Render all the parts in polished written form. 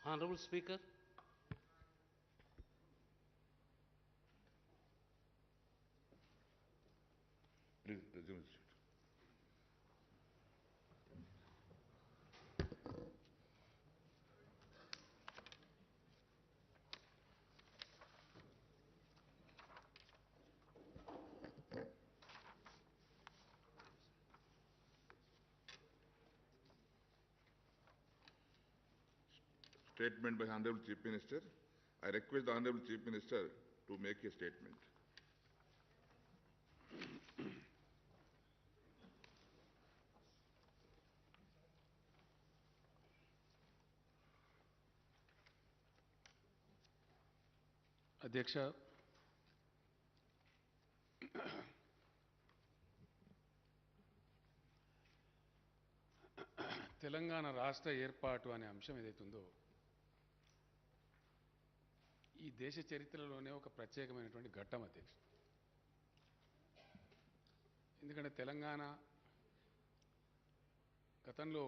Honorable Speaker, Please resume. Statement by Honorable Chief Minister. I request the Honorable Chief Minister to make a statement. అధ్యక్ష, తెలంగాణ రాష్ట్ర ఏర్పాటు అనే అంశం ఏదైతుందో ఈ దేశ చరిత్రలోనే ఒక ప్రత్యేకమైనటువంటి ఘట్టం అధ్యక్ష. ఎందుకంటే తెలంగాణ గతంలో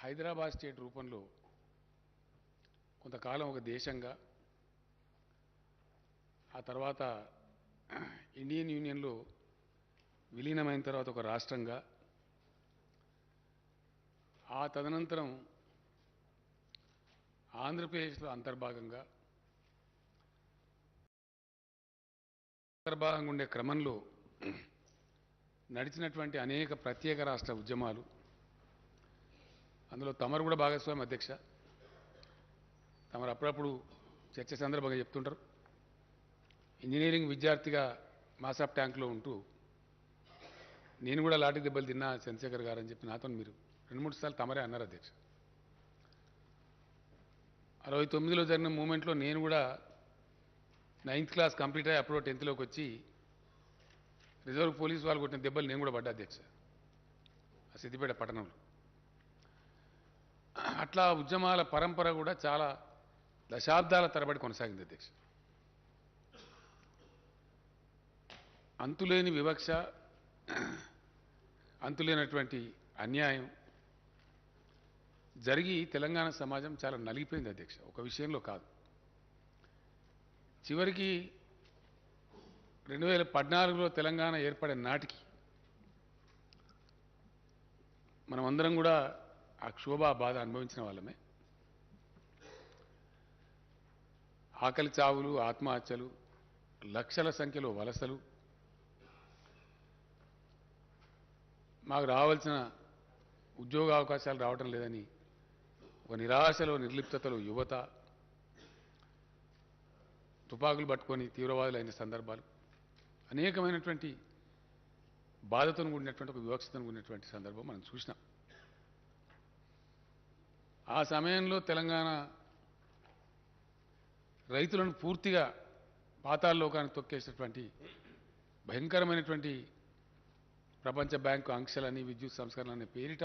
హైదరాబాద్ స్టేట్ రూపంలో కొంతకాలం ఒక దేశంగా, ఆ తర్వాత ఇండియన్ యూనియన్లో విలీనమైన తర్వాత ఒక రాష్ట్రంగా, ఆ తదనంతరం ఆంధ్రప్రదేశ్లో అంతర్భాగంగా ఉండే క్రమంలో నడిచినటువంటి అనేక ప్రత్యేక రాష్ట్ర ఉద్యమాలు, అందులో తమరు కూడా భాగస్వామి అధ్యక్ష. తమరు అప్పుడప్పుడు చర్చ సందర్భంగా చెప్తుంటారు. ఇంజనీరింగ్ విద్యార్థిగా మాసాప్ ట్యాంక్లో ఉంటూ నేను కూడా లాఠీ దెబ్బలు తిన్నా చంద్రశేఖర్ గారు అని చెప్పి నాతో మీరు 2-3 సార్లు తమరే అన్నారు అధ్యక్ష. 69లో జరిగిన మూమెంట్లో నేను కూడా 9th క్లాస్ కంప్లీట్ అయ్యి అప్పుడు 10th వచ్చి రిజర్వ్ పోలీసు వాళ్ళు కొట్టిన దెబ్బలు నేను కూడా పడ్డా అధ్యక్ష, ఆ సిద్దిపేట పట్టణంలో. అట్లా ఉద్యమాల పరంపర కూడా చాలా దశాబ్దాల తరబడి కొనసాగింది అధ్యక్ష. అంతులేని వివక్ష, అంతులేనటువంటి అన్యాయం జరిగి తెలంగాణ సమాజం చాలా నలిగిపోయింది అధ్యక్ష. ఒక విషయంలో కాదు, చివరికి 2014లో తెలంగాణ ఏర్పడే నాటికి మనమందరం కూడా ఆ క్షోభ బాధ అనుభవించిన వాళ్ళమే. ఆకలి చావులు, ఆత్మహత్యలు, లక్షల సంఖ్యలో వలసలు, మాకు రావాల్సిన ఉద్యోగ అవకాశాలు రావటం లేదని ఒక నిరాశలో, నిర్లిప్తతలో యువత తుపాకులు పట్టుకొని తీవ్రవాదులైన సందర్భాలు, అనేకమైనటువంటి బాధతో కూడినటువంటి ఒక వివక్షతో కూడినటువంటి సందర్భం మనం చూసినాం. ఆ సమయంలో తెలంగాణ రైతులను పూర్తిగా పాతాళలోకానికి తొక్కేసినటువంటి భయంకరమైనటువంటి ప్రపంచ బ్యాంకు ఆంక్షలని, విద్యుత్ సంస్కరణ అనే పేరిట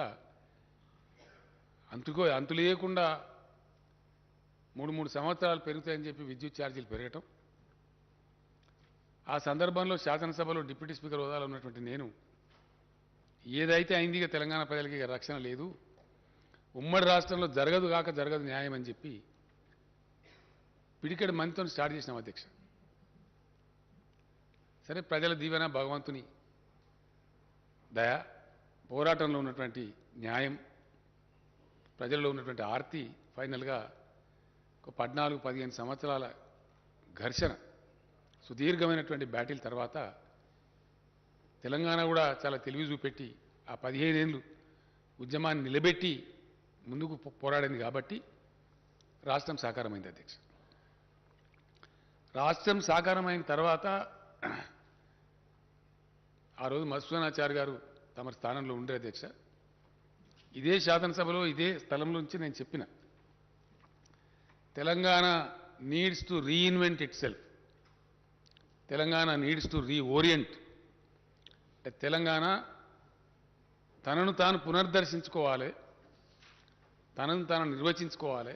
అంతులేయకుండా 3 సంవత్సరాలు పెరుగుతాయని చెప్పి విద్యుత్ ఛార్జీలు పెరగటం. ఆ సందర్భంలో శాసనసభలో డిప్యూటీ స్పీకర్ హోదాలో ఉన్నటువంటి నేను, ఏదైతే అయింది ఇక తెలంగాణ ప్రజలకి ఇక రక్షణ లేదు, ఉమ్మడి రాష్ట్రంలో జరగదు న్యాయం అని చెప్పి పిడికెడు మందితో స్టార్ట్ చేసినాం అధ్యక్ష. సరే, ప్రజల దీవెన, భగవంతుని దయ, పోరాటంలో ఉన్నటువంటి న్యాయం, ప్రజల్లో ఉన్నటువంటి ఆర్తి ఫైనల్గా ఒక 14-15 సంవత్సరాల ఘర్షణ, సుదీర్ఘమైనటువంటి బ్యాటిల్ తర్వాత తెలంగాణ కూడా చాలా తెలివి చూపెట్టి ఆ 15 ఏళ్ళు ఉద్యమాన్ని నిలబెట్టి ముందుకు పోరాడింది కాబట్టి రాష్ట్రం సాకారమైంది అధ్యక్ష. రాష్ట్రం సాకారమైన తర్వాత ఆ రోజు మధుసూదనాచారి గారు తమ స్థానంలో ఉండే అధ్యక్ష. ఇదే శాసనసభలో ఇదే స్థలంలో నుంచి నేను చెప్పిన, Telangana needs to reinvent itself, Telangana needs to reorient. Telangana తనను తాను పునర్దర్శించుకోవాలి, తనను తాను నిర్వచించుకోవాలి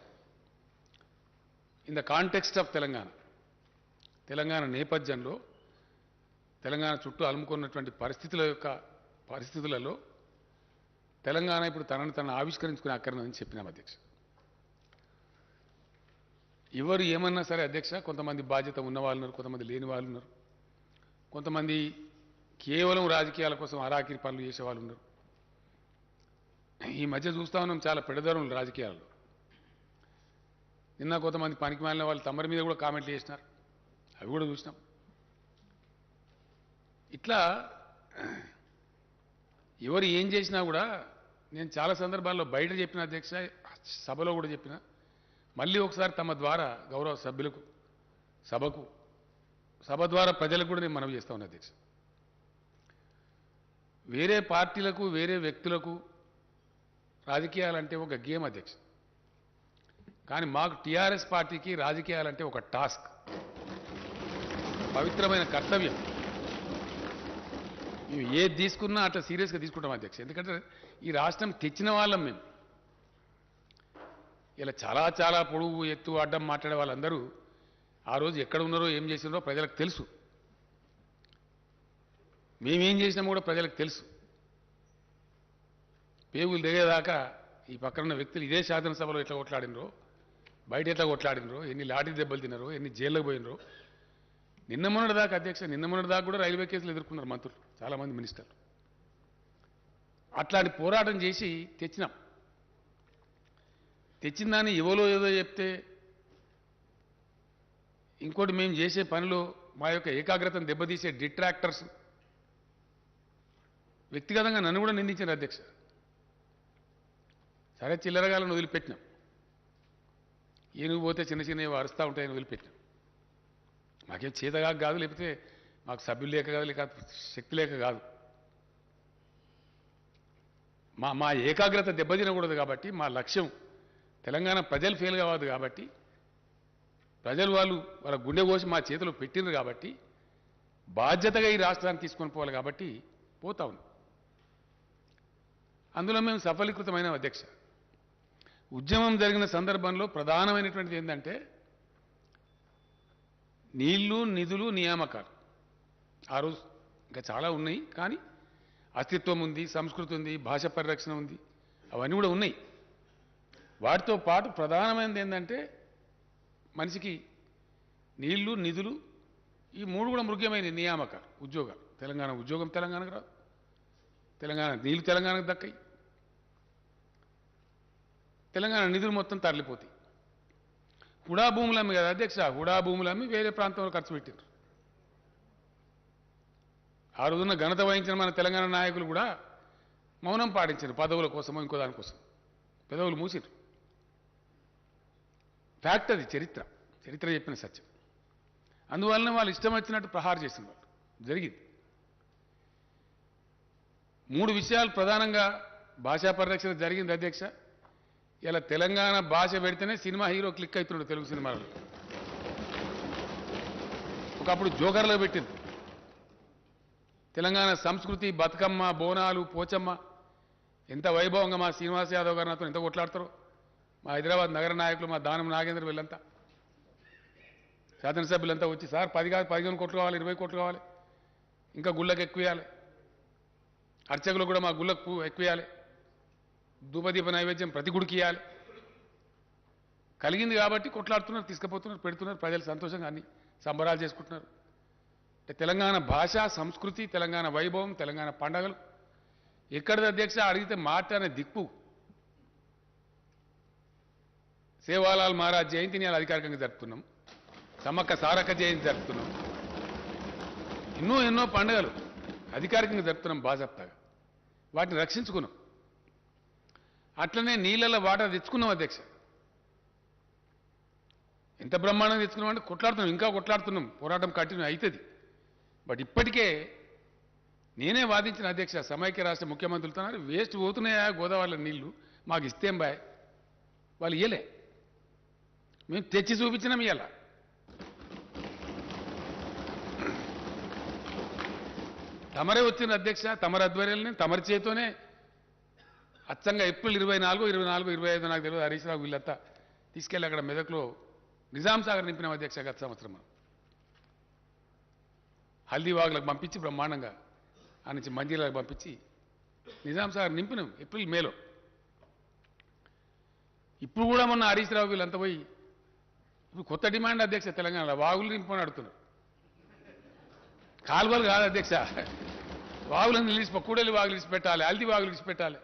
in the context of Telangana. Telangana నేపథ్యంలో, తెలంగాణ చుట్టూ అలుముకున్నటువంటి పరిస్థితులలో తెలంగాణ ఇప్పుడు తనను ఆవిష్కరించుకునే అక్కర్నని చెప్పినాం అధ్యక్ష. ఎవరు ఏమన్నా సరే అధ్యక్ష, కొంతమంది బాధ్యత ఉన్న వాళ్ళు ఉన్నారు, కొంతమంది లేని వాళ్ళు ఉన్నారు, కొంతమంది కేవలం రాజకీయాల కోసం అరాకిరి పనులు చేసే వాళ్ళు ఉన్నారు. ఈ మధ్య చూస్తా ఉన్నాం చాలా పెడదరులు రాజకీయాల్లో. నిన్న కొంతమంది పనికి మాలిన వాళ్ళు తమరి మీద కూడా కామెంట్లు చేసినారు, అవి కూడా చూసినాం. ఇట్లా ఎవరు ఏం చేసినా కూడా నేను చాలా సందర్భాల్లో బయట చెప్పిన అధ్యక్ష, సభలో కూడా చెప్పిన, మళ్ళీ ఒకసారి తమ ద్వారా గౌరవ సభ్యులకు సభ ద్వారా ప్రజలకు కూడా నేను మనవి చేస్తా ఉన్నా అధ్యక్ష. వేరే పార్టీలకు వేరే వ్యక్తులకు రాజకీయాలంటే ఒక గేమ్ అధ్యక్ష, కానీ మాకు టీఆర్ఎస్ పార్టీకి రాజకీయాలంటే ఒక టాస్క్, పవిత్రమైన కర్తవ్యం. మేము ఏది తీసుకున్నా అట్లా సీరియస్గా తీసుకుంటాం అధ్యక్ష. ఎందుకంటే ఈ రాష్ట్రం తెచ్చిన వాళ్ళం మేము. ఇలా చాలా చాలా పొడుగు ఎత్తు అడ్డం మాట్లాడే వాళ్ళందరూ ఆ రోజు ఎక్కడ ఉన్నారో ఏం చేసినారో ప్రజలకు తెలుసు. మేమేం చేసినామో కూడా ప్రజలకు తెలుసు. పేగులు దిగేదాకా ఈ పక్కన ఉన్న వ్యక్తులు ఇదే శాసనసభలో ఎట్లా కొట్లాడినరో, బయట ఎట్లా కొట్లాడినరో, ఎన్ని లాఠీ దెబ్బలు తిన్నారో, ఎన్ని జైల్లోకి పోయినరో. నిన్న మొన్నటి దాకా అధ్యక్ష, నిన్న మొన్నటి దాకా కూడా రైల్వే కేసులు ఎదుర్కొన్నారు మంత్రులు, చాలామంది మినిస్టర్లు. అట్లాంటి పోరాటం చేసి తెచ్చినాం. తెచ్చిన దాన్ని ఎవరో ఏదో చెప్తే, ఇంకోటి మేము చేసే పనిలో మా యొక్క ఏకాగ్రతను దెబ్బతీసే డిట్రాక్టర్స్ వ్యక్తిగతంగా నన్ను కూడా నిందించారు అధ్యక్ష. సరే చిల్లరగాలను వదిలిపెట్టినాం, ఏనుగు పోతే చిన్న చిన్నవి అరుస్తూ ఉంటాయని వదిలిపెట్టినాం. మాకేం చేతగా కాదు, లేకపోతే మాకు సభ్యులు లేక కాదు, లేక శక్తి లేక కాదు. మా ఏకాగ్రత దెబ్బతినకూడదు కాబట్టి, మా లక్ష్యం తెలంగాణ ప్రజలు ఫెయిల్ కావద్దు కాబట్టి, ప్రజలు వాళ్ళ గుండె కోసి మా చేతిలో పెట్టినారు కాబట్టి, బాధ్యతగా ఈ రాష్ట్రాన్ని తీసుకొని పోవాలి కాబట్టి పోతా ఉన్నాం. అందులో మేము సఫలీకృతమైన అధ్యక్ష. ఉద్యమం జరిగిన సందర్భంలో ప్రధానమైనటువంటిది ఏంటంటే నీళ్లు, నిధులు, నియామకాలు. ఆ రోజు ఇంకా చాలా ఉన్నాయి, కానీ అస్తిత్వం ఉంది, సంస్కృతి ఉంది, భాష పరిరక్షణ ఉంది, అవన్నీ కూడా ఉన్నాయి. వాటితో పాటు ప్రధానమైనది ఏంటంటే మనిషికి నీళ్లు, నిధులు, ఈ మూడు కూడా ముఖ్యమైన నియామకాలు, ఉద్యోగాలు. తెలంగాణ ఉద్యోగం తెలంగాణకు రాదు, తెలంగాణ నీళ్లు తెలంగాణకు దక్కాయి, తెలంగాణ నిధులు మొత్తం తరలిపోతాయి. హుడా భూములు అమ్మి కదా అధ్యక్ష, హుడా భూములు అమ్మి వేరే ప్రాంతంలో ఖర్చు పెట్టారు. ఆ రోజున ఘనత వహించిన మన తెలంగాణ నాయకులు కూడా మౌనం పాటించారు, పదవుల కోసమో ఇంకో దానికోసం పెదవులు మూసిరు. ఫ్యాక్ట్ అది, చరిత్ర చెప్పిన సత్యం. అందువలన వాళ్ళు ఇష్టం వచ్చినట్టు ప్రహారం చేసిన వాళ్ళు జరిగింది. 3 విషయాలు ప్రధానంగా భాషా పరిరక్షణ జరిగింది అధ్యక్ష. ఇలా తెలంగాణ భాష పెడితేనే సినిమా హీరో క్లిక్ అవుతున్నాడు తెలుగు సినిమాలో. ఒకప్పుడు జోకర్లో పెట్టింది. తెలంగాణ సంస్కృతి, బతుకమ్మ, బోనాలు, పోచమ్మ ఎంత వైభవంగా మా శ్రీనివాస్ యాదవ్ గారు నాతో ఎంత కొట్లాడతారో, మా హైదరాబాద్ నగర నాయకులు, మా దానం నాగేంద్ర వీళ్ళంతా, శాసనసభ్యులంతా వచ్చి సార్ 10 కాదు 15 కోట్లు కావాలి, 20 కోట్లు కావాలి, ఇంకా గుళ్ళకు ఎక్కువ ఇవ్వాలి, అర్చకులు కూడా మా గుళ్ళకు ఎక్కువ ఇవ్వాలి, ధూపదీప నైవేద్యం ప్రతి గుడికి ఇవ్వాలి. కలిగింది కాబట్టి కొట్లాడుతున్నారు, తీసుకుపోతున్నారు, పెడుతున్నారు, ప్రజలు సంతోషంగా అన్ని సంబరాలు చేసుకుంటున్నారు. అంటే తెలంగాణ భాష, సంస్కృతి, తెలంగాణ వైభవం, తెలంగాణ పండగలు ఎక్కడిది అధ్యక్ష అడిగితే మాట అనే దిక్కు. సేవాలాల్ మహారాజ్ జయంతిని అధికారికంగా జరుపుతున్నాం, సమ్మక్క సారక్క జయంతి జరుపుతున్నాం, ఎన్నో పండుగలు అధికారికంగా జరుపుతున్నాం బాజాప్తాగా. వాటిని రక్షించుకున్నాం. అట్లనే నీళ్ళ వాటర్ తెచ్చుకున్నాం అధ్యక్ష. ఎంత బ్రహ్మాండంగా తెచ్చుకున్నాం అంటే కొట్లాడుతున్నాం, ఇంకా కొట్లాడుతున్నాం, పోరాటం కంటిన్యూ అవుతుంది. బట్ ఇప్పటికే నేనే వాదించిన అధ్యక్ష, సమైక్య రాష్ట్ర ముఖ్యమంత్రులతో వేస్ట్ పోతున్నాయా గోదావరిలో నీళ్లు, మాకు ఇస్తేం బాయ్, వాళ్ళు ఇయ్యలే, మేము తెచ్చి చూపించినాం. ఇయ్యాల తమరే వచ్చిన అధ్యక్ష, తమరి ఆధ్వర్యంలోనే తమరి చేతోనే అచ్చంగా ఏప్రిల్ 24, 25 నాకు తెలియదు, హరీష్ రావు వీళ్ళంతా తీసుకెళ్ళి అక్కడ మెదక్లో నిజాం సాగర్ నింపినాం అధ్యక్ష. గత సంవత్సరం హల్దీవాగులకు పంపించి బ్రహ్మాండంగా ఆ నుంచి మంజీరాలకు పంపించి నిజాం సాగర్ నింపినాం ఏప్రిల్ మేలో. ఇప్పుడు కూడా మొన్న హరీష్ రావు వీళ్ళంతా పోయి ఇప్పుడు కొత్త డిమాండ్ అధ్యక్ష తెలంగాణలో వాగులు నింపుకొని అడుగుతున్నారు. కాలువలు కాదు అధ్యక్ష, వాగులను నిలిచి కూడలి వాగులు ఇడిచి పెట్టాలి, అల్ది వాగులు ఇడిచి పెట్టాలి,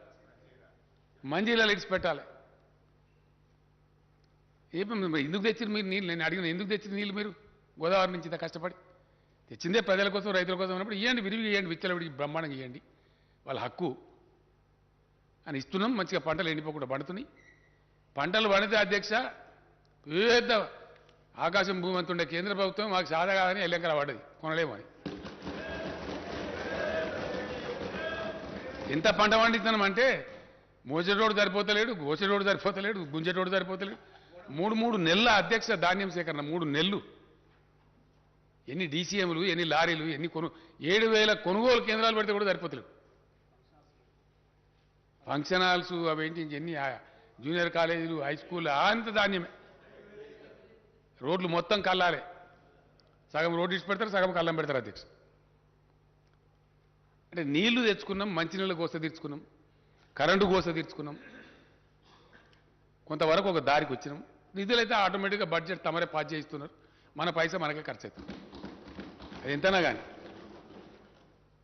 మంజీలలో ఇడిచి పెట్టాలి. ఎందుకు తెచ్చిన మీరు నీళ్ళు? నేను అడిగిన ఎందుకు తెచ్చిన నీళ్ళు మీరు గోదావరి నుంచి ఇంత కష్టపడి తెచ్చిందే ప్రజల కోసం రైతుల కోసం అన్నప్పుడు ఇవ్వండి, విరివిగా ఇవ్వండి, విచ్చలవిడికి బ్రహ్మాండంగా ఇవ్వండి, వాళ్ళ హక్కు అని ఇస్తున్నాం. మంచిగా పంటలు ఎండిపోకుండా పండుతున్నాయి. పంటలు పండితే అధ్యక్ష పెద్ద ఆకాశం భూమి అంతుండే కేంద్ర ప్రభుత్వం మాకు సాదా కాదని ఎల్లెంకల పడ్డది, కొనలేమని. ఎంత పంట పండిస్తున్నాం అంటే మోసేటోడు సరిపోతలేడు, గోసేటోడు సరిపోతలేడు, గుంజేటోడు సరిపోతలేడు. 3 నెలల అధ్యక్ష ధాన్యం సేకరణ, 3 నెలలు. ఎన్ని డీసీఎంలు, ఎన్ని లారీలు, ఎన్ని 7,000 కొనుగోలు కేంద్రాలు పెడితే కూడా సరిపోతలేవు. ఫంక్షన్ హాల్స్ అవేంటి ఎన్ని జూనియర్ కాలేజీలు, హై స్కూల్ అంత ధాన్యమే. రోడ్లు మొత్తం కల్లాలే, సగం రోడ్డు ఇచ్చి పెడతారు, సగం కల్లం పెడతారు అధ్యక్ష. అంటే నీళ్లు తెచ్చుకున్నాం, మంచినీళ్ళ గోస తీర్చుకున్నాం, కరెంటు గోస తీర్చుకున్నాం, కొంతవరకు ఒక దారికి వచ్చినాం. నిధులైతే ఆటోమేటిక్గా బడ్జెట్ తమరే పాస్ చేయిస్తున్నారు, మన పైసా మనకే ఖర్చు అవుతుంది. అది ఎంతనా కానీ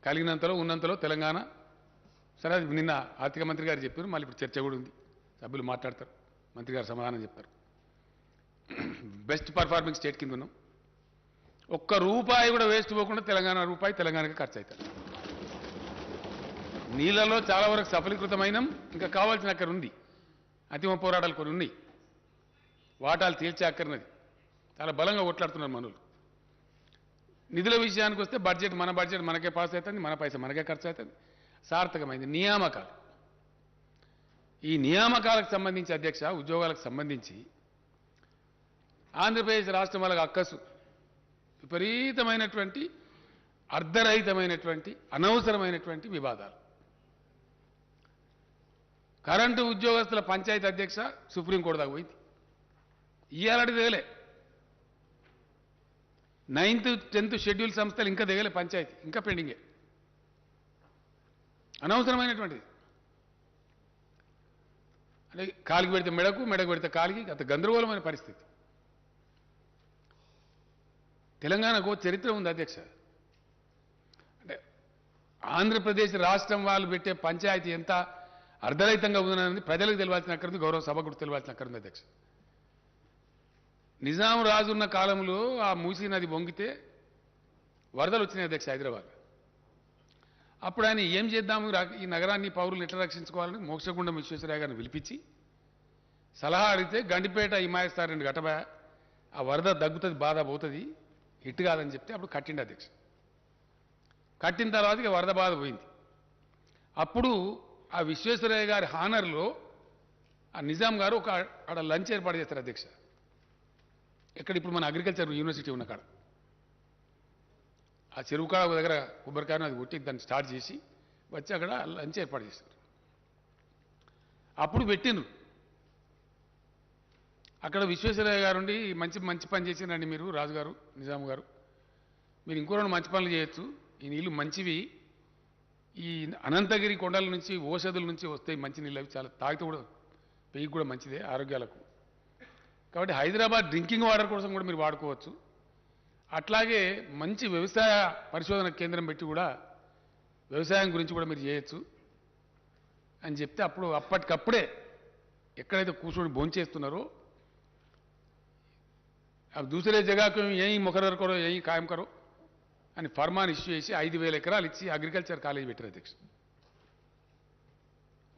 కలిగినంతలో ఉన్నంతలో తెలంగాణ సరే. అది నిన్న ఆర్థిక మంత్రి గారు చెప్పారు, మళ్ళీ ఇప్పుడు చర్చ కూడా ఉంది, సభ్యులు మాట్లాడతారు, మంత్రి గారు సమాధానం చెప్తారు. బెస్ట్ పర్ఫార్మింగ్ స్టేట్ కింద ఉన్నాం. ఒక్క రూపాయి కూడా వేస్ట్ పోకుండా తెలంగాణ రూపాయి తెలంగాణకి ఖర్చు అవుతుంది. నీళ్ళలో చాలా వరకు సఫలీకృతమైనం, ఇంకా కావాల్సిన అక్కడ ఉంది, అంతిమ పోరాటాలు కొన్ని ఉన్నాయి, వాటాలు తీర్చే అక్కర్నది చాలా బలంగా కొట్లాడుతున్నారు మనులు. నిధుల విషయానికి వస్తే బడ్జెట్ మన బడ్జెట్ మనకే పాస్ అవుతుంది, మన పైసా మనకే ఖర్చు అవుతుంది. సార్థకమైంది నియామకాలు. ఈ నియామకాలకు సంబంధించి అధ్యక్ష, ఉద్యోగాలకు సంబంధించి ఆంధ్రప్రదేశ్ రాష్ట్రం వాళ్ళకి అక్కసు విపరీతమైనటువంటి అర్ధరహితమైనటువంటి అనవసరమైనటువంటి వివాదాలు. కరెంటు ఉద్యోగస్తుల పంచాయతీ అధ్యక్ష సుప్రీంకోర్టు దాకా పోయింది. ఇయ్యాలటి దిగలే. 9th 10th షెడ్యూల్ సంస్థలు ఇంకా దిగలే, పంచాయతీ ఇంకా పెండింగే. అనవసరమైనటువంటిది. అంటే కాలికి పెడితే మెడకు, మెడకు పెడితే కాలికి, అంత గందరగోళమైన పరిస్థితి. తెలంగాణకు చరిత్ర ఉంది అధ్యక్ష. అంటే ఆంధ్రప్రదేశ్ రాష్ట్రం వాళ్ళు పెట్టే పంచాయతీ ఎంత అర్ధరహితంగా ఉందనేది ప్రజలకు తెలియాల్సిన అక్కడుంది, గౌరవ సభకు కూడా తెలియాల్సిన అక్కడుంది అధ్యక్ష. నిజాం రాజు ఉన్న కాలంలో ఆ మూసీ నది వంగితే వరదలు వచ్చినాయి అధ్యక్ష హైదరాబాద్. అప్పుడు ఆయన ఏం చేద్దాము, ఈ నగరాన్ని పౌరులు ఎట్లా రక్షించుకోవాలని మోక్షగుండం విశ్వేశ్వరయ్య గారిని పిలిపించి సలహా అడిగితే గండిపేట హిమాయస్తారు 2 గటబా, ఆ వరద దగ్గుతుంది, బాధ పోతుంది, హిట్ కాదని చెప్తే అప్పుడు కట్టిండి అధ్యక్ష. కట్టిన తర్వాత ఇక వరద బాధ పోయింది. అప్పుడు ఆ విశ్వేశ్వరయ్య గారి హానర్లో ఆ నిజాం గారు ఒక ఆడ లంచ్ ఏర్పాటు చేస్తారు అధ్యక్ష. ఎక్కడ ఇప్పుడు మన అగ్రికల్చర్ యూనివర్సిటీ ఉన్న కాడ, ఆ చెరువు కాడ దగ్గర కొబ్బరికాయను అది కొట్టి దాన్ని స్టార్ట్ చేసి వచ్చి అక్కడ లంచ్ ఏర్పాటు చేస్తారు. అప్పుడు పెట్టిండ్రు. అక్కడ విశ్వేశ్వరయ్య గారు ఉండి మంచి మంచి పని చేసిందండి మీరు, రాజుగారు, నిజాం గారు, మీరు ఇంకో 2 మంచి పనులు చేయొచ్చు, ఈ నీళ్లు మంచివి, ఈ అనంతగిరి కొండల నుంచి ఓషధుల నుంచి వస్తాయి మంచి నీళ్ళు, అవి చాలా తాగితే కూడా పెయ్యికి కూడా మంచిదే ఆరోగ్యాలకు. కాబట్టి హైదరాబాద్ డ్రింకింగ్ వాటర్ కోసం కూడా మీరు వాడుకోవచ్చు. అట్లాగే మంచి వ్యవసాయ పరిశోధన కేంద్రం పెట్టి కూడా వ్యవసాయం గురించి కూడా మీరు చేయొచ్చు అని చెప్తే అప్పుడు అప్పటికప్పుడే ఎక్కడైతే కూర్చొని భోంచేస్తున్నారో अब दूसरे जगह को यहीं मुकर्रर करो, यहीं कायम करो అని ఫర్మాన్ ఇష్యూ చేసి 5,000 ఎకరాలు ఇచ్చి అగ్రికల్చర్ కాలేజ్ పెట్టారు అధ్యక్ష.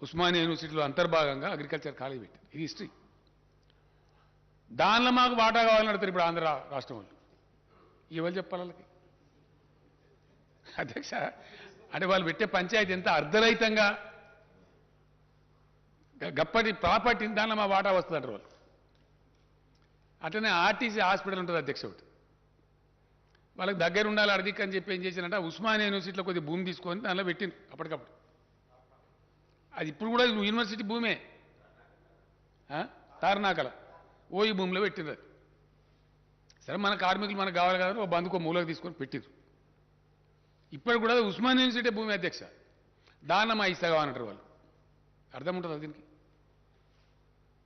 ఉస్మానియా యూనివర్సిటీలో అంతర్భాగంగా అగ్రికల్చర్ కాలేజ్ పెట్టారు. ఇది హిస్టరీ. దానిలో మాకు వాటా కావాలని అడుగుతారు ఇప్పుడు ఆంధ్ర రాష్ట్రం వాళ్ళు. ఎవరు చెప్పాలి వాళ్ళకి అధ్యక్ష? అంటే వాళ్ళు పెట్టే పంచాయతీ ఎంత అర్ధరహితంగా గప్పటి ప్రాపర్టీ, దానిలో మా వాటా వస్తుంది అంటారు వాళ్ళు. అట్లనే ఆర్టీసీ హాస్పిటల్ ఉంటుంది అధ్యక్ష, ఒకటి వాళ్ళకి దగ్గర ఉండాలి అడిదిక్ అని చెప్పి ఏం చేశారంటే ఉస్మానియా యూనివర్సిటీలో కొద్దిగా భూమి తీసుకొని దానిలో పెట్టింది అప్పటికప్పుడు. అది ఇప్పుడు కూడా యూనివర్సిటీ భూమే, తారనాకల ఓ ఈ భూమిలో పెట్టింది. అది సరే మన కార్మికులు మనకు కావాలి కదా, ఓ బంధుకో మూలకు తీసుకొని పెట్టిండ్రు. ఇప్పుడు కూడా ఉస్మానియా యూనివర్సిటీ భూమి అధ్యక్ష, దాన్న మా ఇస్తాగా అంటారు వాళ్ళు. అర్థం ఉంటుంది దీనికి.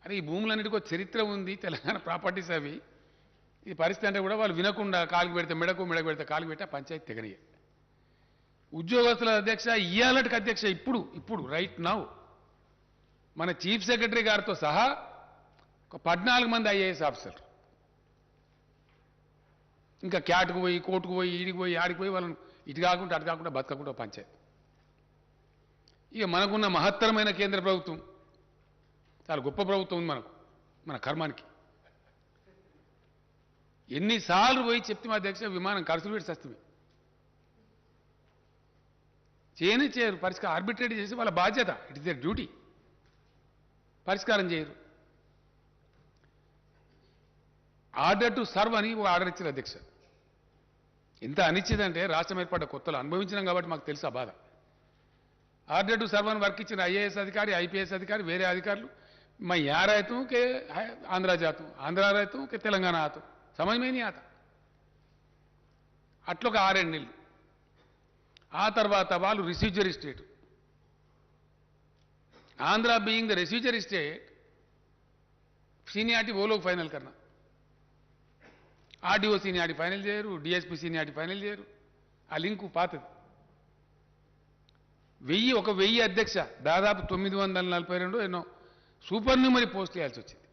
అరే ఈ భూములన్నిటికీ చరిత్ర ఉంది, తెలంగాణ ప్రాపర్టీస్ అవి. ఈ పరిస్థితి అంటే కూడా వాళ్ళు వినకుండా కాలుకి పెడితే మెడకు మెడకు పెడితే కాలుకి పెడితే పంచాయతీ తెగనియ ఉద్యోగస్తుల అధ్యక్ష ఇయ్యాలటికి అధ్యక్ష ఇప్పుడు రైట్ నౌ మన చీఫ్ సెక్రటరీ గారితో సహా ఒక 14 మంది ఐఏఎస్ ఆఫీసర్లు ఇంకా క్యాట్కు పోయి కోర్టుకు పోయి ఈడికి పోయి ఆడికి పోయి వాళ్ళని ఇటు కాకుండా అటు కాకుండా బతకకుండా పంచాయతీ ఇక మనకున్న మహత్తరమైన కేంద్ర ప్రభుత్వం చాలా గొప్ప ప్రభుత్వం ఉంది మనకు మన కర్మానికి ఎన్నిసార్లు పోయి చెప్తే మా అధ్యక్ష విమానం ఖర్చులు పెట్టి వస్తుంది చేయరు పరిష్కారం ఆర్బిట్రేట్ చేసి వాళ్ళ బాధ్యత ఇట్ ఇస్ దర్ డ్యూటీ పరిష్కారం చేయరు ఆర్డర్ టు సర్వ్ అని ఒక ఆర్డర్ ఇచ్చారు అధ్యక్ష ఎంత అనిశ్చితంటే రాష్ట్రం ఏర్పడ్డ కొత్తలో అనుభవించినాం కాబట్టి మాకు తెలుసు ఆ బాధ ఆర్డర్ టు సర్వ్ అని వర్క్ ఇచ్చిన ఐఏఎస్ అధికారి ఐపీఎస్ అధికారి వేరే అధికారులు मैं यहाँ रहता हूँ कि आंध्रा जाता हूँ आंध्रा रहता हूँ कि तेलंगाना आता हूँ समझ में नहीं आता అట్లా ఒక 6 నెలలు ఆ తర్వాత వాళ్ళు residuary state Andhra being the residuary state seniority वो लोग फाइनल करना आरडीओ सीनियरिटी फाइनल చేయరు डीएसपी सीनियरिटी फाइनल చేయరు ఆ లింకు పాతది 1000 అధ్యక్ష దాదాపు 942 ఎన్నో సూపర్ న్యూమరీ పోస్ట్ చేయాల్సి వచ్చింది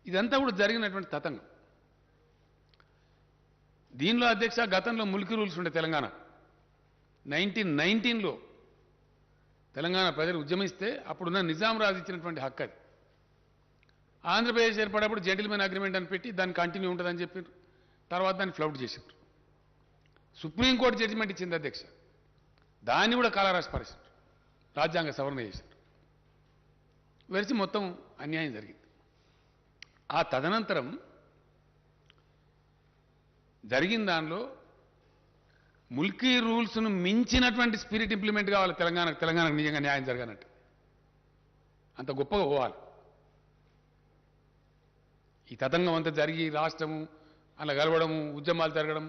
ఇదంతా కూడా జరిగినటువంటి తతంగం దీనిలో అధ్యక్ష గతంలో ముల్కీ రూల్స్ ఉండే తెలంగాణ 1919లో తెలంగాణ ప్రజలు ఉద్యమిస్తే అప్పుడున్న నిజాం రాజు ఇచ్చినటువంటి హక్కు అది ఆంధ్రప్రదేశ్ ఏర్పడేప్పుడు జెంటిల్మెన్ అగ్రిమెంట్ అని పెట్టి దాన్ని కంటిన్యూ ఉంటుందని చెప్పారు తర్వాత దాన్ని ఫ్లౌట్ చేశారు సుప్రీంకోర్టు జడ్జిమెంట్ ఇచ్చింది అధ్యక్ష దాన్ని కూడా కాలరాసి పరిస్థితి రాజ్యాంగ సవరణ చేశారు వెరిసి మొత్తం అన్యాయం జరిగింది ఆ తదనంతరం జరిగిన దానిలో ముల్కీ రూల్స్ను మించినటువంటి స్పిరిట్ ఇంప్లిమెంట్ కావాలి తెలంగాణకు నిజంగా న్యాయం జరగాలంటే అంత గొప్పగా పోవాలి ఈ తతంగం అంతా జరిగి రాష్ట్రము అలా గెలవడము ఉద్యమాలు జరగడం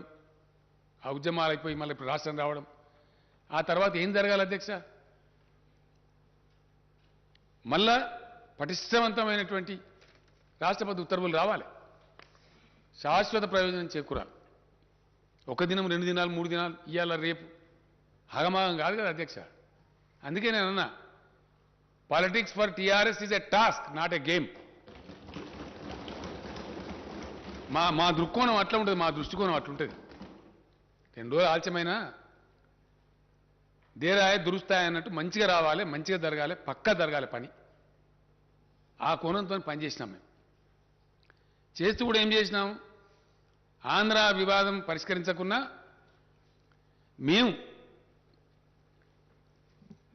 ఆ ఉద్యమాలు అయిపోయి మళ్ళీ ఇప్పుడు రాష్ట్రం రావడం ఆ తర్వాత ఏం జరగాలి అధ్యక్ష మళ్ళా పటిష్టవంతమైనటువంటి రాష్ట్రపతి ఉత్తర్వులు రావాలి శాశ్వత ప్రయోజనం చేకూరాలి 1 దినం 2 దినాలు 3 దినాలు ఇవాళ రేపు హగమాగం కాదు కదా అధ్యక్ష అందుకే నేను అన్నా politics for TRS is a task not a game మా దృక్కోణం అట్లా ఉంటుంది మా దృష్టికోణం అట్లుంటుంది 2 రోజులు ఆలస్యమైనా దేరాయ దురుస్తాయి అన్నట్టు మంచిగా రావాలి మంచిగా జరగాలి పక్కా జరగాలి పని ఆ కోణంతో పనిచేసినాం మేము చేస్తూ కూడా ఏం చేసినాం ఆంధ్ర వివాదం పరిష్కరించకున్నా మేము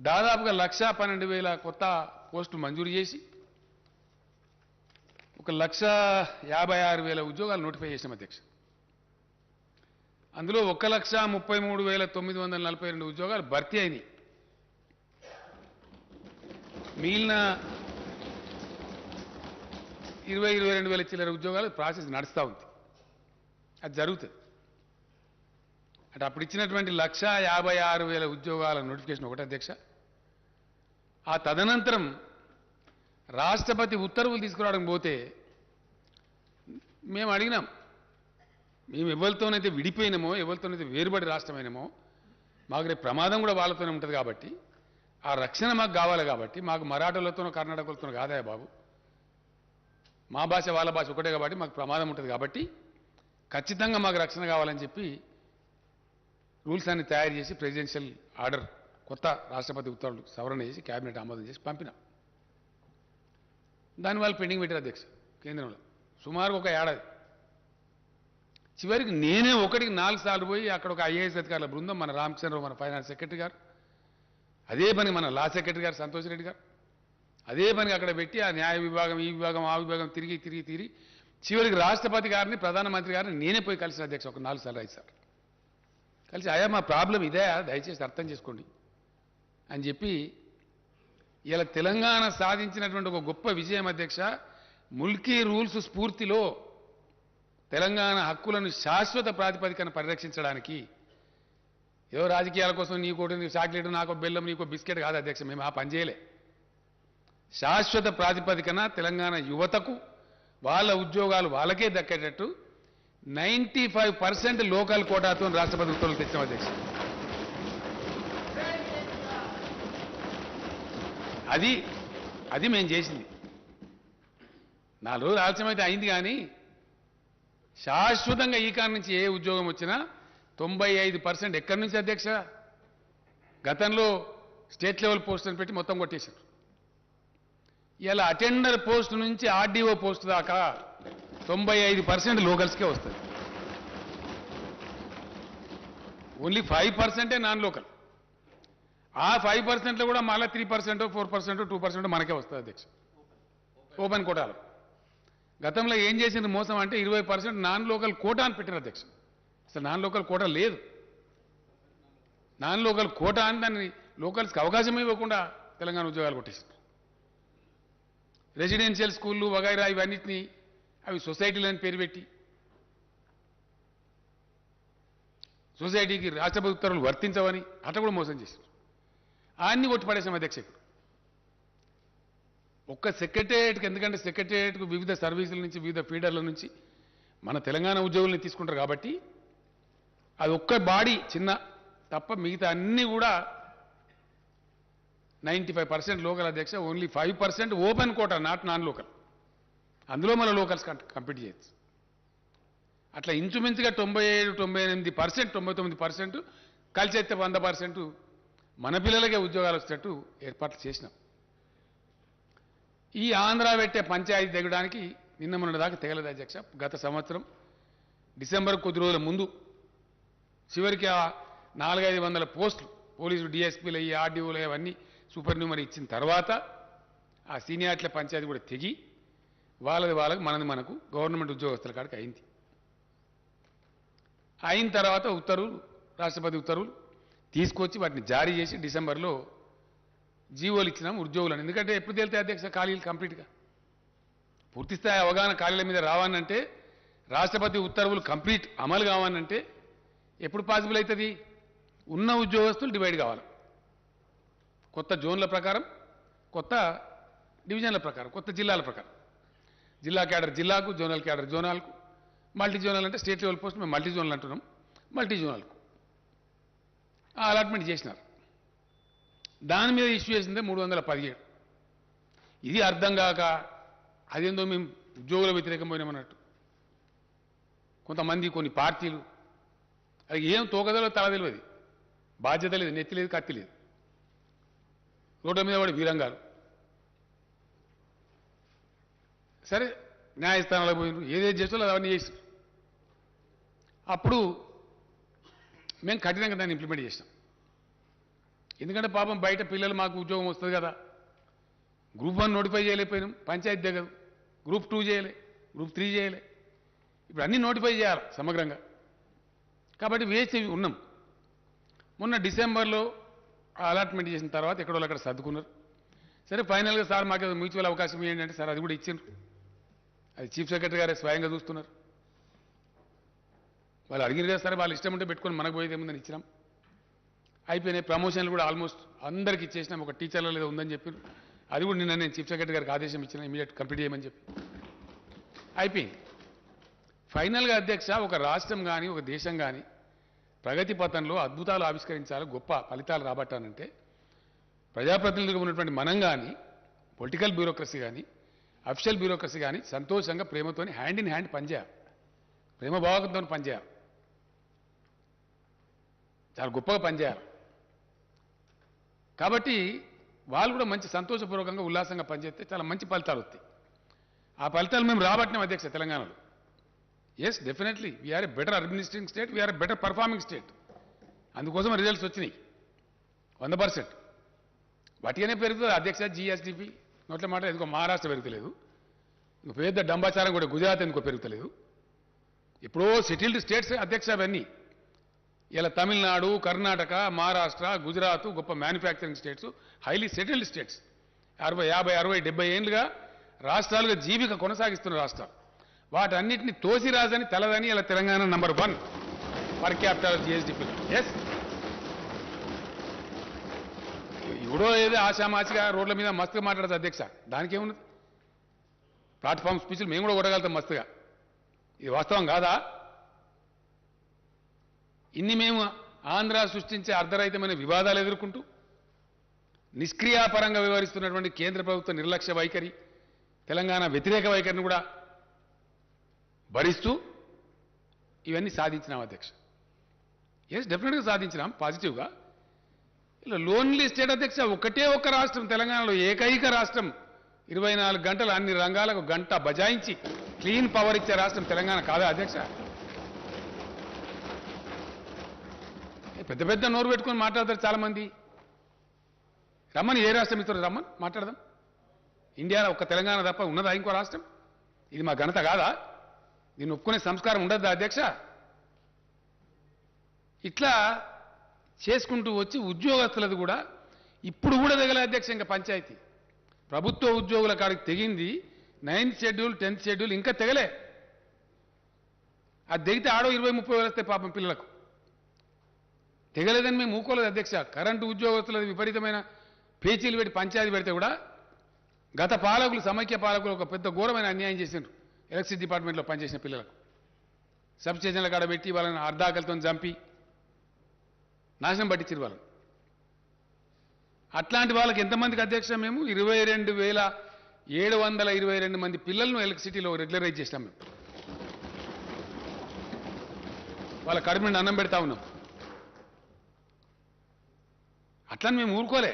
దాదాపుగా 1,12,000 కొత్త పోస్టులు మంజూరు చేసి 1,56,000 ఉద్యోగాలు నోటిఫై చేసినాం అధ్యక్ష అందులో 1,33,942 ఉద్యోగాలు భర్తీ అయినాయి మిగిలిన 22,000 చిల్లర ఉద్యోగాలు ప్రాసెస్ నడుస్తూ ఉంది అది జరుగుతుంది అంటే అప్పుడు ఇచ్చినటువంటి 1,56,000 ఉద్యోగాల నోటిఫికేషన్ ఒకటి అధ్యక్ష ఆ తదనంతరం రాష్ట్రపతి ఉత్తర్వులు తీసుకురావడం పోతే మేము అడిగినాం మేము ఎవరితోనైతే విడిపోయినామో ఎవరితోనైతే వేరుబడి రాష్ట్రమైనామో మాకు రేపు ప్రమాదం కూడా వాళ్ళతోనే ఉంటుంది కాబట్టి ఆ రక్షణ మాకు కావాలి కాబట్టి మాకు మరాఠాలతోనో కర్ణాటకలతోనో కాదా బాబు మా భాష వాళ్ళ భాష ఒకటే కాబట్టి మాకు ప్రమాదం ఉంటుంది కాబట్టి ఖచ్చితంగా మాకు రక్షణ కావాలని చెప్పి రూల్స్ అన్ని తయారు చేసి ప్రెసిడెన్షియల్ ఆర్డర్ కొత్త రాష్ట్రపతి ఉత్తర్వులు సవరణ చేసి కేబినెట్ ఆమోదం చేసి పంపినాం దానివల్ల పెండింగ్ పెట్టారు అధ్యక్ష కేంద్రంలో సుమారు ఒక ఏడాది చివరికి నేనే 1కి 4 సార్లు పోయి అక్కడ ఒక ఐఏఎస్ అధికారుల బృందం మన రామచంద్రరావు మన ఫైనాన్స్ సెక్రటరీ గారు అదే పని మన లా సెక్రటరీ గారు సంతోష్ రెడ్డి గారు అదే పని అక్కడ పెట్టి ఆ న్యాయ విభాగం ఈ విభాగం ఆ విభాగం తిరిగి చివరికి రాష్ట్రపతి గారిని ప్రధానమంత్రి గారిని నేనే పోయి కలిసిన అధ్యక్ష ఒక 4 సార్లు 5 సార్లు కలిసి అయ్యా మా ప్రాబ్లం ఇదే దయచేసి అర్థం చేసుకోండి అని చెప్పి ఇలా తెలంగాణ సాధించినటువంటి ఒక గొప్ప విజయం అధ్యక్ష ముల్కీ రూల్స్ స్ఫూర్తిలో తెలంగాణ హక్కులను శాశ్వత ప్రాతిపదికన పరిరక్షించడానికి ఏదో రాజకీయాల కోసం నీకోటి చాక్లెట్ నాకు బెల్లం నీకో బిస్కెట్ కాదు అధ్యక్ష మేము ఆ పని చేయలే శాశ్వత ప్రాతిపదికన తెలంగాణ యువతకు వాళ్ళ ఉద్యోగాలు వాళ్ళకే దక్కేటట్టు 95% లోకల్ కోటాతో రాష్ట్రపతి ఉత్తర్వులు తెచ్చిన అధ్యక్ష. అది మేము చేసింది. 4 రోజులు ఆలస్యమైతే అయింది, కానీ శాశ్వతంగా ఈ కారణం నుంచి ఏ ఉద్యోగం వచ్చినా 95% ఎక్కడి నుంచి అధ్యక్ష? గతంలో స్టేట్ లెవెల్ పోస్ట్ అని పెట్టి మొత్తం కొట్టేశారు. ఇలా అటెండర్ పోస్ట్ నుంచి ఆర్డీఓ పోస్ట్ దాకా 95% లోకల్స్కే వస్తుంది. Only 5% non local. ఆ 5%లో కూడా మళ్ళీ 3%, 4%, 2% మనకే వస్తుంది అధ్యక్ష, ఓపెన్ కోటాలో. గతంలో ఏం చేసింది మోసం అంటే 20% నాన్ లోకల్ కోటా అని పెట్టిన అధ్యక్ష. అసలు నాన్ లోకల్ కోటా లేదు. నాన్ లోకల్ కోటా అని దాన్ని లోకల్స్కి అవకాశం ఇవ్వకుండా తెలంగాణ ఉద్యోగాలు కొట్టేసింది. రెసిడెన్షియల్ స్కూళ్ళు వగైరా ఇవన్నిటినీ అవి సొసైటీలని పేరు పెట్టి సొసైటీకి రాష్ట్రపతి ఉత్తర్వులు వర్తించవని అట్లా కూడా మోసం చేశారు. అన్ని కొట్టి పడేసాం అధ్యక్షకు. ఒక్క సెక్రటేరియట్కి, ఎందుకంటే సెక్రటేరియట్కు వివిధ సర్వీసుల నుంచి వివిధ ఫీడర్ల నుంచి మన తెలంగాణ ఉద్యోగుల్ని తీసుకుంటారు కాబట్టి అది ఒక్క బాడీ చిన్న తప్ప మిగతా అన్నీ కూడా 95% లోకల్ అధ్యక్ష. Only 5% open quota, non local. అందులో మన లోకల్స్ కంప్లీట్ చేయొచ్చు. అట్లా ఇంచుమించుగా 97, 98%, 99% కలిసి అయితే 100% మన పిల్లలకే ఉద్యోగాలు వచ్చేటట్టు ఏర్పాట్లు చేసినాం. ఈ ఆంధ్ర పెట్టే పంచాయతీ తెగడానికి నిన్న మొన్న దాకా తెగలేదు అధ్యక్ష. గత సంవత్సరం డిసెంబర్ కొద్ది రోజుల ముందు చివరికి ఆ 400-500 పోస్టులు పోలీసులు డిఎస్పీలు అయ్యి ఆర్డీఓలు అవన్నీ సూపర్ న్యూమరీ ఇచ్చిన తర్వాత ఆ సీనియార్ల పంచాయతీ కూడా తెగి వాళ్ళకి మనకు గవర్నమెంట్ ఉద్యోగస్తుల కాడికి అయింది. అయిన తర్వాత ఉత్తర్వులు, రాష్ట్రపతి ఉత్తర్వులు తీసుకొచ్చి వాటిని జారీ చేసి డిసెంబర్లో జీవోలు ఇచ్చినాం ఉద్యోగులను. ఎందుకంటే ఎప్పుడు తేలితే అధ్యక్ష ఖాళీలు కంప్లీట్గా పూర్తిస్థాయి అవగాహన ఖాళీల మీద రావాలంటే, రాష్ట్రపతి ఉత్తర్వులు కంప్లీట్ అమలు కావాలంటే ఎప్పుడు పాసిబుల్ అవుతుంది? ఉన్న ఉద్యోగస్తులు డివైడ్ కావాలి. కొత్త జోన్ల ప్రకారం, కొత్త డివిజన్ల ప్రకారం, కొత్త జిల్లాల ప్రకారం. జిల్లా క్యాడర్ జిల్లాకు, జోనల్ క్యాడర్ జోనాల్కు, మల్టీ జోనల్ అంటే స్టేట్ లెవెల్ పోస్ట్ మేము మల్టీ జోనల్ అంటున్నాం, మల్టీ జోనల్కు ఆ అలాట్మెంట్ చేసినారు. దాని మీద ఇష్యూ చేసిందే 317. ఇది అర్థం కాక అదేందో మేము ఉద్యోగుల వ్యతిరేకం పోయినామన్నట్టు కొంతమంది, కొన్ని పార్టీలు అది ఏం తోకదలో తల తెలియదు, బాధ్యత లేదు, నెత్తి లేదు, కత్తి లేదు, రోడ్ల మీద వాడి వీరంగాలు. సరే న్యాయస్థానాలకు పోయినారు, ఏదేది చేస్తారో అవన్నీ చేసారు. అప్పుడు మేము కఠినంగా దాన్ని ఇంప్లిమెంట్ చేసినాం. ఎందుకంటే పాపం బయట పిల్లలు మాకు ఉద్యోగం వస్తుంది కదా. గ్రూప్ 1 నోటిఫై చేయలేకపోయినాం, పంచాయతీ దగ్గర. గ్రూప్ 2 చేయలే, గ్రూప్ 3 చేయలే. ఇప్పుడు అన్నీ నోటిఫై చేయాలి సమగ్రంగా. కాబట్టి వేసి ఉన్నాం. మొన్న డిసెంబర్లో అలాట్మెంట్ చేసిన తర్వాత ఎక్కడో అక్కడ సర్దుకున్నారు. సరే ఫైనల్గా సార్ మాకు మ్యూచువల్ అవకాశం ఏంటి అంటే సార్ అది కూడా ఇచ్చిండ్రు. అది చీఫ్ సెక్రటరీ గారే స్వయంగా చూస్తున్నారు. వాళ్ళు అడిగిన సరే వాళ్ళు ఇష్టం ఉంటే పెట్టుకొని మనకు పోయేది ఏముందని ఇచ్చినాం. అయిపోయినాయి. ప్రమోషన్లు కూడా ఆల్మోస్ట్ అందరికి ఇచ్చేసినాం. ఒక టీచర్లో లేదో ఉందని చెప్పారు. అది కూడా నిన్న నేను చీఫ్ సెక్రటరీ గారికి ఆదేశం ఇచ్చిన, ఇమీడియట్ కంప్లీట్ చేయమని చెప్పి అయిపోయింది. ఫైనల్గా అధ్యక్ష, ఒక రాష్ట్రం కానీ ఒక దేశం కానీ ప్రగతి పథంలో అద్భుతాలు ఆవిష్కరించాలి, గొప్ప ఫలితాలు రాబట్టానంటే ప్రజాప్రతినిధులుగా ఉన్నటువంటి మనం కానీ, పొలిటికల్ బ్యూరోక్రసీ కానీ, అఫిషియల్ బ్యూరోక్రసీ కానీ సంతోషంగా ప్రేమతోని హ్యాండ్ ఇన్ హ్యాండ్ పనిచేయాలి, ప్రేమ భావకంతో పనిచేయాలి, చాలా గొప్పగా పనిచేయాలి. కాబట్టి వాళ్ళు కూడా మంచి సంతోషపూర్వకంగా ఉల్లాసంగా పనిచేస్తే చాలా మంచి ఫలితాలు వస్తాయి. ఆ ఫలితాలు మేము రాబట్టినాం అధ్యక్ష తెలంగాణలో. Yes, definitely we're a better administrating state, we're a better performing state. అందుకోసం రిజల్ట్స్ వచ్చినాయి 100%. వాటిగానే పెరుగుతుంది అధ్యక్ష. జిఎస్డిపి నోట్ల మాట ఎందుకో మహారాష్ట్ర పెరుగుతలేదు, ఇంకో పెద్ద డంబాచారం కూడా గుజరాత్ ఎందుకో పెరుగుతలేదు. ఎప్పుడో సెటిల్డ్ స్టేట్స్ అధ్యక్ష అవన్నీ. ఇలా తమిళనాడు, కర్ణాటక, మహారాష్ట్ర, గుజరాత్ గొప్ప manufacturing states, highly settled states. 40, 50, 60, 70 ఏళ్ళుగా రాష్ట్రాలుగా జీవిక కొనసాగిస్తున్న రాష్ట్రాలు. వాటన్నిటిని తోసిరాజని తెలదని ఇలా Telangana number 1 per capital GSDP. Yes, ఎవడో ఏదో ఆశామాచిగా రోడ్ల మీద మస్తుగా మాట్లాడదు అధ్యక్ష, దానికేమున్నది? ప్లాట్ఫామ్ స్పీచ్లు మేము కూడా కొట్టగలుగుతాం మస్తుగా. ఇది వాస్తవం కాదా? ఇన్ని మేము ఆంధ్ర సృష్టించే అర్ధరహితమైన వివాదాలు ఎదుర్కొంటూ నిష్క్రియాపరంగా వ్యవహరిస్తున్నటువంటి కేంద్ర ప్రభుత్వ నిర్లక్ష్య వైఖరి, తెలంగాణ వ్యతిరేక వైఖరిని కూడా భరిస్తూ ఇవన్నీ సాధించినాం అధ్యక్ష. ఎస్, డెఫినెట్గా సాధించినాం పాజిటివ్గా. ఇలా లోన్లీ స్టేట్ అధ్యక్ష, ఒకటే ఒక్క రాష్ట్రం తెలంగాణలో, ఏకైక రాష్ట్రం 24 గంటలు అన్ని రంగాలకు గంట బజాయించి క్లీన్ పవర్ ఇచ్చే రాష్ట్రం తెలంగాణ కాదా అధ్యక్ష? పెద్ద పెద్ద నోరు పెట్టుకొని మాట్లాడతారు చాలా మంది. రమ్మని, ఏ రాష్ట్రం ఇస్తారు రమ్మని మాట్లాడదాం. ఇండియాలో ఒక్క తెలంగాణ తప్ప ఉన్నదా ఇంకో రాష్ట్రం? ఇది మా ఘనత కాదా? దీన్ని ఒప్పుకునే సంస్కారం ఉండద్దా అధ్యక్ష? ఇట్లా చేసుకుంటూ వచ్చి ఉద్యోగస్తులది కూడా ఇప్పుడు కూడా తెగలే అధ్యక్ష. ఇంకా పంచాయతీ ప్రభుత్వ ఉద్యోగుల కాడికి తెగింది 9th షెడ్యూల్ 10th షెడ్యూల్ ఇంకా తెగలే. అది తెగితే ఆడో 20-30 వేలు వస్తాయి పాపం పిల్లలకు. తెగలేదని మేము ఊకోలేదు అధ్యక్ష. కరెంటు ఉద్యోగస్తులది విపరీతమైన పేచీలు పెట్టి పంచాయతీ పెడితే కూడా గత పాలకులు, సమైక్య పాలకులు ఒక పెద్ద ఘోరమైన అన్యాయం చేసిండ్రు. ఎలక్ట్రిసిటీ డిపార్ట్మెంట్లో పనిచేసిన పిల్లలకు సబ్ స్టేషన్ల కాడ పెట్టి వాళ్ళని అర్ధాకలతో చంపి నాశనం పట్టించారు వాళ్ళని. అట్లాంటి వాళ్ళకి ఎంతమందికి అధ్యక్ష మేము 22,722 మంది పిల్లలను ఎలక్ట్రిసిటీలో రెగ్యులరైజ్ చేసినాం. మేము వాళ్ళ కడుపు నుండి అన్నం పెడతా ఉన్నాం. అట్లని మేము ఊరుకోలే.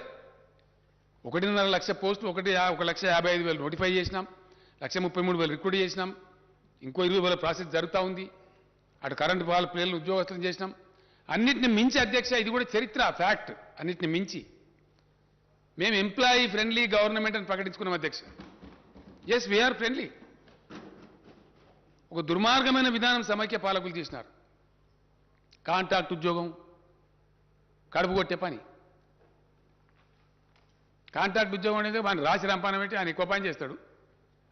1.5 లక్ష పోస్టులు 1,55,000 నోటిఫై చేసినాం, 1,33,000 రిక్రూట్ చేసినాం, ఇంకో 20,000 ప్రాసెస్ జరుగుతూ ఉంది. అటు కరెంటు వాళ్ళ పిల్లలు ఉద్యోగస్తులను చేసినాం. అన్నిటిని మించి అధ్యక్ష, ఇది కూడా చరిత్ర, ఫ్యాక్ట్, అన్నిటిని మించి మేము ఎంప్లాయీ ఫ్రెండ్లీ గవర్నమెంట్ అని ప్రకటించుకున్నాం అధ్యక్ష. Yes, we are friendly. ఒక దుర్మార్గమైన విధానం సమైక్య పాలకులు చేసినారు. కాంట్రాక్ట్ ఉద్యోగం, కడుపు కొట్టే పని. కాంట్రాక్ట్ ఉద్యోగం అనేది వాడిని రాసి రంపానం పెట్టి ఆయన ఎక్కువ పని చేస్తాడు,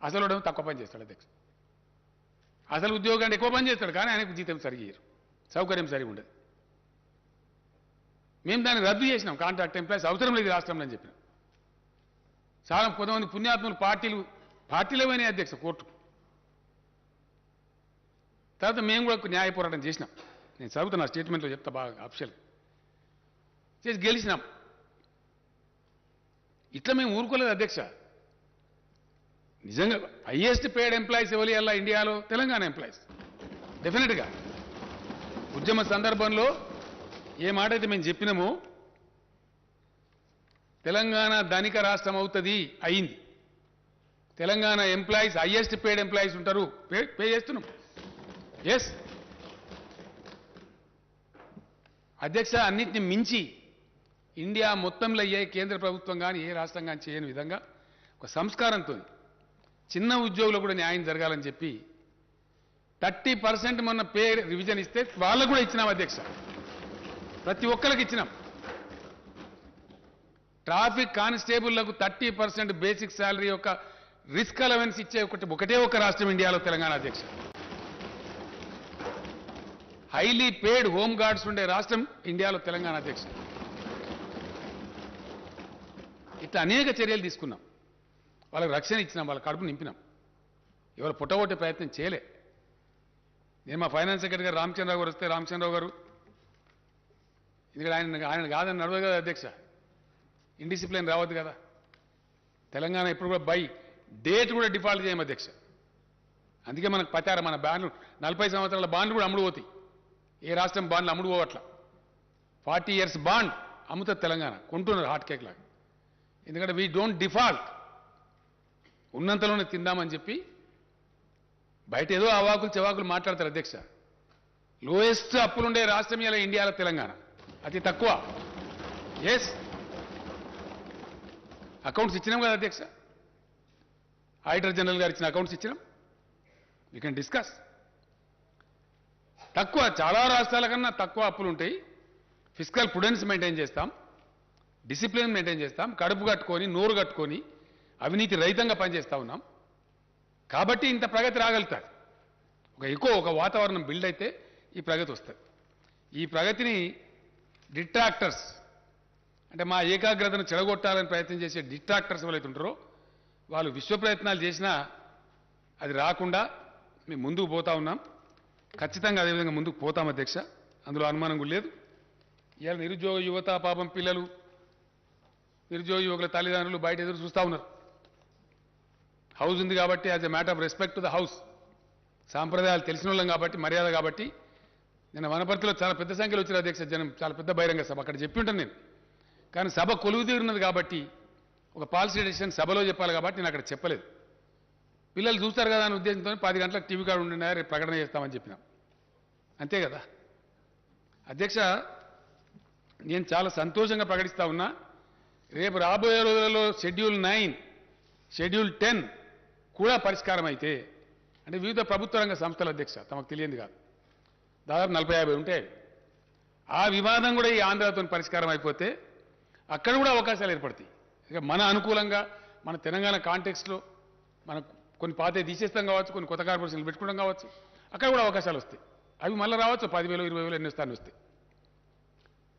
అసలు తక్కువ పని చేస్తాడు అధ్యక్ష. అసలు ఉద్యోగం అంటే ఎక్కువ పని చేస్తాడు కానీ ఆయనకు జీతం సరిగ్గా, సౌకర్యం సరిగా ఉండదు. మేము దాన్ని రద్దు చేసినాం. కాంట్రాక్ట్ ఎంప్లాయీస్ అవసరం లేదు రాష్ట్రంలో అని చెప్పినాం. చాలా కొంతమంది పుణ్యాత్ములు పార్టీలే పోయినాయి అధ్యక్ష కోర్టు. తర్వాత మేము కూడా న్యాయ పోరాటం చేసినాం. నేను చదువుతున్నా స్టేట్మెంట్లో చెప్తా బాగా అఫిషియల్ చేసి గెలిచినాం. ఇట్లా మేము ఊరుకోలేదు అధ్యక్ష. నిజంగా హైయెస్ట్ పేడ్ ఎంప్లాయీస్ ఎవరి అలా ఇండియాలో తెలంగాణ ఎంప్లాయీస్. డెఫినెట్గా ఉద్యమ సందర్భంలో ఏ మాట అయితే మేము చెప్పినామో తెలంగాణ ధనిక రాష్ట్రం అవుతుంది, అయింది. Telangana employees highest paid employees ఉంటారు, పే చేస్తున్నాం. ఎస్ అధ్యక్ష, అన్నిటిని మించి ఇండియా మొత్తంలో ఏ కేంద్ర ప్రభుత్వం కానీ ఏ రాష్ట్రం కానీ చేయని విధంగా ఒక సంస్కారంతో చిన్న ఉద్యోగులకు కూడా న్యాయం జరగాలని చెప్పి 30% మొన్న పే రివిజన్ ఇస్తే వాళ్ళకు కూడా ఇచ్చినాం అధ్యక్ష. ప్రతి ఒక్కరికి ఇచ్చినాం. ట్రాఫిక్ కానిస్టేబుళ్లకు 30% బేసిక్ శాలరీ యొక్క రిస్క్ అలవెన్స్ ఇచ్చే ఒకటే ఒక రాష్ట్రం ఇండియాలో తెలంగాణ అధ్యక్ష. హైలీ పేడ్ హోమ్ గార్డ్స్ ఉండే రాష్ట్రం ఇండియాలో తెలంగాణ అధ్యక్ష. ఇట్లా అనేక చర్యలు తీసుకున్నాం. వాళ్ళకి రక్షణ ఇచ్చినాం, వాళ్ళ కడుపు నింపినాం. ఎవరు పుట్టగొట్టే ప్రయత్నం చేయలే. నేను మా ఫైనాన్స్ సెక్రటరీ గారు రామచంద్రరావు గారు వస్తే, రామచంద్రరావు గారు ఎందుకంటే ఆయన కాదని నడవదు కదా అధ్యక్ష, ఇండిసిప్లిన్ రావద్దు కదా. తెలంగాణ ఇప్పుడు కూడా బై డేట్ కూడా డిఫాల్ట్ చేయం అధ్యక్ష. అందుకే మనకు పతారా మన బాండ్లు 40 సంవత్సరాల బాండ్లు కూడా అమ్ముడు పోతాయి. ఏ రాష్ట్రం బాండ్లు అమ్ముడు పోవట్ల. 40 years బాండ్ అమ్ముతుంది తెలంగాణ, కొంటున్నారు హాట్ కేక్ లాగా. ఎందుకంటే వీ డోంట్ డిఫాల్ట్, ఉన్నంతలోనే తిందామని చెప్పి బయట ఏదో అవాకులు చెవాకులు మాట్లాడతారు అధ్యక్ష. లోయెస్ట్ అప్పులుండే రాష్ట్రం ఇలా ఇండియాలో తెలంగాణ, అతి తక్కువ. ఎస్, అకౌంట్స్ ఇచ్చినాం కదా అధ్యక్ష. ఆడిటర్ జనరల్ గారు ఇచ్చిన అకౌంట్స్ ఇచ్చినాం. You can discuss. తక్కువ, చాలా రాష్ట్రాల కన్నా తక్కువ అప్పులు ఉంటాయి. ఫిస్కల్ ప్రుడెన్స్ మెయింటైన్ చేస్తాం, డిసిప్లిన్ మెయింటైన్ చేస్తాం, కడుపు కట్టుకొని నోరు కట్టుకొని అవినీతి రహితంగా పనిచేస్తూ ఉన్నాం. కాబట్టి ఇంత ప్రగతి రాగలుగుతారు. ఒక వాతావరణం బిల్డ్ అయితే ఈ ప్రగతి వస్తుంది. ఈ ప్రగతిని డిట్రాక్టర్స్ అంటే మా ఏకాగ్రతను చెడగొట్టాలని ప్రయత్నం చేసే డిట్రాక్టర్స్ ఎవరైతే ఉంటారో వాళ్ళు విశ్వ ప్రయత్నాలు చేసినా అది రాకుండా మేము ముందుకు పోతా ఉన్నాం. ఖచ్చితంగా అదేవిధంగా ముందుకు పోతాం అధ్యక్ష, అందులో అనుమానం కూడా లేదు. ఇవాళ నిరుద్యోగ యువత పాపం పిల్లలు, నిరుద్యోగ యువకుల తల్లిదండ్రులు బయట ఎదురు చూస్తూ ఉన్నారు. హౌస్ ఉంది కాబట్టి as a matter of respect to the house, సాంప్రదాయాలు తెలిసిన వాళ్ళం కాబట్టి, మర్యాద కాబట్టి. నేను వనపర్తిలో చాలా పెద్ద సంఖ్యలో వచ్చిన అధ్యక్ష జనం, చాలా పెద్ద బహిరంగ సభ అక్కడ చెప్పి ఉంటాను నేను. కానీ సభ కొలువు తీరున్నది కాబట్టి, ఒక పాలసీ డెసిషన్ సభలో చెప్పాలి కాబట్టి నేను అక్కడ చెప్పలేదు. పిల్లలు చూస్తారు కదా అనే ఉద్దేశంతో 10 గంటలకు టీవీ కార్డు ఉండినా రేపు ప్రకటన చేస్తామని చెప్పినాం, అంతే కదా అధ్యక్ష. నేను చాలా సంతోషంగా ప్రకటిస్తా ఉన్నా, రేపు రాబోయే రోజులలో షెడ్యూల్ 9, షెడ్యూల్ 10 కూడా పరిష్కారం అయితే, అంటే వివిధ ప్రభుత్వ రంగ సంస్థల అధ్యక్ష, తమకు తెలియంది కాదు, దాదాపు 40-50 ఉంటాయి. ఆ వివాదం కూడా ఈ ఆంధ్రతో పరిష్కారం అయిపోతే అక్కడ కూడా అవకాశాలు ఏర్పడతాయి. ఇక మన అనుకూలంగా మన తెలంగాణ కాంటెక్స్ట్లో మన కొన్ని పాతే తీసేస్తాం కావచ్చు, కొన్ని కొత్త కార్పొరేషన్లు పెట్టుకోవడం కావచ్చు, అక్కడ కూడా అవకాశాలు వస్తాయి. అవి మళ్ళీ రావచ్చు, 10,000, 20,000 ఎన్ని స్థానాలు వస్తాయి.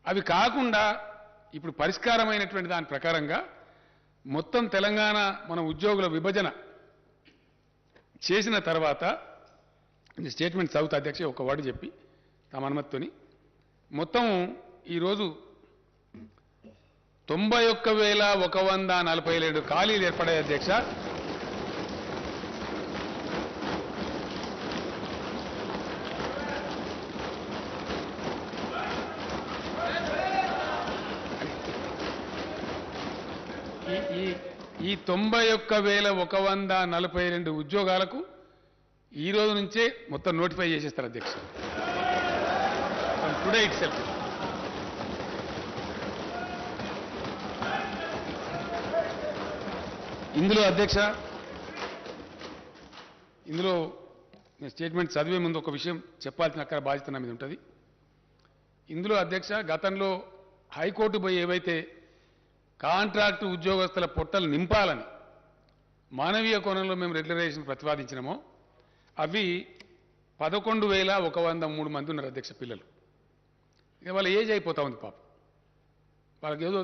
అవి కాకుండా ఇప్పుడు పరిష్కారమైనటువంటి దాని ప్రకారంగా మొత్తం తెలంగాణ మన ఉద్యోగుల విభజన చేసిన తర్వాత స్టేట్మెంట్ చదువుతా అధ్యక్ష, ఒక వర్డ్ చెప్పి తమ అనుమతితోని. మొత్తం ఈరోజు 91,147 ఖాళీలు ఏర్పడాయి అధ్యక్ష. ఈ 91,142 ఉద్యోగాలకు ఈ రోజు నుంచే మొత్తం నోటిఫై చేసేస్తారు అధ్యక్ష, టుడే ఇట్ సెల్ఫ్. ఇందులో అధ్యక్ష, ఇందులో నేను స్టేట్మెంట్ చదివే ముందు ఒక విషయం చెప్పాల్సిన అక్కడ బాధ్యత నా మీద ఉంటుంది. ఇందులో అధ్యక్ష, గతంలో హైకోర్టు పోయి ఏవైతే కాంట్రాక్టు ఉద్యోగస్తుల పొట్టలు నింపాలని మానవీయ కోణంలో మేము రెగ్యులరైజేషన్ ప్రతిపాదించినామో అవి 11,103 మంది ఉన్నారు అధ్యక్ష పిల్లలు. ఇక వాళ్ళ ఏజ్ అయిపోతా ఉంది పాపం. వాళ్ళకి ఏదో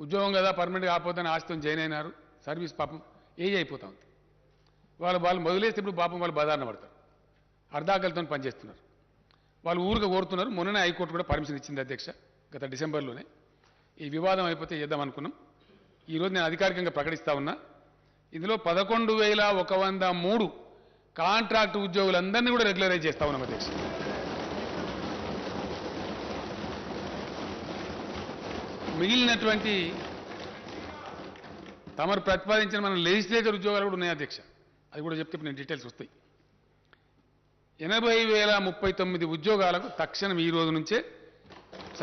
ఉద్యోగం కదా పర్మనెంట్ కాకపోతే ఆస్తితో జాయిన్ అయినారు, సర్వీస్ పాపం ఏజ్ అయిపోతా ఉంది. వాళ్ళు మొదలేస్తే ఇప్పుడు పాపం వాళ్ళు బదారణ పడతారు, అర్ధాకలతో పనిచేస్తున్నారు. వాళ్ళు ఊరుగా కోరుతున్నారు. మొన్ననే హైకోర్టు కూడా పర్మిషన్ ఇచ్చింది అధ్యక్ష, గత డిసెంబర్లోనే. ఈ వివాదం అయిపోతే చేద్దాం అనుకున్నాం. ఈరోజు నేను అధికారికంగా ప్రకటిస్తా ఉన్నా, ఇందులో 11,103 కాంట్రాక్టు ఉద్యోగులందరినీ కూడా రెగ్యులరైజ్ చేస్తా ఉన్నాం అధ్యక్ష. మిగిలినటువంటి తమరు ప్రతిపాదించిన మన లెజిస్లేచర్ ఉద్యోగాలు కూడా ఉన్నాయి అధ్యక్ష, అది కూడా చెప్తే నేను డీటెయిల్స్ వస్తాయి. 80,039 ఉద్యోగాలకు తక్షణం ఈ రోజు నుంచే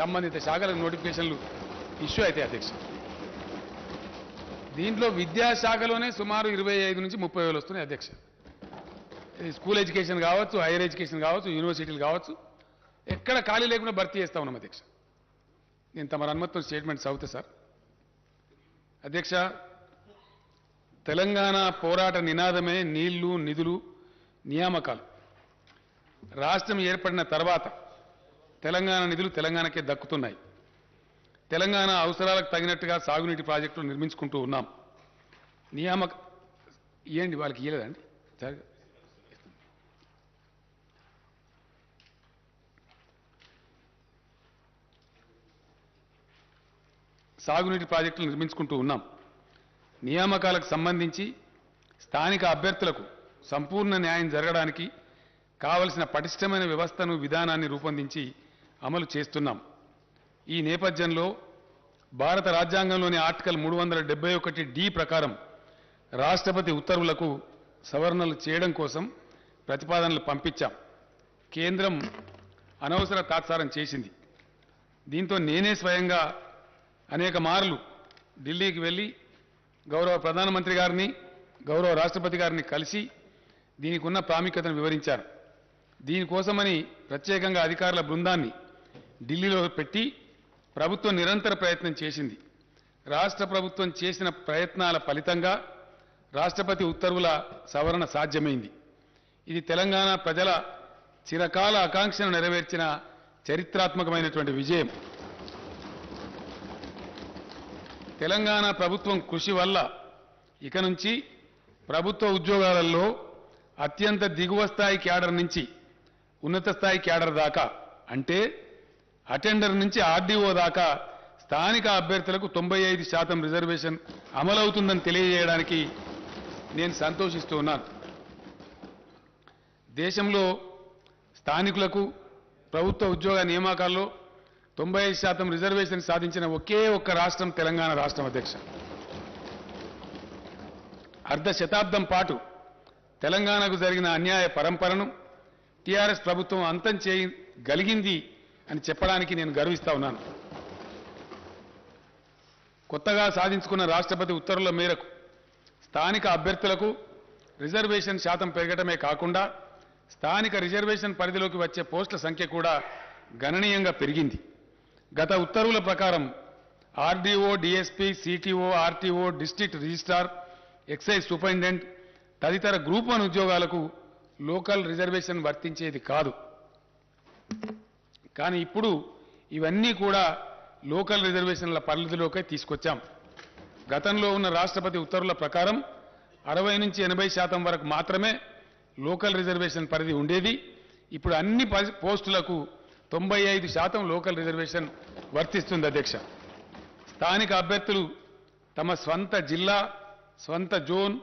సంబంధిత శాఖలకు నోటిఫికేషన్లు ఇష్యూ అవుతాయి అధ్యక్ష. దీంట్లో విద్యాశాఖలోనే సుమారు 25 నుంచి 30,000 వస్తున్నాయి అధ్యక్ష. స్కూల్ ఎడ్యుకేషన్ కావచ్చు, హైయర్ ఎడ్యుకేషన్ కావచ్చు, యూనివర్సిటీలు కావచ్చు, ఎక్కడ ఖాళీ లేకుండా భర్తీ చేస్తా ఉన్నాం అధ్యక్ష. నేను తమ అనుమతితో స్టేట్మెంట్ చదువుతా సార్. అధ్యక్ష, తెలంగాణ పోరాట నినాదమే నీళ్లు, నిధులు, నియామకాలు. రాష్ట్రం ఏర్పడిన తర్వాత తెలంగాణ నిధులు తెలంగాణకే దక్కుతున్నాయి. తెలంగాణ అవసరాలకు తగినట్టుగా సాగునీటి ప్రాజెక్టులు నిర్మించుకుంటూ ఉన్నాం. నియామక ఇవ్వండి, వాళ్ళకి ఇవ్వలేదండి సరే. సాగునీటి ప్రాజెక్టులు నిర్మించుకుంటూ ఉన్నాం. నియామకాలకు సంబంధించి స్థానిక అభ్యర్థులకు సంపూర్ణ న్యాయం జరగడానికి కావలసిన పటిష్టమైన వ్యవస్థను, విధానాన్ని రూపొందించి అమలు చేస్తున్నాం. ఈ నేపథ్యంలో భారత రాజ్యాంగంలోని ఆర్టికల్ 371D ప్రకారం రాష్ట్రపతి ఉత్తర్వులకు సవరణలు చేయడం కోసం ప్రతిపాదనలు పంపించాం. కేంద్రం అనవసర తాత్సారం చేసింది. దీంతో నేనే స్వయంగా అనేక మార్లు ఢిల్లీకి వెళ్ళి గౌరవ ప్రధానమంత్రి గారిని, గౌరవ రాష్ట్రపతి గారిని కలిసి దీనికి ఉన్న ప్రాముఖ్యతను వివరించారు. దీనికోసమని ప్రత్యేకంగా అధికారుల బృందాన్ని ఢిల్లీలో పెట్టి ప్రభుత్వం నిరంతర ప్రయత్నం చేసింది. రాష్ట్ర ప్రభుత్వం చేసిన ప్రయత్నాల ఫలితంగా రాష్ట్రపతి ఉత్తర్వుల సవరణ సాధ్యమైంది. ఇది తెలంగాణ ప్రజల చిరకాల ఆకాంక్షను నెరవేర్చిన చరిత్రాత్మకమైనటువంటి విజయం. తెలంగాణ ప్రభుత్వం కృషి వల్ల ఇక నుంచి ప్రభుత్వ ఉద్యోగాలలో అత్యంత దిగువ స్థాయి క్యాడర్ నుంచి ఉన్నత స్థాయి క్యాడర్ దాకా అంటే అటెండర్ నుంచి ఆర్డీఓ దాకా స్థానిక అభ్యర్థులకు 95% రిజర్వేషన్ అమలవుతుందని తెలియజేయడానికి నేను సంతోషిస్తూ ఉన్నాను. దేశంలో స్థానికులకు ప్రభుత్వ ఉద్యోగ నియామకాల్లో 95% రిజర్వేషన్ సాధించిన ఒకే ఒక్క రాష్ట్రం తెలంగాణ రాష్ట్రం అధ్యక్ష. అర్ధ శతాబ్దం పాటు తెలంగాణకు జరిగిన అన్యాయ పరంపరను టీఆర్ఎస్ ప్రభుత్వం అంతం చేయగలిగింది అని చెప్పడానికి నేను గర్విస్తా ఉన్నాను. కొత్తగా సాధించుకున్న రాష్ట్రపతి ఉత్తర్వుల మేరకు స్థానిక అభ్యర్థులకు రిజర్వేషన్ శాతం పెరగటమే కాకుండా స్థానిక రిజర్వేషన్ పరిధిలోకి వచ్చే పోస్టుల సంఖ్య కూడా గణనీయంగా పెరిగింది. గత ఉత్తర్వుల ప్రకారం RDO, DSP, CTO, RTO, district registrar, excise superintendent తదితర గ్రూప్ 1 ఉద్యోగాలకు లోకల్ రిజర్వేషన్ వర్తించేది కాదు. కానీ ఇప్పుడు ఇవన్నీ కూడా లోకల్ రిజర్వేషన్ల పరిధిలోకే తీసుకొచ్చాం. గతంలో ఉన్న రాష్ట్రపతి ఉత్తర్వుల ప్రకారం 60 నుంచి 80% వరకు మాత్రమే లోకల్ రిజర్వేషన్ పరిధి ఉండేది. ఇప్పుడు అన్ని పోస్టులకు 95% లోకల్ రిజర్వేషన్ వర్తిస్తుంది అధ్యక్ష. స్థానిక అభ్యర్థులు తమ స్వంత జిల్లా, స్వంత జోన్,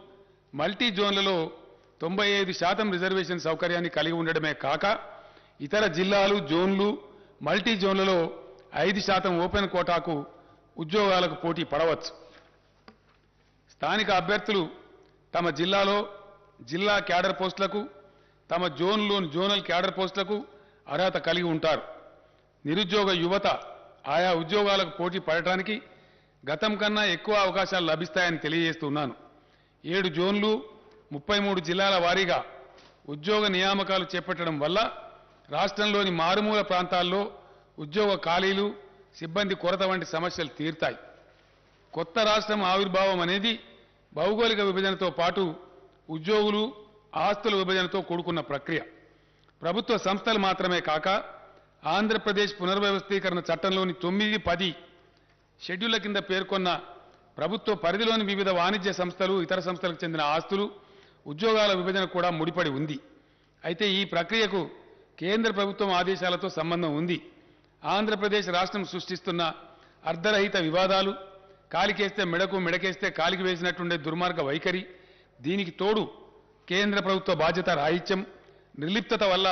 మల్టీ జోన్లలో 95% రిజర్వేషన్ సౌకర్యాన్ని కలిగి ఉండడమే కాక ఇతర జిల్లాలు, జోన్లు, మల్టీ జోన్లలో 5% ఓపెన్ కోటాకు ఉద్యోగాలకు పోటీ పడవచ్చు. స్థానిక అభ్యర్థులు తమ జిల్లాలో జిల్లా క్యాడర్ పోస్టులకు, తమ జోన్లోని జోనల్ క్యాడర్ పోస్టులకు అర్హత కలిగి ఉంటారు. నిరుద్యోగ యువత ఆయా ఉద్యోగాలకు పోటీ పడటానికి గతం కన్నా ఎక్కువ అవకాశాలు లభిస్తాయని తెలియజేస్తున్నాను. 7 జోన్లు, 33 జిల్లాల వారీగా ఉద్యోగ నియామకాలు చేపట్టడం వల్ల రాష్ట్రంలోని మారుమూల ప్రాంతాల్లో ఉద్యోగ ఖాళీలు, సిబ్బంది కొరత వంటి సమస్యలు తీరుతాయి. కొత్త రాష్ట్రం ఆవిర్భావం అనేది భౌగోళిక విభజనతో పాటు ఉద్యోగులు, ఆస్తుల విభజనతో కూడుకున్న ప్రక్రియ. ప్రభుత్వ సంస్థలు మాత్రమే కాక ఆంధ్రప్రదేశ్ పునర్వ్యవస్థీకరణ చట్టంలోని 9, 10 షెడ్యూళ్ల కింద పేర్కొన్న ప్రభుత్వ పరిధిలోని వివిధ వాణిజ్య సంస్థలు, ఇతర సంస్థలకు చెందిన ఆస్తులు, ఉద్యోగాల విభజన కూడా ముడిపడి ఉంది. అయితే ఈ ప్రక్రియకు కేంద్ర ప్రభుత్వం ఆదేశాలతో సంబంధం ఉంది. ఆంధ్రప్రదేశ్ రాష్ట్రం సృష్టిస్తున్న అర్ధరహిత వివాదాలు, కాలికేస్తే మెడకు, మెడకేస్తే కాలికి వేసినట్టుండే దుర్మార్గ వైఖరి, దీనికి తోడు కేంద్ర ప్రభుత్వ బాధ్యత రాహిత్యం, నిర్లిప్తత వల్ల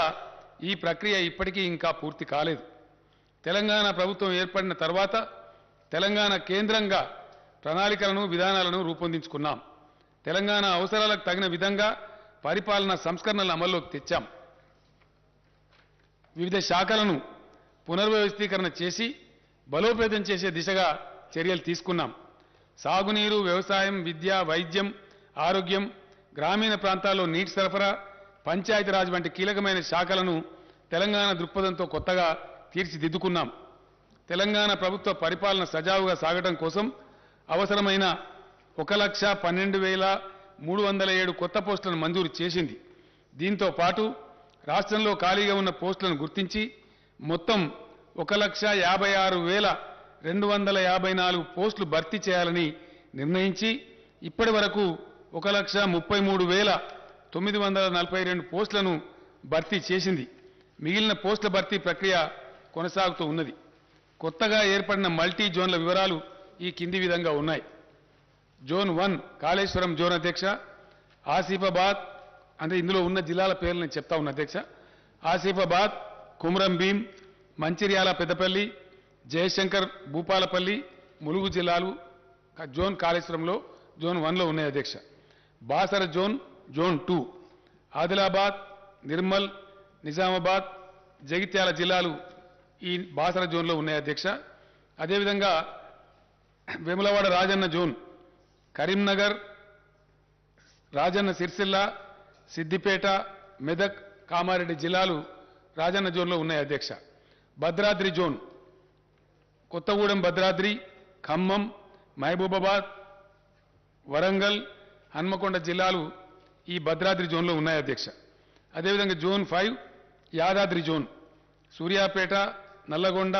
ఈ ప్రక్రియ ఇప్పటికీ ఇంకా పూర్తి కాలేదు. తెలంగాణ ప్రభుత్వం ఏర్పడిన తర్వాత తెలంగాణ కేంద్రంగా ప్రణాళికలను, విధానాలను రూపొందించుకున్నాం. తెలంగాణ అవసరాలకు తగిన విధంగా పరిపాలనా సంస్కరణలు అమల్లోకి తెచ్చాం. వివిధ శాఖలను పునర్వ్యవస్థీకరణ చేసి బలోపేతం చేసే దిశగా చర్యలు తీసుకున్నాం. సాగునీరు, వ్యవసాయం, విద్య, వైద్యం, ఆరోగ్యం, గ్రామీణ ప్రాంతాల్లో నీటి సరఫరా, పంచాయతీరాజ్ వంటి కీలకమైన శాఖలను తెలంగాణ దృక్పథంతో కొత్తగా తీర్చిదిద్దుకున్నాం. తెలంగాణ ప్రభుత్వ పరిపాలన సజావుగా సాగడం కోసం అవసరమైన 1,12,307 కొత్త పోస్టులను మంజూరు చేసింది. దీంతో పాటు రాష్ట్రంలో ఖాళీగా ఉన్న పోస్టులను గుర్తించి మొత్తం 1,56,254 పోస్టులు భర్తీ చేయాలని నిర్ణయించి ఇప్పటి వరకు 1,33,942 పోస్టులను భర్తీ చేసింది. మిగిలిన పోస్టుల భర్తీ ప్రక్రియ కొనసాగుతూ ఉన్నది. కొత్తగా ఏర్పడిన మల్టీ జోన్ల వివరాలు ఈ కింది విధంగా ఉన్నాయి. జోన్ 1 కాళేశ్వరం జోన్ అధ్యక్ష, ఆసిఫాబాద్, అంటే ఇందులో ఉన్న జిల్లాల పేర్లు నేను చెప్తా ఉన్నా అధ్యక్ష. ఆసిఫాబాద్, కుమ్రం భీం, మంచిర్యాల, పెద్దపల్లి, జయశంకర్, భూపాలపల్లి, ములుగు జిల్లాలు జోన్ కాళేశ్వరంలో జోన్ 1లో ఉన్నాయి అధ్యక్ష. బాసర జోన్, జోన్ 2, ఆదిలాబాద్, నిర్మల్, నిజామాబాద్, జగిత్యాల జిల్లాలు ఈ బాసర జోన్లో ఉన్నాయి అధ్యక్ష. అదేవిధంగా వేములవాడ రాజన్న జోన్, కరీంనగర్, రాజన్న సిరిసిల్ల, సిద్దిపేట, మెదక్, కామారెడ్డి జిల్లాలు రాజన్న జోన్లో ఉన్నాయి అధ్యక్ష. భద్రాద్రి జోన్, కొత్తగూడెం భద్రాద్రి, ఖమ్మం, మహబూబాబాద్, వరంగల్, హన్మకొండ జిల్లాలు ఈ భద్రాద్రి జోన్లో ఉన్నాయి అధ్యక్ష. అదేవిధంగా జోన్ 5 యాదాద్రి జోన్, సూర్యాపేట, నల్లగొండ,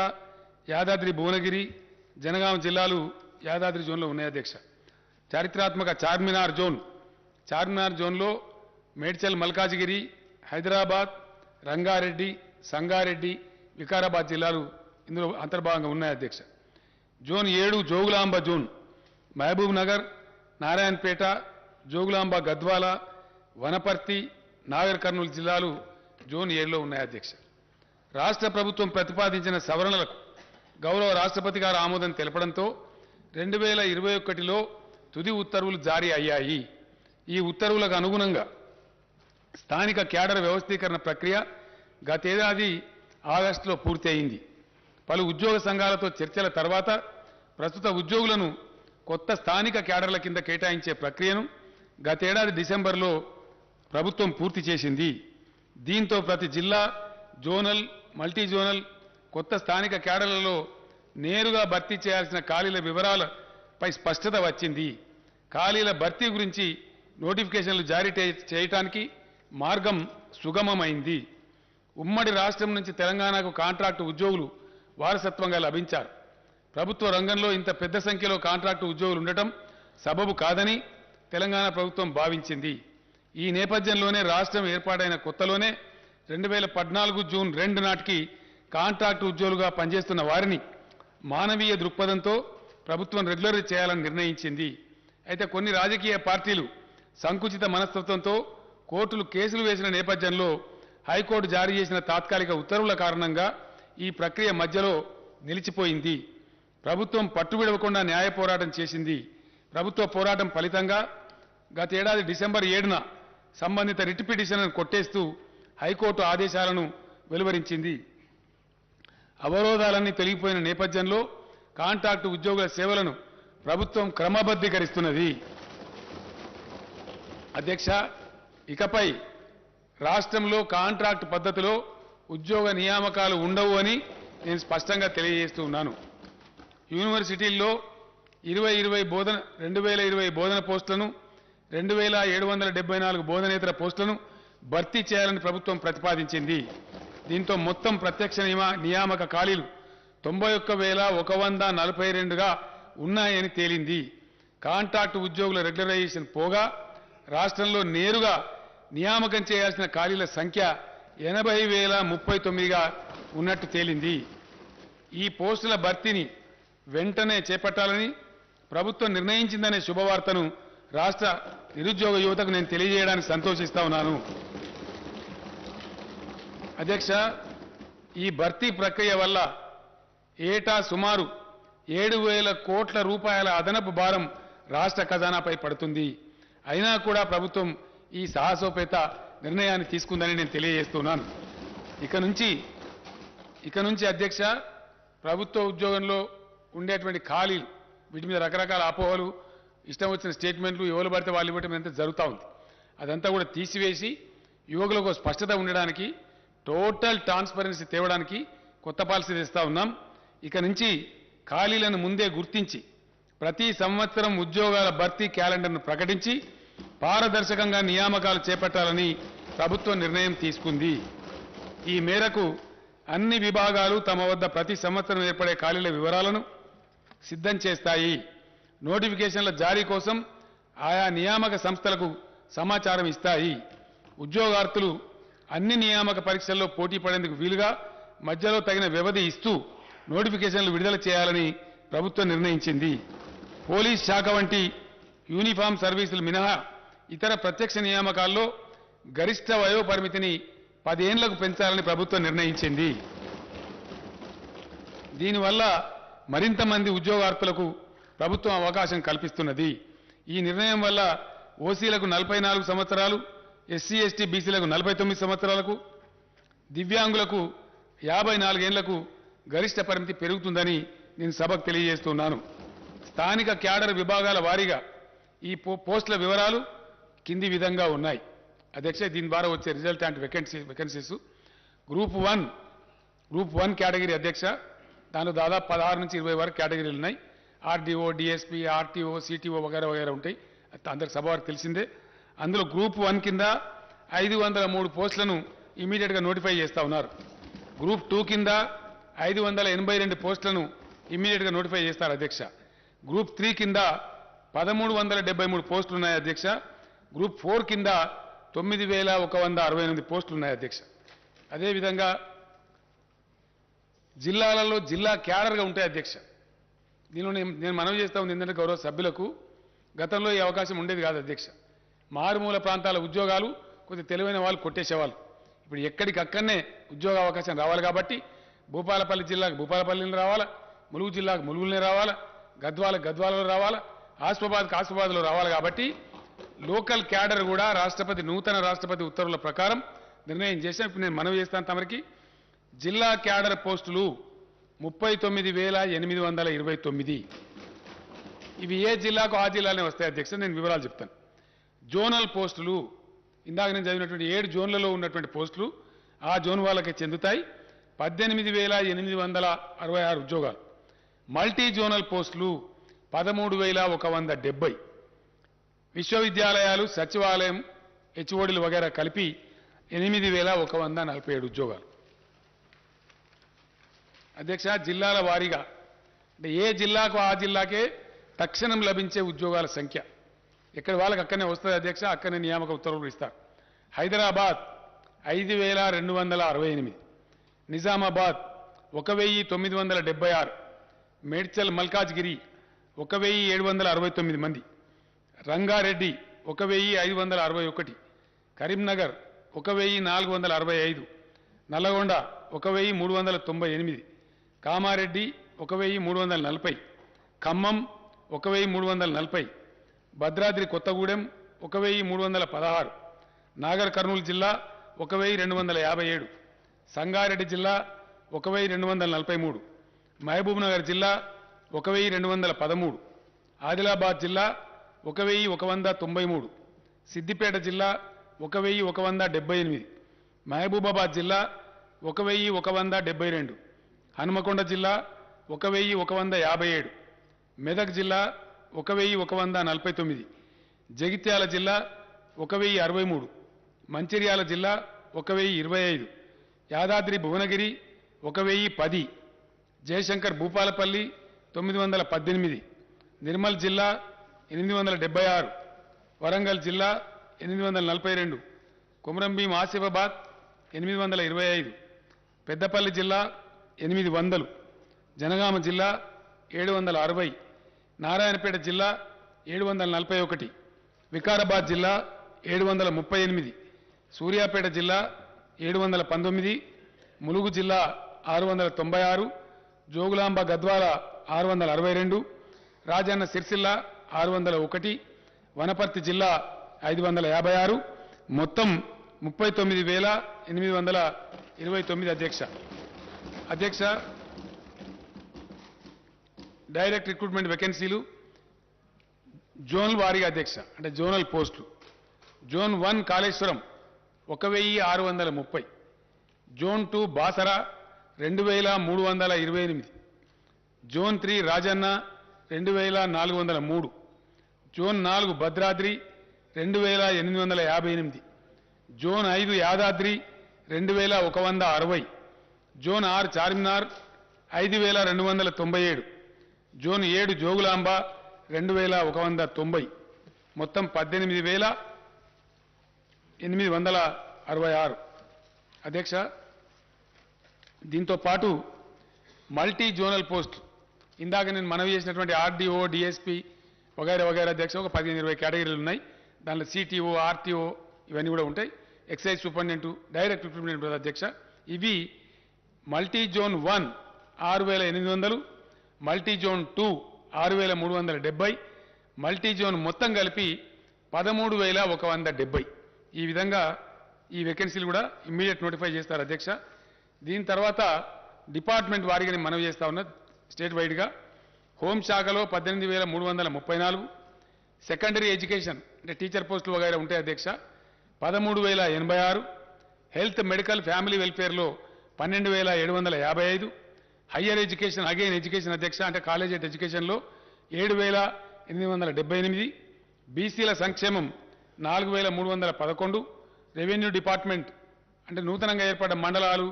యాదాద్రి భువనగిరి, జనగాం జిల్లాలు యాదాద్రి జోన్లో ఉన్నాయి అధ్యక్ష. చారిత్రాత్మక చార్మినార్ జోన్, చార్మినార్ జోన్లో మేడ్చల్ మల్కాజిగిరి, హైదరాబాద్, రంగారెడ్డి, సంగారెడ్డి, వికారాబాద్ జిల్లాలు ఇందులో అంతర్భాగంగా ఉన్నాయి అధ్యక్ష. జోన్ 7 జోగులాంబ జోన్, మహబూబ్ నగర్, నారాయణపేట, జోగులాంబ గద్వాల, వనపర్తి, నాగర్ కర్నూలు జిల్లాలు జోన్ 7లో ఉన్నాయి అధ్యక్ష. రాష్ట్ర ప్రభుత్వం ప్రతిపాదించిన సవరణలకు గౌరవ రాష్ట్రపతి గారు ఆమోదం తెలపడంతో 2021లో తుది ఉత్తర్వులు జారీ అయ్యాయి. ఈ ఉత్తర్వులకు అనుగుణంగా స్థానిక క్యాడర్ వ్యవస్థీకరణ ప్రక్రియ గతేడాది ఆగస్టులో పూర్తి అయింది. పలు ఉద్యోగ సంఘాలతో చర్చల తర్వాత ప్రస్తుత ఉద్యోగులను కొత్త స్థానిక క్యాడర్ల కింద కేటాయించే ప్రక్రియను గతేడాది డిసెంబర్లో ప్రభుత్వం పూర్తి చేసింది. దీంతో ప్రతి జిల్లా, జోనల్, మల్టీ జోనల్ కొత్త స్థానిక క్యాడర్లలో నేరుగా భర్తీ చేయాల్సిన ఖాళీల వివరాలపై స్పష్టత వచ్చింది. ఖాళీల భర్తీ గురించి నోటిఫికేషన్లు జారీ చేయడానికి మార్గం సుగమమైంది. ఉమ్మడి రాష్ట్రం నుంచి తెలంగాణకు కాంట్రాక్టు ఉద్యోగులు వారసత్వంగా లభించారు. ప్రభుత్వ రంగంలో ఇంత పెద్ద సంఖ్యలో కాంట్రాక్టు ఉద్యోగులు ఉండటం సబబు కాదని తెలంగాణ ప్రభుత్వం భావించింది. ఈ నేపథ్యంలోనే రాష్ట్రం ఏర్పాటైన కొత్తలోనే 2014 జూన్ 2 నాటికి కాంట్రాక్టు ఉద్యోగులుగా పనిచేస్తున్న వారిని మానవీయ దృక్పథంతో ప్రభుత్వం రెగ్యులర్ చేయాలని నిర్ణయించింది. అయితే కొన్ని రాజకీయ పార్టీలు సంకుచిత మనస్తత్వంతో కోర్టులు కేసులు వేసిన నేపథ్యంలో హైకోర్టు జారీ చేసిన తాత్కాలిక ఉత్తర్వుల కారణంగా ఈ ప్రక్రియ మధ్యలో నిలిచిపోయింది. ప్రభుత్వం పట్టువిడవకుండా న్యాయ పోరాటం చేసింది. ప్రభుత్వ పోరాటం ఫలితంగా గతేడాది డిసెంబర్ 7న సంబంధిత రిట్ పిటిషన్లను కొట్టేస్తూ హైకోర్టు ఆదేశాలను వెలువరించింది. అవరోధాలన్నీ తొలగిపోయిన నేపథ్యంలో కాంట్రాక్టు ఉద్యోగుల సేవలను ప్రభుత్వం క్రమబద్ధీకరిస్తున్నది. అధ్యక్ష, ఇకపై రాష్ట్రంలో కాంట్రాక్టు పద్ధతిలో ఉద్యోగ నియామకాలు ఉండవు అని నేను స్పష్టంగా తెలియజేస్తూ ఉన్నాను. యూనివర్సిటీల్లో 2020 బోధన పోస్టులను, 2774 బోధనేతర పోస్టులను భర్తీ చేయాలని ప్రభుత్వం ప్రతిపాదించింది. దీంతో మొత్తం ప్రత్యక్ష నియామక ఖాళీలు 91,142గా ఉన్నాయని తేలింది. కాంట్రాక్టు ఉద్యోగుల రెగ్యులరైజేషన్ పోగా రాష్ట్రంలో నేరుగా నియామకం చేయాల్సిన ఖాళీల సంఖ్య 80,039గా ఉన్నట్టు తేలింది. ఈ పోస్టుల భర్తీని వెంటనే చేపట్టాలని ప్రభుత్వం నిర్ణయించిందనే శుభవార్తను రాష్ట్ర నిరుద్యోగ యువతకు నేను తెలియజేయడానికి సంతోషిస్తా ఉన్నాను. అధ్యక్ష, ఈ భర్తీ ప్రక్రియ వల్ల ఏటా సుమారు 7,000 కోట్ల రూపాయల అదనపు భారం రాష్ట్ర ఖజానాపై పడుతుంది. అయినా కూడా ప్రభుత్వం ఈ సాహసోపేత నిర్ణయాన్ని తీసుకుందని నేను తెలియజేస్తున్నాను. ఇక నుంచి అధ్యక్ష, ప్రభుత్వ ఉద్యోగంలో ఉండేటువంటి ఖాళీలు, వీటి మీద రకరకాల అపోహలు, ఇష్టం వచ్చిన స్టేట్మెంట్లు ఎవరు పడితే వాళ్ళు ఇవ్వటం ఎంత జరుగుతూ ఉంది. అదంతా కూడా తీసివేసి యువకులకు స్పష్టత ఉండడానికి, టోటల్ ట్రాన్స్పరెన్సీ తేవడానికి కొత్త పాలసీ తెస్తా ఉన్నాం. ఇక నుంచి ఖాళీలను ముందే గుర్తించి ప్రతి సంవత్సరం ఉద్యోగాల భర్తీ క్యాలెండర్ను ప్రకటించి పారదర్శకంగా నియామకాలు చేపట్టాలని ప్రభుత్వం నిర్ణయం తీసుకుంది. ఈ మేరకు అన్ని విభాగాలు తమ వద్ద ప్రతి సంవత్సరం ఏర్పడే ఖాళీల వివరాలను సిద్ధం చేస్తాయి. నోటిఫికేషన్ల జారీ కోసం ఆయా నియామక సంస్థలకు సమాచారం ఇస్తాయి. ఉద్యోగార్థులు అన్ని నియామక పరీక్షల్లో పోటీ పడేందుకు వీలుగా మధ్యలో తగిన వ్యవధి ఇస్తూ నోటిఫికేషన్లు విడుదల చేయాలని ప్రభుత్వం నిర్ణయించింది. పోలీస్ శాఖ వంటి యూనిఫామ్ సర్వీసులు మినహా ఇతర ప్రత్యక్ష నియామకాల్లో గరిష్ట వయో పరిమితిని 10 ఏళ్లకు పెంచాలని ప్రభుత్వం నిర్ణయించింది. దీనివల్ల మరింత మంది ఉద్యోగార్థులకు ప్రభుత్వం అవకాశం కల్పిస్తున్నది. ఈ నిర్ణయం వల్ల ఓసీలకు 44 సంవత్సరాలు, ఎస్సీ ఎస్టీ బీసీలకు 49 సంవత్సరాలకు, దివ్యాంగులకు 54 ఏళ్లకు గరిష్ట పరిమితి పెరుగుతుందని నేను సభకు తెలియజేస్తున్నాను. స్థానిక క్యాడర్ విభాగాల వారీగా ఈ పోస్టుల వివరాలు కింది విధంగా ఉన్నాయి. అధ్యక్ష, దీని ద్వారా వచ్చే result and vacancies group 1 category అధ్యక్ష, దానిలో దాదాపు 16 నుంచి 20 వరకు కేటగిరీలు ఉన్నాయి. ఆర్డీఓ, డిఎస్పీ, ఆర్టీఓ, సిటీఓ వగైరా ఉంటాయి. అందరికి సభ వారికి తెలిసిందే. అందులో గ్రూప్ 1 కింద 503 పోస్టులను ఇమీడియట్గా నోటిఫై చేస్తా ఉన్నారు. గ్రూప్ 2 కింద 582 పోస్టులను ఇమీడియట్గా నోటిఫై చేస్తారు అధ్యక్ష. గ్రూప్ 3 కింద 1373 పోస్టులు ఉన్నాయి అధ్యక్ష. గ్రూప్ 4 కింద 9168 పోస్టులు ఉన్నాయి అధ్యక్ష. అదేవిధంగా జిల్లాలలో జిల్లా క్యాడర్గా ఉంటాయి అధ్యక్ష. దీనిలో నేను మనవి చేస్తా ఉంది ఏంటంటే గౌరవ సభ్యులకు గతంలో ఈ అవకాశం ఉండేది కాదు అధ్యక్ష. మారుమూల ప్రాంతాల ఉద్యోగాలు కొద్దిగా తెలివైన వాళ్ళు కొట్టేసేవాళ్ళు. ఇప్పుడు ఎక్కడికక్కడనే ఉద్యోగ అవకాశం రావాలి కాబట్టి భూపాలపల్లి జిల్లాకు భూపాలపల్లిని రావాలా, ములుగు జిల్లాకు ములుగులనే రావాలా, గద్వాలలో రావాలా, ఆసిఫాబాద్లో రావాలి. కాబట్టి లోకల్ క్యాడర్ కూడా నూతన రాష్ట్రపతి ఉత్తర్వుల ప్రకారం నిర్ణయం చేశాం. ఇప్పుడు నేను మనవి చేస్తాను తమరికి, జిల్లా క్యాడర్ పోస్టులు 39,829. ఇవి ఏ జిల్లాకు ఆ జిల్లానే వస్తాయి అధ్యక్ష. నేను వివరాలు చెప్తాను. జోనల్ పోస్టులు ఇందాక నేను చదివినటువంటి 7 జోన్లలో ఉన్నటువంటి పోస్టులు ఆ జోన్ వాళ్ళకి చెందుతాయి. 18,866 ఉద్యోగాలు. మల్టీ జోనల్ పోస్టులు 13,170. విశ్వవిద్యాలయాలు, సచివాలయం, హెచ్ఓడీలు వగైరా కలిపి 8,147 ఉద్యోగాలు. అధ్యక్ష, జిల్లాల వారీగా అంటే ఏ జిల్లాకు ఆ జిల్లాకే తక్షణం లభించే ఉద్యోగాల సంఖ్య ఎక్కడ వాళ్ళకి అక్కడనే వస్తుంది అధ్యక్ష. అక్కడనే నియామక ఉత్తర్వులు ఇస్తారు. హైదరాబాద్ 5,268, నిజామాబాద్ 1,976, మేడ్చల్ మల్కాజ్గిరి 1,769 మంది, రంగారెడ్డి 1,561, కరీంనగర్ 1,465, నల్లగొండ 1,398, కామారెడ్డి 1,340, ఖమ్మం 1,340, భద్రాద్రి కొత్తగూడెం 1,316, నాగర్ కర్నూలు జిల్లా 1,257, సంగారెడ్డి జిల్లా 1,243, మహబూబ్ నగర్ జిల్లా 1,213, ఆదిలాబాద్ జిల్లా 1,193, సిద్దిపేట జిల్లా 1,178, మహబూబాబాద్ జిల్లా 1,172, హనుమకొండ జిల్లా 1,157, మెదక్ జిల్లా 1,149, జగిత్యాల జిల్లా 1,063, మంచిర్యాల జిల్లా 1,025, యాదాద్రి భువనగిరి 1,010, జయశంకర్ భూపాలపల్లి 918, నిర్మల్ జిల్లా 876, వరంగల్ జిల్లా 842, కొమరంభీం ఆసిఫాబాద్ 825, పెద్దపల్లి జిల్లా 800, జనగామ జిల్లా 760, నారాయణపేట జిల్లా 741, వికారాబాద్ జిల్లా 738, సూర్యాపేట జిల్లా 719, ములుగు జిల్లా 696, జోగులాంబ గద్వాల 662, రాజన్న సిరిసిల్ల 601, వనపర్తి జిల్లా 556, మొత్తం 39,829 అధ్యక్ష. డైరెక్ట్ రిక్రూట్మెంట్ వేకెన్సీలు జోన్ వారీగా అధ్యక్ష, అంటే జోనల్ పోస్టులు. Zone 1 Kaleshwaram 1,630, zone 2 Basara 2,328, zone 3 Rajanna 2,403, zone 4 Bhadradri 2,858, zone 5 Yadadri 2,160, zone 6 Charminar 5,297, zone 7 Jogulamba 2,190, మొత్తం 18,866 అధ్యక్ష. దీంతో పాటు మల్టీ జోనల్ పోస్ట్ ఇందాక నేను మనవి చేసినటువంటి ఆర్డీఓ, డిఎస్పీ వగైరా అధ్యక్ష ఒక 15-20 కేటగిరీలు ఉన్నాయి. దాంట్లో సిటీఓ, ఆర్టీఓ ఇవన్నీ కూడా ఉంటాయి. ఎక్సైజ్ సూపరింటెండెంట్, డైరెక్ట్ రిక్రూట్మెంట్ అధ్యక్ష. ఇవి multi zone 1 6,800, multi zone 2 6,370, multi zone మొత్తం కలిపి 13,170. ఈ విధంగా ఈ వేకెన్సీలు కూడా ఇమ్మీడియట్ నోటిఫై చేస్తారు అధ్యక్ష. దీని తర్వాత డిపార్ట్మెంట్ వారీగా నేను మనవి చేస్తా ఉన్నా స్టేట్ వైడ్గా. హోంశాఖలో 18,334, సెకండరీ ఎడ్యుకేషన్ అంటే టీచర్ పోస్టులు వగైరా ఉంటాయి అధ్యక్ష 13,086, హెల్త్ మెడికల్ ఫ్యామిలీ వెల్ఫేర్లో 12,755, హయ్యర్ ఎడ్యుకేషన్ అగైన్ ఎడ్యుకేషన్ అధ్యక్ష అంటే కాలేజ్ ఎడ్యుకేషన్లో 7,878, బీసీల సంక్షేమం 4,311, రెవెన్యూ డిపార్ట్మెంట్ అంటే నూతనంగా ఏర్పడ్డ మండలాలు,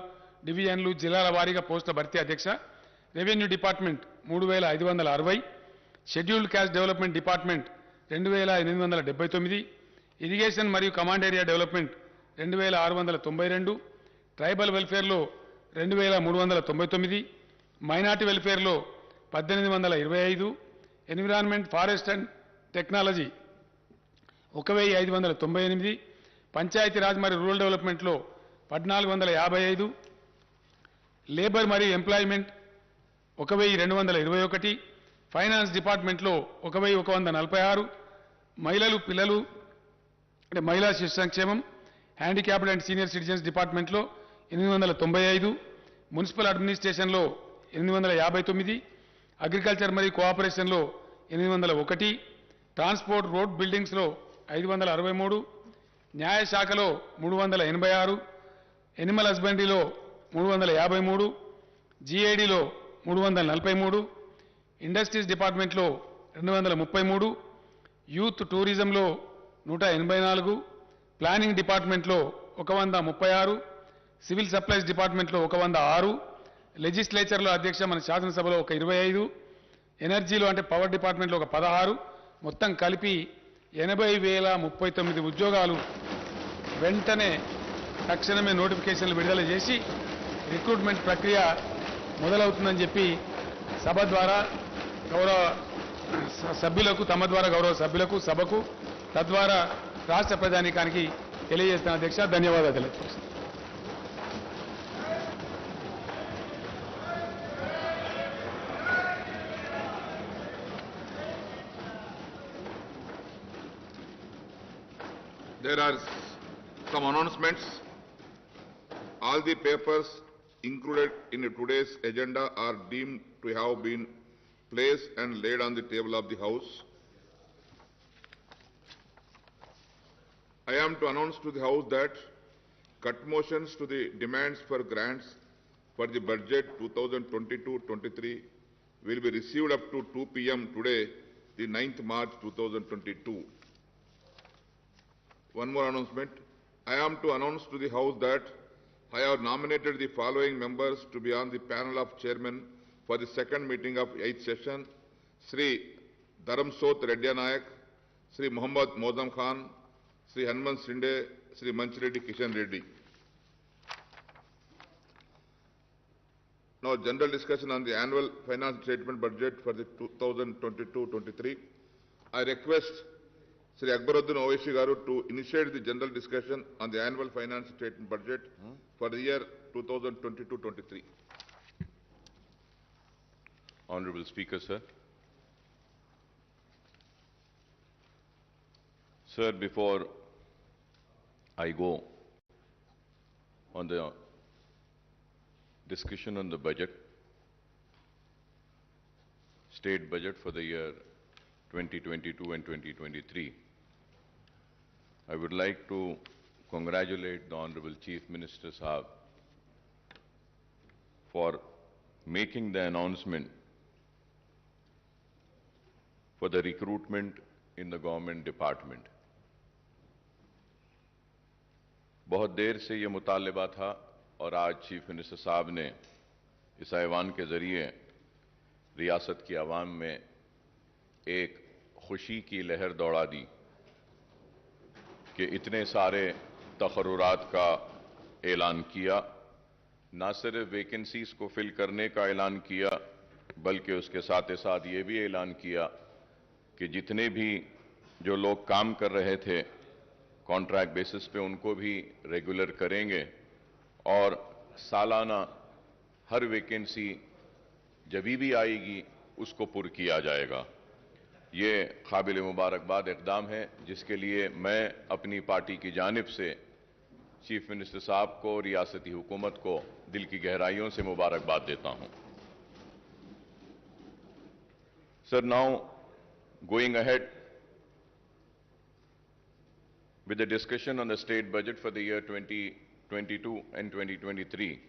డివిజన్లు, జిల్లాల వారీగా పోస్టుల భర్తీ అధ్యక్ష. Revenue department 3,560, scheduled caste development department 2,879, irrigation మరియు కమాండ్ ఏరియా డెవలప్మెంట్ 2692, ట్రైబల్ వెల్ఫేర్లో 2399, మైనార్టీ వెల్ఫేర్లో 1825, environment forest and technology 1598, Panchayati Raj మరియు రూరల్ డెవలప్మెంట్లో 1455, లేబర్ మరియు ఎంప్లాయ్మెంట్ 1221, ఫైనాన్స్ డిపార్ట్మెంట్లో 1146, మహిళలు పిల్లలు అంటే మహిళా శిశు సంక్షేమం, హ్యాండిక్యాప్డ్ అండ్ సీనియర్ సిటిజన్స్ డిపార్ట్మెంట్లో 895, మున్సిపల్ అడ్మినిస్ట్రేషన్లో 859, అగ్రికల్చర్ మరియు కోఆపరేషన్లో 801, ట్రాన్స్పోర్ట్ రోడ్ బిల్డింగ్స్లో 563, న్యాయశాఖలో 386, ఎనిమల్ హస్బెండరీలో 353, జీఐడీలో 343, ఇండస్ట్రీస్ డిపార్ట్మెంట్లో 233, యూత్ టూరిజంలో 184, ప్లానింగ్ డిపార్ట్మెంట్లో 136, సివిల్ సప్లైస్ డిపార్ట్మెంట్లో 106, లెజిస్లేచర్లో అధ్యక్ష మన శాసనసభలో 25, ఎనర్జీలో అంటే పవర్ డిపార్ట్మెంట్లో 16, మొత్తం కలిపి 80,039 ఉద్యోగాలు వెంటనే తక్షణమే నోటిఫికేషన్లు విడుదల చేసి రిక్రూట్మెంట్ ప్రక్రియ మొదలవుతుందని చెప్పి సభ ద్వారా గౌరవ సభ్యులకు తమ ద్వారా గౌరవ సభ్యులకు సభకు తద్వారా రాష్ట్ర ప్రజానీకానికి తెలియజేస్తున్న అధ్యక్ష. ధన్యవాదాలు తెలియజేస్తున్నాను. There are some announcements. All the papers included in today's agenda are deemed to have been placed and laid on the table of the House. I am to announce to the House that cut motions to the demands for grants for the budget 2022-23 will be received up to 2 p.m. today, the 9th March 2022. One more announcement. I am to announce to the House that I have nominated the following members to be on the panel of chairmen for the second meeting of 8th session: Sri Dharamsot Reddy Nayak, Sri Muhammad Mozam Khan, Sri Hanuman Sinde, Sri Manchireddy Kishan Reddy. Now, general discussion on the annual finance statement budget for the 2022-23. I request Sri Akbaruddin Owaisi Garu to initiate the general discussion on the annual finance statement budget for the year 2022-23. Honorable Speaker, sir. Sir, before I go on the discussion on the budget, state budget for the year 2022 and 2023, I would like to congratulate the Honorable Chief Minister Sahab for making the announcement for the recruitment in the government department. बहुत देर से ये मुतालबा था और आज chief minister साहब ने इस ऐवान के जरिए रियासत की आवाम में एक खुशी की लहर दौड़ा दी कि इतने सारे तकर्रुरात का ऐलान किया, ना सिर्फ वैकेंसीज को फिल करने का ऐलान किया बल्कि उसके साथ ही साथ ये भी ऐलान किया कि जितने भी जो लोग काम कर रहे थे कॉन्ट्रैक्ट बेसिस पे उनको भी रेगुलर करेंगे और सालाना हर वैकेंसी जब भी आएगी उसको पुर किया जाएगा। ये काबिल मुबारकबाद इक़दाम है जिसके लिए मैं अपनी पार्टी की जानिब से चीफ मिनिस्टर साहब को, रियासती हुकूमत को दिल की गहराइयों से मुबारकबाद देता हूं। Sir, now going ahead with the discussion on the state budget for the year 2022 and 2023.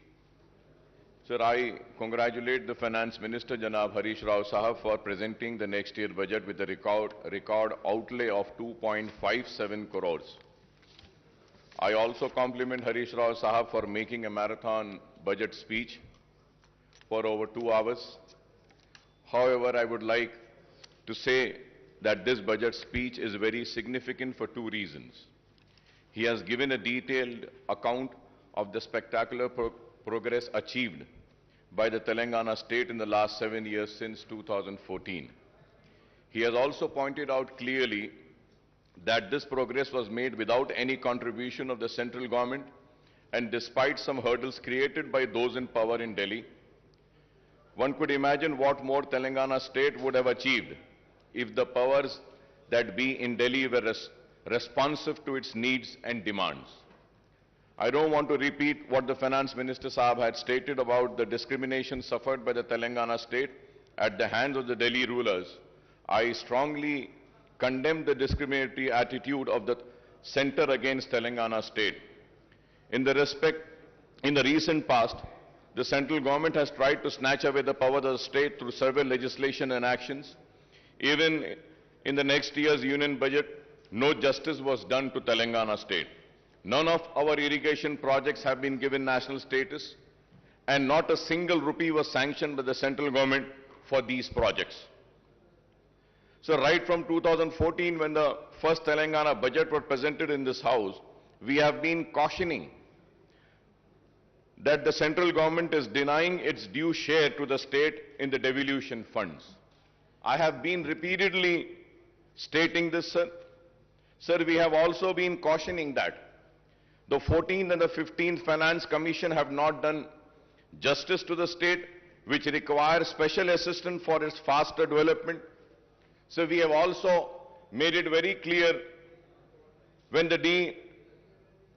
Sir, I congratulate the Finance Minister, Janab Harish Rao Sahab, for presenting the next year budget with a record outlay of 2.57 crores. I also compliment Harish Rao Sahab for making a marathon budget speech for over 2 hours. However, I would like to say that this budget speech is very significant for two reasons. He has given a detailed account of the spectacular progress achieved by the Telangana state in the last 7 years since 2014. He has also pointed out clearly that this progress was made without any contribution of the central government and despite some hurdles created by those in power in Delhi. One could imagine what more Telangana state would have achieved if the powers that be in Delhi were responsive to its needs and demands. I don't want to repeat what the Finance Minister Saab had stated about the discrimination suffered by the Telangana state at the hands of the Delhi rulers. I strongly condemn the discriminatory attitude of the centre against Telangana state. In the recent past, the central government has tried to snatch away the power of the state through several legislation and actions. Even in the next year's union budget, no justice was done to Telangana state. None of our irrigation projects have been given national status, and not a single rupee was sanctioned by the central government for these projects. So right from 2014, when the first Telangana budget was presented in this House, we have been cautioning that the central government is denying its due share to the state in the devolution funds. I have been repeatedly stating this, sir. Sir, we have also been cautioning that the 14th and the 15th Finance Commission have not done justice to the state, which requires special assistance for its faster development. So we have also made it very clear when the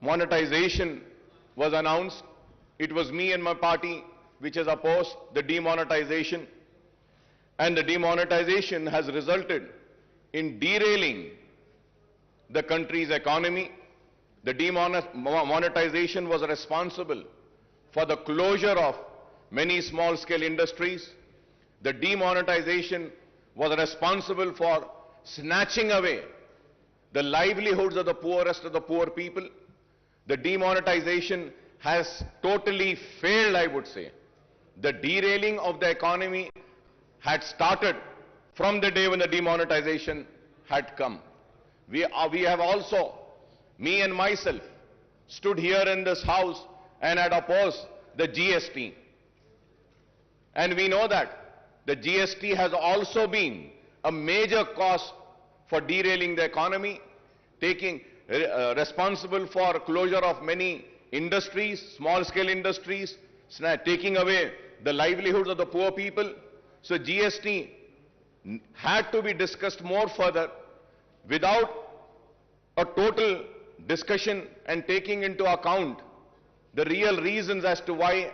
demonetization was announced, it was me and my party which has opposed the demonetization, and the demonetization has resulted in derailing the country's economy. The demonetization was responsible for the closure of many small-scale industries. The demonetization was responsible for snatching away the livelihoods of the poorest of the poor people. The demonetization has totally failed, I would say. The derailing of the economy had started from the day when the demonetization had come. We have also, me and myself, stood here in this House and had opposed the GST. And we know that the GST has also been a major cause for derailing the economy, responsible for closure of many industries, small-scale industries, taking away the livelihoods of the poor people. So GST had to be discussed more further without a total discussion and taking into account the real reasons as to why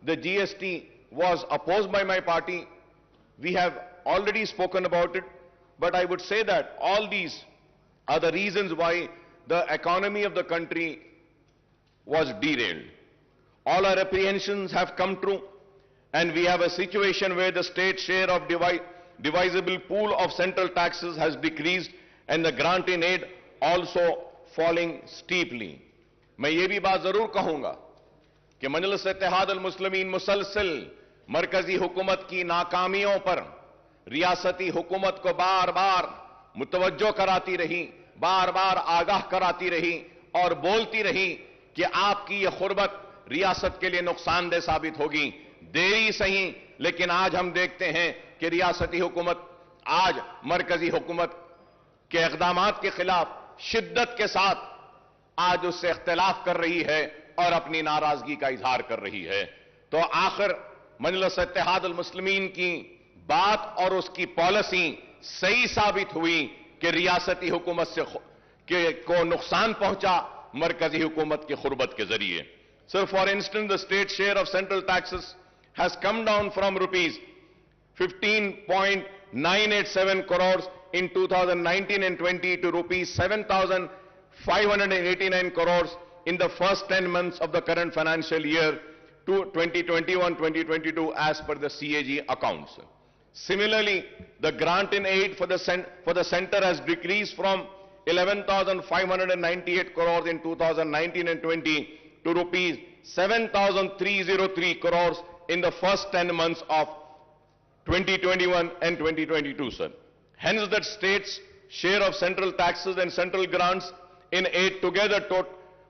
the GST was opposed by my party. We have already spoken about it, but I would say that all these are the reasons why the economy of the country was derailed. All our apprehensions have come true, and we have a situation where the state share of divisible pool of central taxes has decreased and the grant in aid also falling steeply. मैं ये भी बात जरूर कहूंगा कि मजलिस इत्तेहाद अल मुस्लिमीन मुसलसल मरकजी हुकूमत की नाकामियों पर रियासती हुकूमत को बार बार मुतवज्जो कराती रही, बार बार आगाह कराती रही और बोलती रही कि आपकी ये खुर्बत रियासत के लिए नुकसानदेह साबित होगी। देरी सही, लेकिन आज हम देखते हैं कि रियासती हुकूमत आज मरकजी हुकूमत के इक़दामात के खिलाफ शिद्दत के साथ आज उससे इख्तिलाफ कर रही है और अपनी नाराजगी का इजहार कर रही है। तो आखिर मजलिस इत्तेहाद अल मुस्लिमीन की बात और उसकी पॉलिसी सही साबित हुई कि रियासती हुकूमत से को नुकसान पहुंचा मरकजी हुकूमत की खुर्बत के जरिए। Sir, for instance the state share of central taxes has come down from rupees 15.987 crores in 2019 and 20 to rupees 7,589 crores in the first 10 months of the current financial year to 2021-2022 as per the CAG accounts. Similarly, the grant in aid for the center has decreased from 11,598 crores in 2019 and 20 to rupees 7,303 crores in the first 10 months of 2021 and 2022, sir. Hence, that state's share of central taxes and central grants in aid together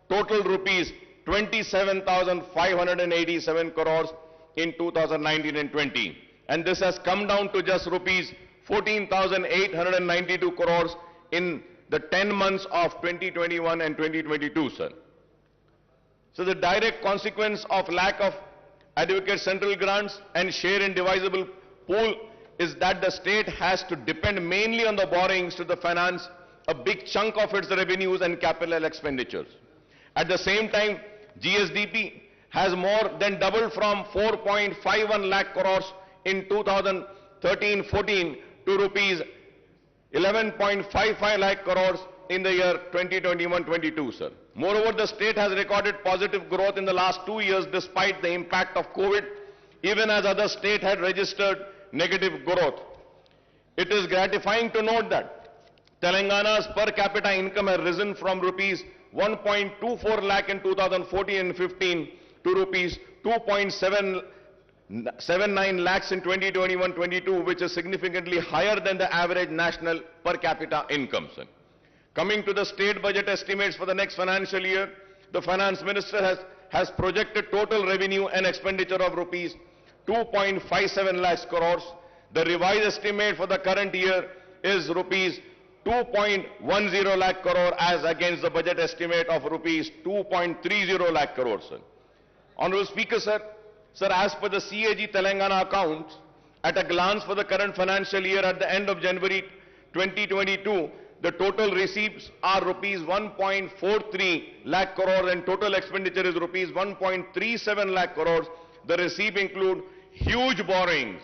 total rupees 27,587 crores in 2019 and 20. And this has come down to just rupees 14,892 crores in the 10 months of 2021 and 2022, sir. So the direct consequence of lack of adequate central grants and share in divisible pool is that the state has to depend mainly on the borrowings to finance a big chunk of its revenues and capital expenditures. At the same time, GSDP has more than doubled from 4.51 lakh crores in 2013-14 to rupees 11.55 lakh crores in the year 2021-22, sir. Moreover, the state has recorded positive growth in the last 2 years despite the impact of COVID, even as other states had registered negative growth. It is gratifying to note that Telangana's per capita income has risen from rupees 1.24 lakh in 2014 and 15 to rupees 2.79 lakhs in 2021-22, which is significantly higher than the average national per capita income, sir. Coming to the state budget estimates for the next financial year, the finance minister has projected total revenue and expenditure of rupees 2.57 lakhs crores. The revised estimate for the current year is rupees 2.10 lakh crore as against the budget estimate of rupees 2.30 lakh crores, sir. Honorable Speaker, sir, as per the CAG Telangana accounts, at a glance for the current financial year at the end of January 2022, the total receipts are rupees 1.43 lakh crores and total expenditure is rupees 1.37 lakh crores. The receipt include huge borrowings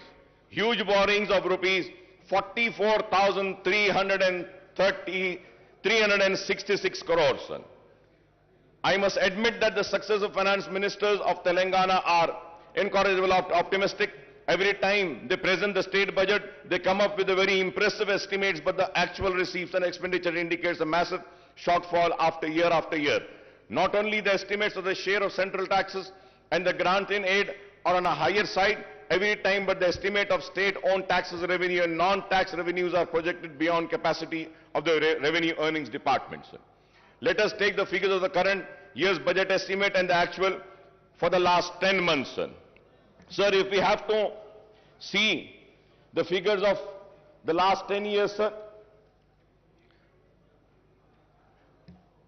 of rupees 44,366 crores, sir. I must admit that the successive finance ministers of Telangana are incorrigible optimistic. Every time they present the state budget, they come up with a very impressive estimates, but the actual receipts and expenditure indicates a massive shortfall after year. Not only the estimates of the share of central taxes and the grant in aid are on a higher side every time, but the estimate of state-owned taxes revenue and non-tax revenues are projected beyond capacity of the revenue earnings department, sir. Let us take the figures of the current year's budget estimate and the actual for the last 10 months, sir. Sir, if we have to see the figures of the last 10 years, sir,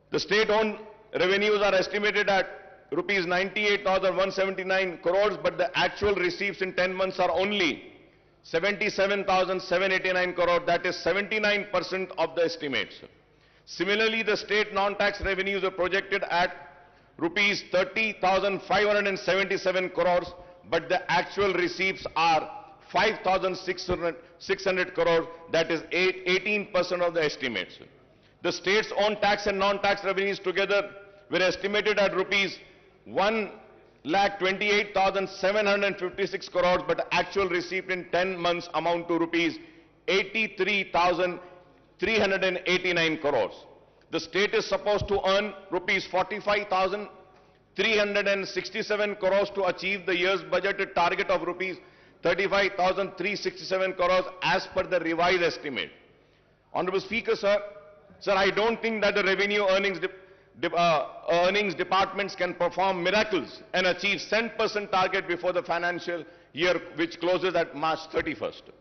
the state-owned revenues are estimated at rupees 98,179 crores, but the actual receipts in 10 months are only 77,789 crores, that is 79% of the estimates. Similarly, the state non-tax revenues are projected at rupees 30,577 crores, but the actual receipts are 5,600 crores, that is 18% of the estimates. The state's own tax and non-tax revenues together were estimated at rupees 1,28,756 crores, but the actual receipt in 10 months amount to rupees 83,389 crores. The state is supposed to earn rupees 45,367 crores to achieve the year's budgeted target of rupees 35,367 crores as per the revised estimate. Honorable Speaker, sir, I don't think that the revenue earnings departments can perform miracles and achieve 10% target before the financial year, which closes at March 31st.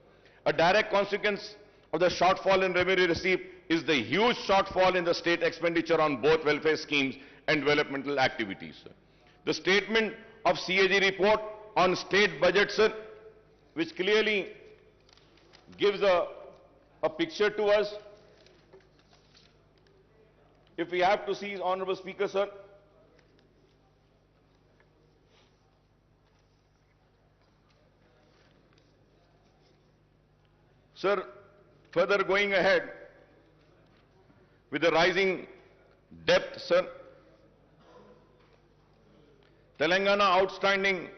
A direct consequence of the shortfall in revenue receipt is the huge shortfall in the state expenditure on both welfare schemes and developmental activities, sir. The statement of CAG report on state budget, sir, which clearly gives a picture to us. If we have to see, Honorable Speaker, sir, further going ahead with the rising debt, sir, Telangana outstanding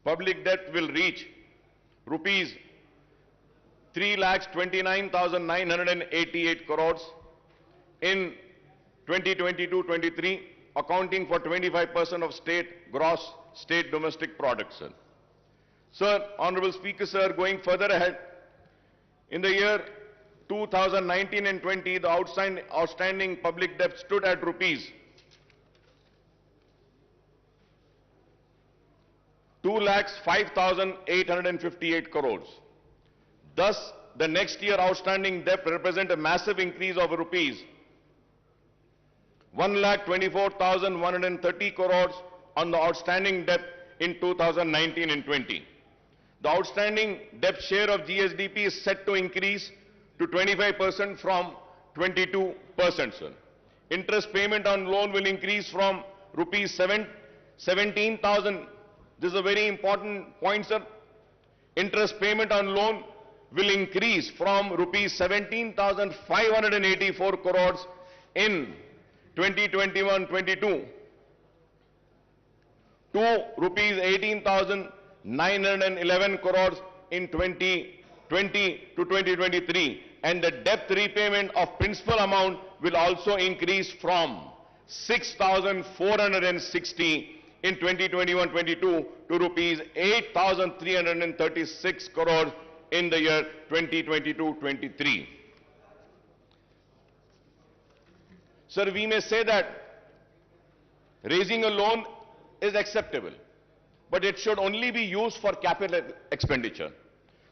public debt will reach rupees 3,29,988 crores in 2022-23, accounting for 25% of gross state domestic product, sir. Sir, Honorable Speaker, sir, going further ahead, In the year 2019 and 20, the outstanding public debt stood at rupees 2,05,858 crores. Thus, the next year outstanding debt represents a massive increase of rupees 1,24,130 crores on the outstanding debt in 2019 and 20. The outstanding debt share of GSDP is set to increase to 25% from 22%, sir. Interest payment on loan will increase from rupees 17,000. This is a very important point, sir. Interest payment on loan will increase from rupees 17,584 crores in 2021-22 to rupees 18,911 crores in 2020 to 2023, and the debt repayment of principal amount will also increase from 6,460 in 2021-22 to rupees 8,336 crores in the year 2022-23. Sir, we may say that raising a loan is acceptable, but it should only be used for capital expenditure.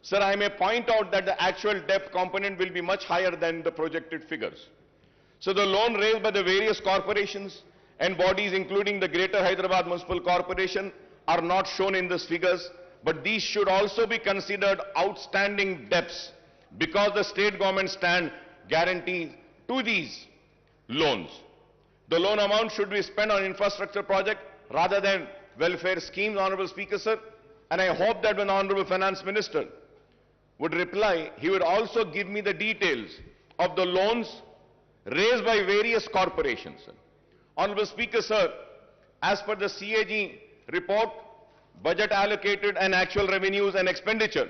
Sir, I may point out that the actual debt component will be much higher than the projected figures. So the loan raised by the various corporations and bodies, including the Greater Hyderabad Municipal Corporation, are not shown in these figures, but these should also be considered outstanding debts because the state government stand guarantees to these loans. The loan amount should be spent on infrastructure project rather than welfare schemes, Honorable Speaker, sir. And I hope that when Honorable Finance Minister would reply, he would also give me the details of the loans raised by various corporations. Honorable Speaker, sir, as per the CAG report, budget allocated and actual revenues and expenditure,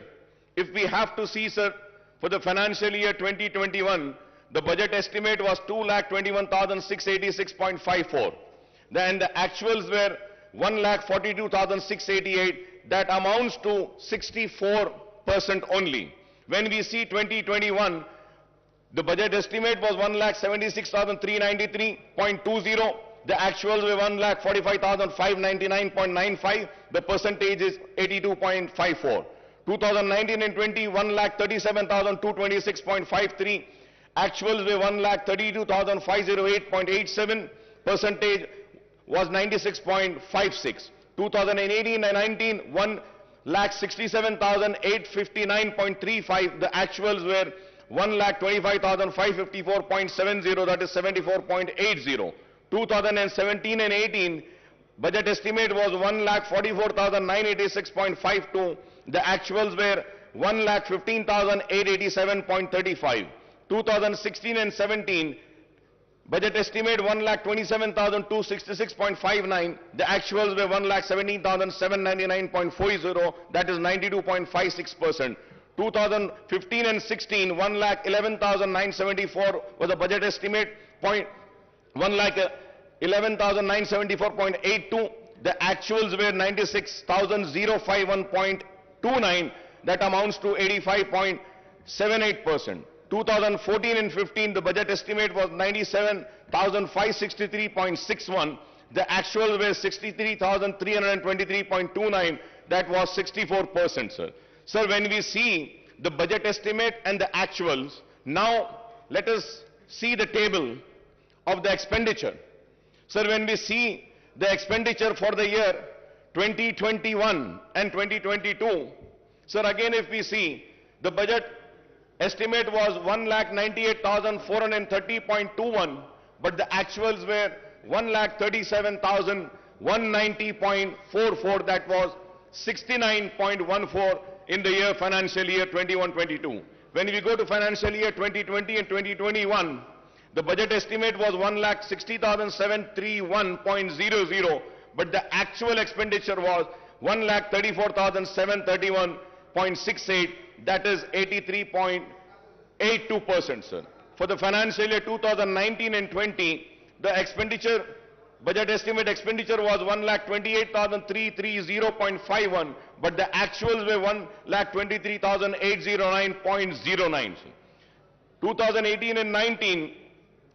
if we have to see, sir, for the financial year 2021, the budget estimate was 2,21,686.54. Then the actuals were 1,42,688. That amounts to 64% only. When we see 2021, the budget estimate was 1,76,393.20. The actuals were 1,45,599.95. The percentage is 82.54. 2019 and 20, 1,37,226.53. Actuals were 1,32,508.87. Percentage was 96.56. 2018 and 19, 1,67,859.35. The actuals were 1,25,554.70. That is 74.80. 2017 and 18, budget estimate was 1,44,986.52. The actuals were 1,15,887.35. 2016 and 17, budget estimate 1,27,266.59. The actuals were 1,17,799.40. That is 92.56%. 2015 and 16, 1,11,974 was the budget estimate. 1,11,974.82. The actuals were 96,051.29. That amounts to 85.78%. 2014 and 15, the budget estimate was 97,563.61. The actuals were 63,323.29. That was 64%, sir. Sir, when we see the budget estimate and the actuals, now let us see the table of the expenditure. Sir, when we see the expenditure for the year 2021 and 2022, sir, again if we see the budget estimate was 1,98,430.21, but the actuals were 1,37,190.44. That was 69.14 in the year financial year 21-22. When we go to financial year 2020 and 2021, the budget estimate was 1,60,731.00, but the actual expenditure was 1,34,731.68. That is 83.82%, sir. For the financial year 2019 and 20, the expenditure budget estimate expenditure was 1,28,330.51, but the actuals were 1,23,809.09. 2018 and 19,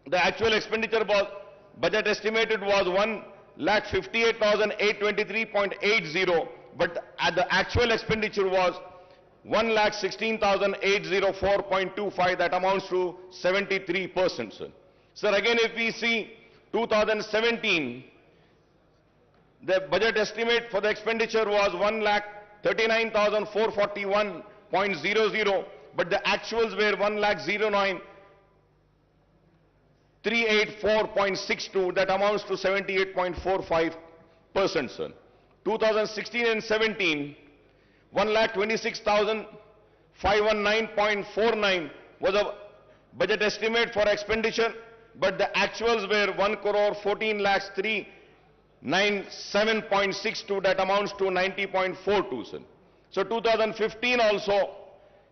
the actual expenditure was, budget estimated was 1,58,823.80, but the actual expenditure was 1,16,804.25, that amounts to 73%, sir. Sir, again, if we see 2017, the budget estimate for the expenditure was 1,39,441.00, but the actuals were 1,09,384.62, that amounts to 78.45%, sir. 2016 and 17, 1,26,519.49 was a budget estimate for expenditure, but the actuals were 1,14,397.62, that amounts to 90.42, sir. So 2015 also,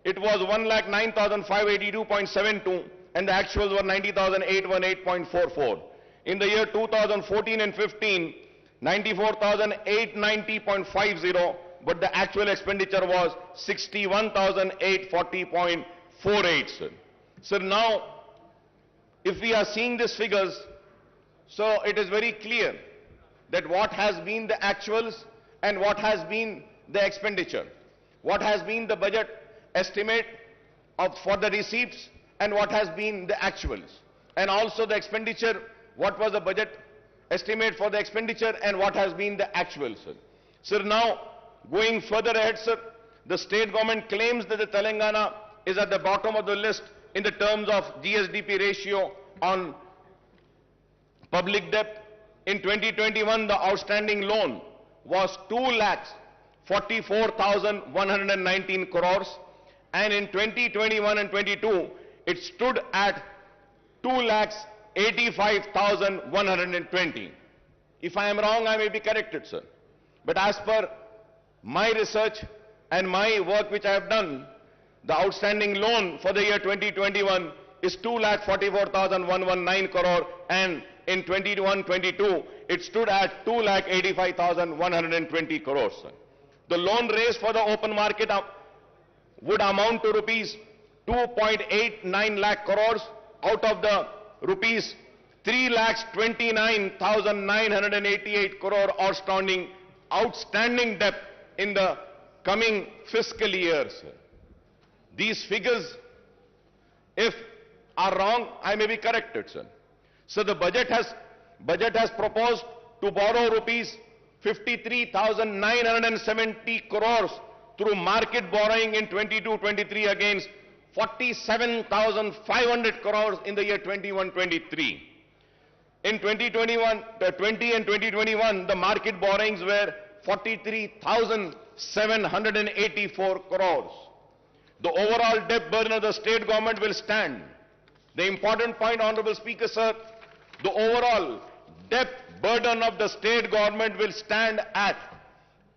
it was 1,09,582.72, and the actuals were 90,818.44. In the year 2014 and 15, 94,890.50, but the actual expenditure was 61,840.48, sir. So now, if we are seeing these figures, so it is very clear that what has been the actuals and what has been the expenditure, what has been the budget estimate for the receipts and what has been the actuals, and also the expenditure, what was the budget estimate for the expenditure and what has been the actual, sir. Sir, now going further ahead, sir, the state government claims that the Telangana is at the bottom of the list in the terms of Gsdp ratio on public debt. In 2021, the outstanding loan was 2,44,119 crores, and in 2021 and 22, it stood at 2,85,120. If I am wrong, I may be corrected, sir. But as per my research and my work which I have done, the outstanding loan for the year 2021 is 2,44,119 crore, and in 21-22, it stood at 2,85,120 crores, sir. The loan raised for the open market would amount to rupees 2.89 lakh crores out of the rupees 3,29,988 crore outstanding debt in the coming fiscal year, sir. These figures, if are wrong, I may be corrected, sir. So the budget has proposed to borrow rupees 53,970 crores through market borrowing in 22-23 against 47,500 crores in the year 21-23. In 2021, 20 and 2021, the market borrowings were 43,784 crores. The overall debt burden of the state government will stand. The important point, Honorable Speaker, sir, the overall debt burden of the state government will stand at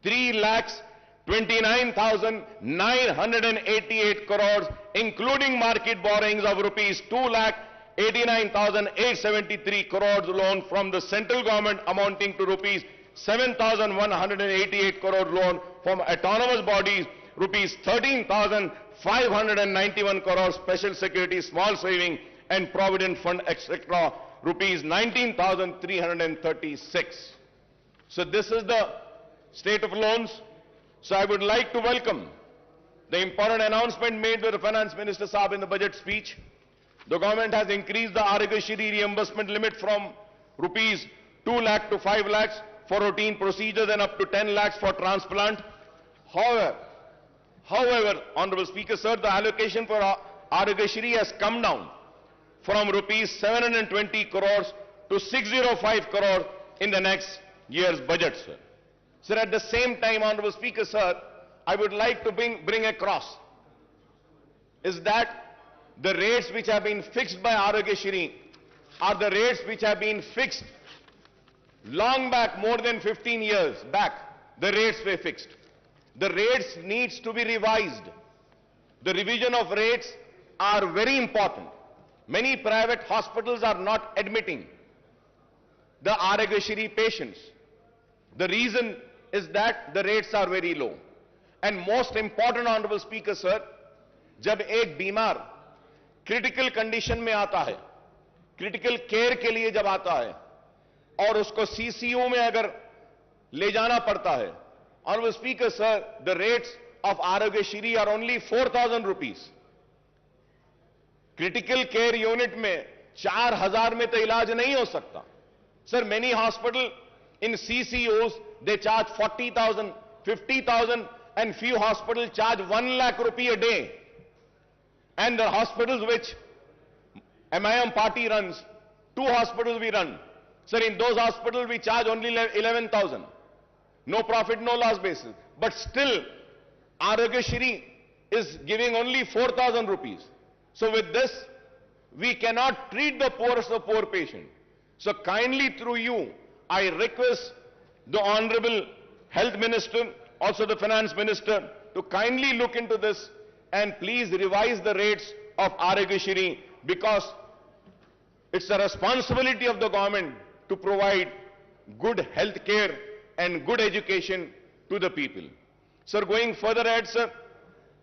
3,29,988 crores, including market borrowings of rupees 2,89,873 crores loan from the central government, amounting to rupees 7,188 crore loan from autonomous bodies, rupees 13,591 crores special security, small saving and provident fund, etc., rupees 19,336. So this is the state of loans. So I would like to welcome the important announcement made by the Finance Minister Saab in the budget speech. The government has increased the Aarogyasri reimbursement limit from rupees 2 lakh to 5 lakhs for routine procedures and up to 10 lakhs for transplant. However, Honorable Speaker, sir, the allocation for Aarogyasri has come down from rupees 720 crores to 605 crores in the next year's budget, sir. Sir, at the same time, Honorable Speaker, sir, I would like to bring across is that the rates which have been fixed by Aarogyasri are the rates which have been fixed long back, more than 15 years back. The rates were fixed. The rates needs to be revised. The revision of rates are very important. Many private hospitals are not admitting. the Aragashree patients. The reason is that the rates are very low. And most important, Honorable Speaker, sir, जब एक बीमार critical condition में आता है, critical care के लिए जब आता है और उसको सीसीयू में अगर ले जाना पड़ता है, Honorable Speaker, sir, the rates of Aragashree are only 4,000 rupees. Critical care unit में 4,000 में तो इलाज नहीं हो सकता. Sir, many hospitals in CCUs, they charge 40,000, 50,000, and few hospitals charge 1 lakh rupee a day. And the hospitals which MIM party runs, 2 hospitals we run. Sir, in those hospitals we charge only 11,000. No profit, no loss basis. But still, Aragashree is giving only 4,000 rupees. So with this, we cannot treat the poorest of poor patient. So kindly through you, I request the Honorable Health Minister, also the Finance Minister, to kindly look into this and please revise the rates of Aragashree, because it's the responsibility of the government to provide good health care and good education to the people. Sir, going further ahead, sir,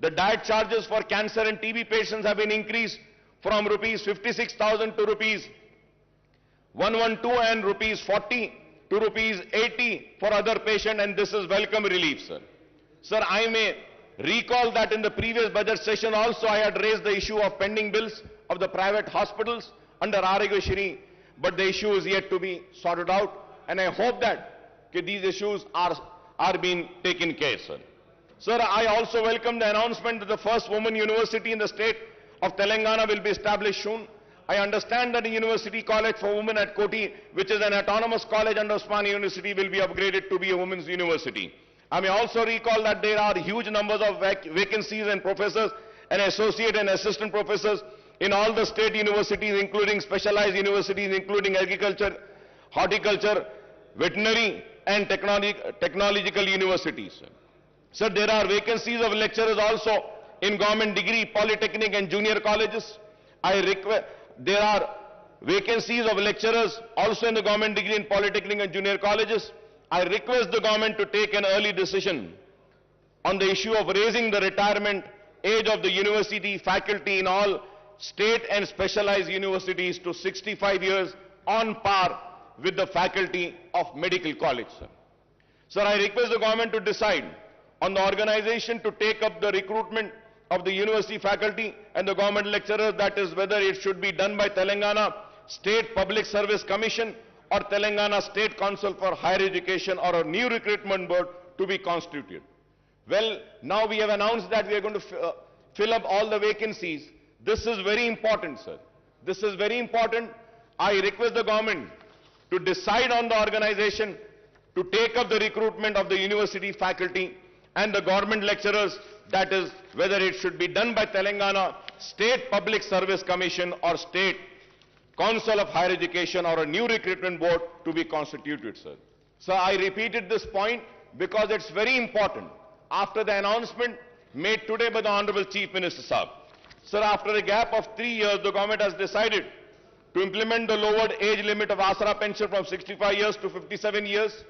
the diet charges for cancer and TB patients have been increased from rupees 56,000 to rupees 112 and rupees 40 to rupees 80 for other patients, and this is welcome relief, sir. Sir, I may recall that in the previous budget session also I had raised the issue of pending bills of the private hospitals under Aragashree, but the issue is yet to be sorted out, and I hope that these issues are being taken care, sir. Sir, I also welcome the announcement that the first women university in the state of Telangana will be established soon. I understand that the University College for Women at Koti, which is an autonomous college under Osmania University, will be upgraded to be a women's university. I may also recall that there are huge numbers of vacancies and professors and associate and assistant professors in all the state universities, including specialized universities, including agriculture, horticulture, veterinary, and technological universities. Sir, there are vacancies of lecturers also in government degree, polytechnic, and junior colleges. There are vacancies of lecturers also in the government degree in polytechnic and junior colleges. I request the government to take an early decision on the issue of raising the retirement age of the university faculty in all state and specialized universities to 65 years on par with the faculty of medical college, sir. Sir, I request the government to decide on the organization to take up the recruitment of the university faculty and the government lecturers, that is whether it should be done by Telangana State Public Service Commission or Telangana State Council for Higher Education, or a new recruitment board to be constituted. Well, now we have announced that we are going to fill up all the vacancies. This is very important, sir. This is very important. I request the government to decide on the organization to take up the recruitment of the university faculty and the government lecturers, that is whether it should be done by Telangana State Public Service Commission or State Council of Higher Education, or a new recruitment board to be constituted, sir. So I repeated this point because it's very important. After the announcement made today by the Honorable Chief Minister Saab, sir, after a gap of 3 years, the government has decided to implement the lowered age limit of Asra pension from 65 years to 57 years.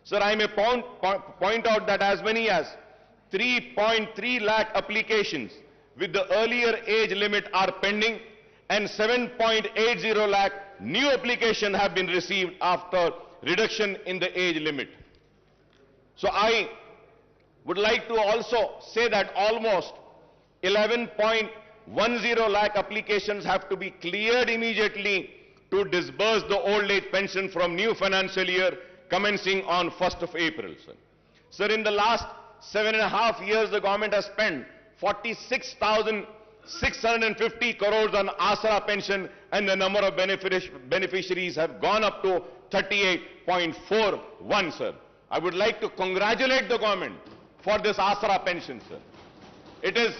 Sir, I may point out that as many as 3.3 lakh applications with the earlier age limit are pending, and 7.80 lakh new applications have been received after reduction in the age limit. So I would like to also say that almost 11.10 lakh applications have to be cleared immediately to disburse the old age pension from new financial year commencing on 1st of April, sir. Sir, in the last 7.5 years, the government has spent 46,650 crores on Asra pension, and the number of beneficiaries have gone up to 38.41, sir. I would like to congratulate the government for this Asra pension, sir. It is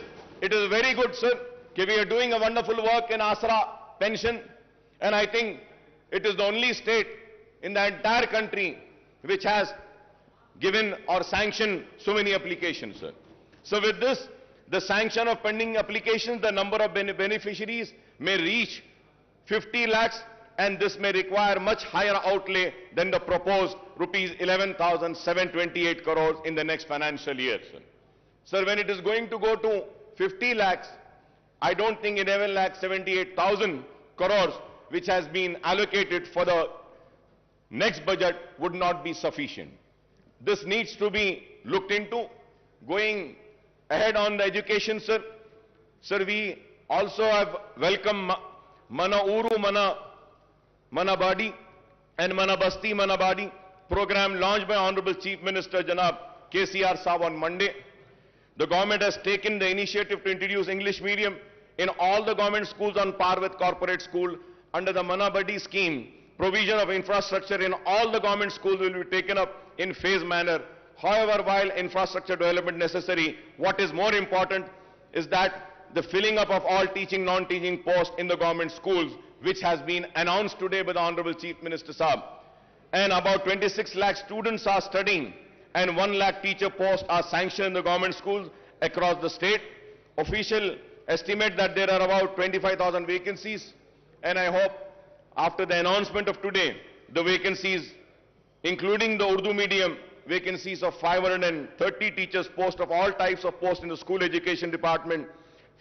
very good, sir, that we are doing a wonderful work in Asra pension, and I think it is the only state in the entire country which has given or sanctioned so many applications, sir. So with this, the sanction of pending applications, the number of beneficiaries may reach 50 lakhs and this may require much higher outlay than the proposed rupees 11,728 crores in the next financial year, sir. Sir, when it is going to go to 50 lakhs, I don't think 11,78,000 crores which has been allocated for the next budget would not be sufficient. This needs to be looked into. Going ahead on the education, sir. Sir, we also have welcomed Mana Uru Mana Badi and Mana Basti Mana Badi program launched by Honorable Chief Minister Janab KCR Saab on Monday. The government has taken the initiative to introduce English medium in all the government schools on par with corporate school. Under the Mana Badi scheme, provision of infrastructure in all the government schools will be taken up in phased manner. However, while infrastructure development necessary, what is more important is that the filling up of all teaching, non-teaching posts in the government schools, which has been announced today by the Honorable Chief Minister Saab. And about 26 lakh students are studying and 1 lakh teacher posts are sanctioned in the government schools across the state. Official estimate that there are about 25,000 vacancies, and I hope after the announcement of today, the vacancies, including the Urdu medium vacancies of 530 teachers posts of all types of posts in the school education department,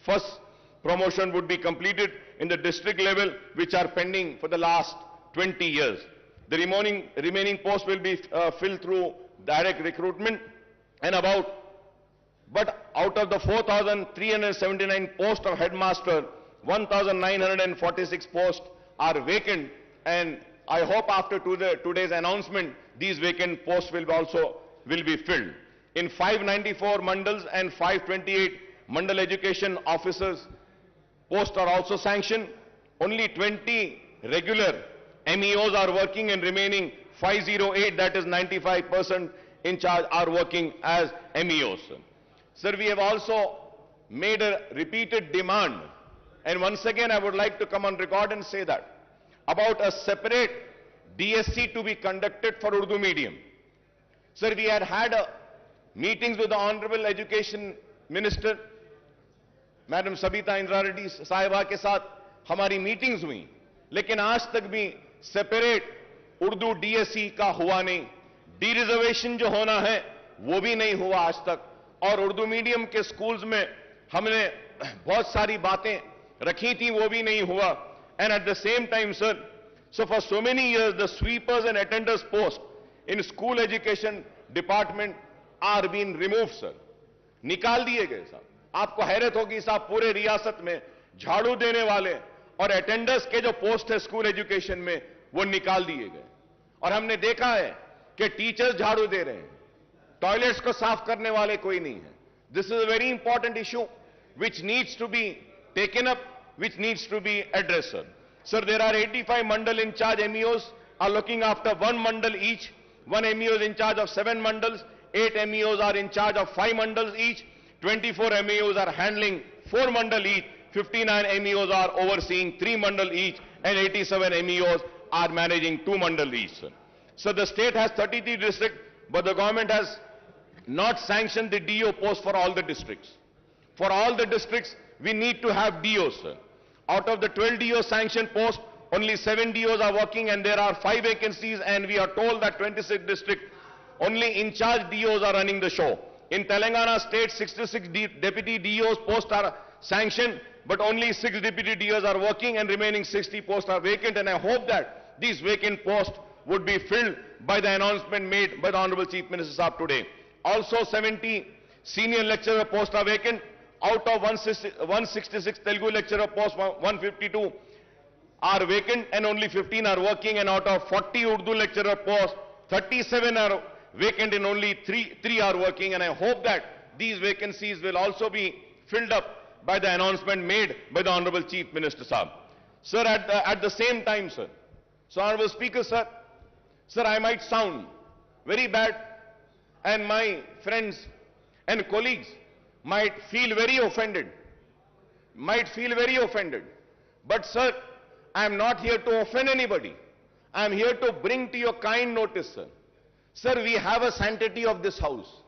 first promotion would be completed in the district level, which are pending for the last 20 years. The remaining posts will be filled through direct recruitment, and but out of the 4,379 posts of headmaster, 1,946 posts are vacant, and I hope after today's announcement, these vacant posts will be filled. In 594 mandals and 528 mandal education officers posts are also sanctioned. Only 20 regular MEOs are working, and remaining 508, that is 95% in charge, are working as MEOs. Sir, we have also made a repeated demand, and once again I would like to come on record and say that about a separate DSC to be conducted for Urdu medium. Sir, we had meetings with the Honorable Education Minister, Madam Sabita Indra Reddy साहिबा के साथ हमारी meetings हुई, लेकिन आज तक भी separate Urdu DSC का हुआ नहीं. डी रिजर्वेशन जो होना है वो भी नहीं हुआ आज तक, और उर्दू मीडियम के स्कूल्स में हमने बहुत सारी बातें रखी थी, वो भी नहीं हुआ. And at the same time, sir, so for so many years, the sweepers and attenders post in school education department are being removed, sir. निकाल दिए गए साहब. आपको हैरत होगी साहब, पूरे रियासत में झाड़ू देने वाले और अटेंडर्स के जो पोस्ट है स्कूल एजुकेशन में, वो निकाल दिए गए. और हमने देखा है कि टीचर्स झाड़ू दे रहे हैं, टॉयलेट्स को साफ करने वाले कोई नहीं है. This is a very important issue which needs to be taken up, which needs to be addressed, sir. Sir, there are 85 mandal in charge MEOs are looking after one mandal each. One MEO is in charge of 7 mandals. 8 MEOs are in charge of 5 mandals each. 24 MEOs are handling 4 mandal each. 59 MEOs are overseeing 3 mandal each, and 87 MEOs are managing 2 mandal each, sir. So the state has 33 districts, but the government has not sanctioned the DO post for all the districts. For all the districts, we need to have DOs, sir. Out of the 12 DO sanctioned posts, only 7 DOs are working, and there are 5 vacancies, and we are told that 26 districts, only in-charge DOs are running the show. In Telangana state, 66 deputy DOs posts are sanctioned, but only 6 deputy DOs are working, and remaining 60 posts are vacant, and I hope that these vacant posts would be filled by the announcement made by the Honorable Chief Minister Saab today. Also, 70 senior lecturer posts are vacant. Out of 166 Telugu lecturer posts, 152 are vacant, and only 15 are working, and out of 40 Urdu lecturer posts, 37 are vacant, and only 3 are working, and I hope that these vacancies will also be filled up by the announcement made by the Honorable Chief Minister Saab. Sir, at the same time, sir, so Honorable Speaker, sir, I might sound very bad, and my friends and colleagues might feel very offended, but sir, I am not here to offend anybody. I am here to bring to your kind notice, sir. Sir, we have a sanctity of this house.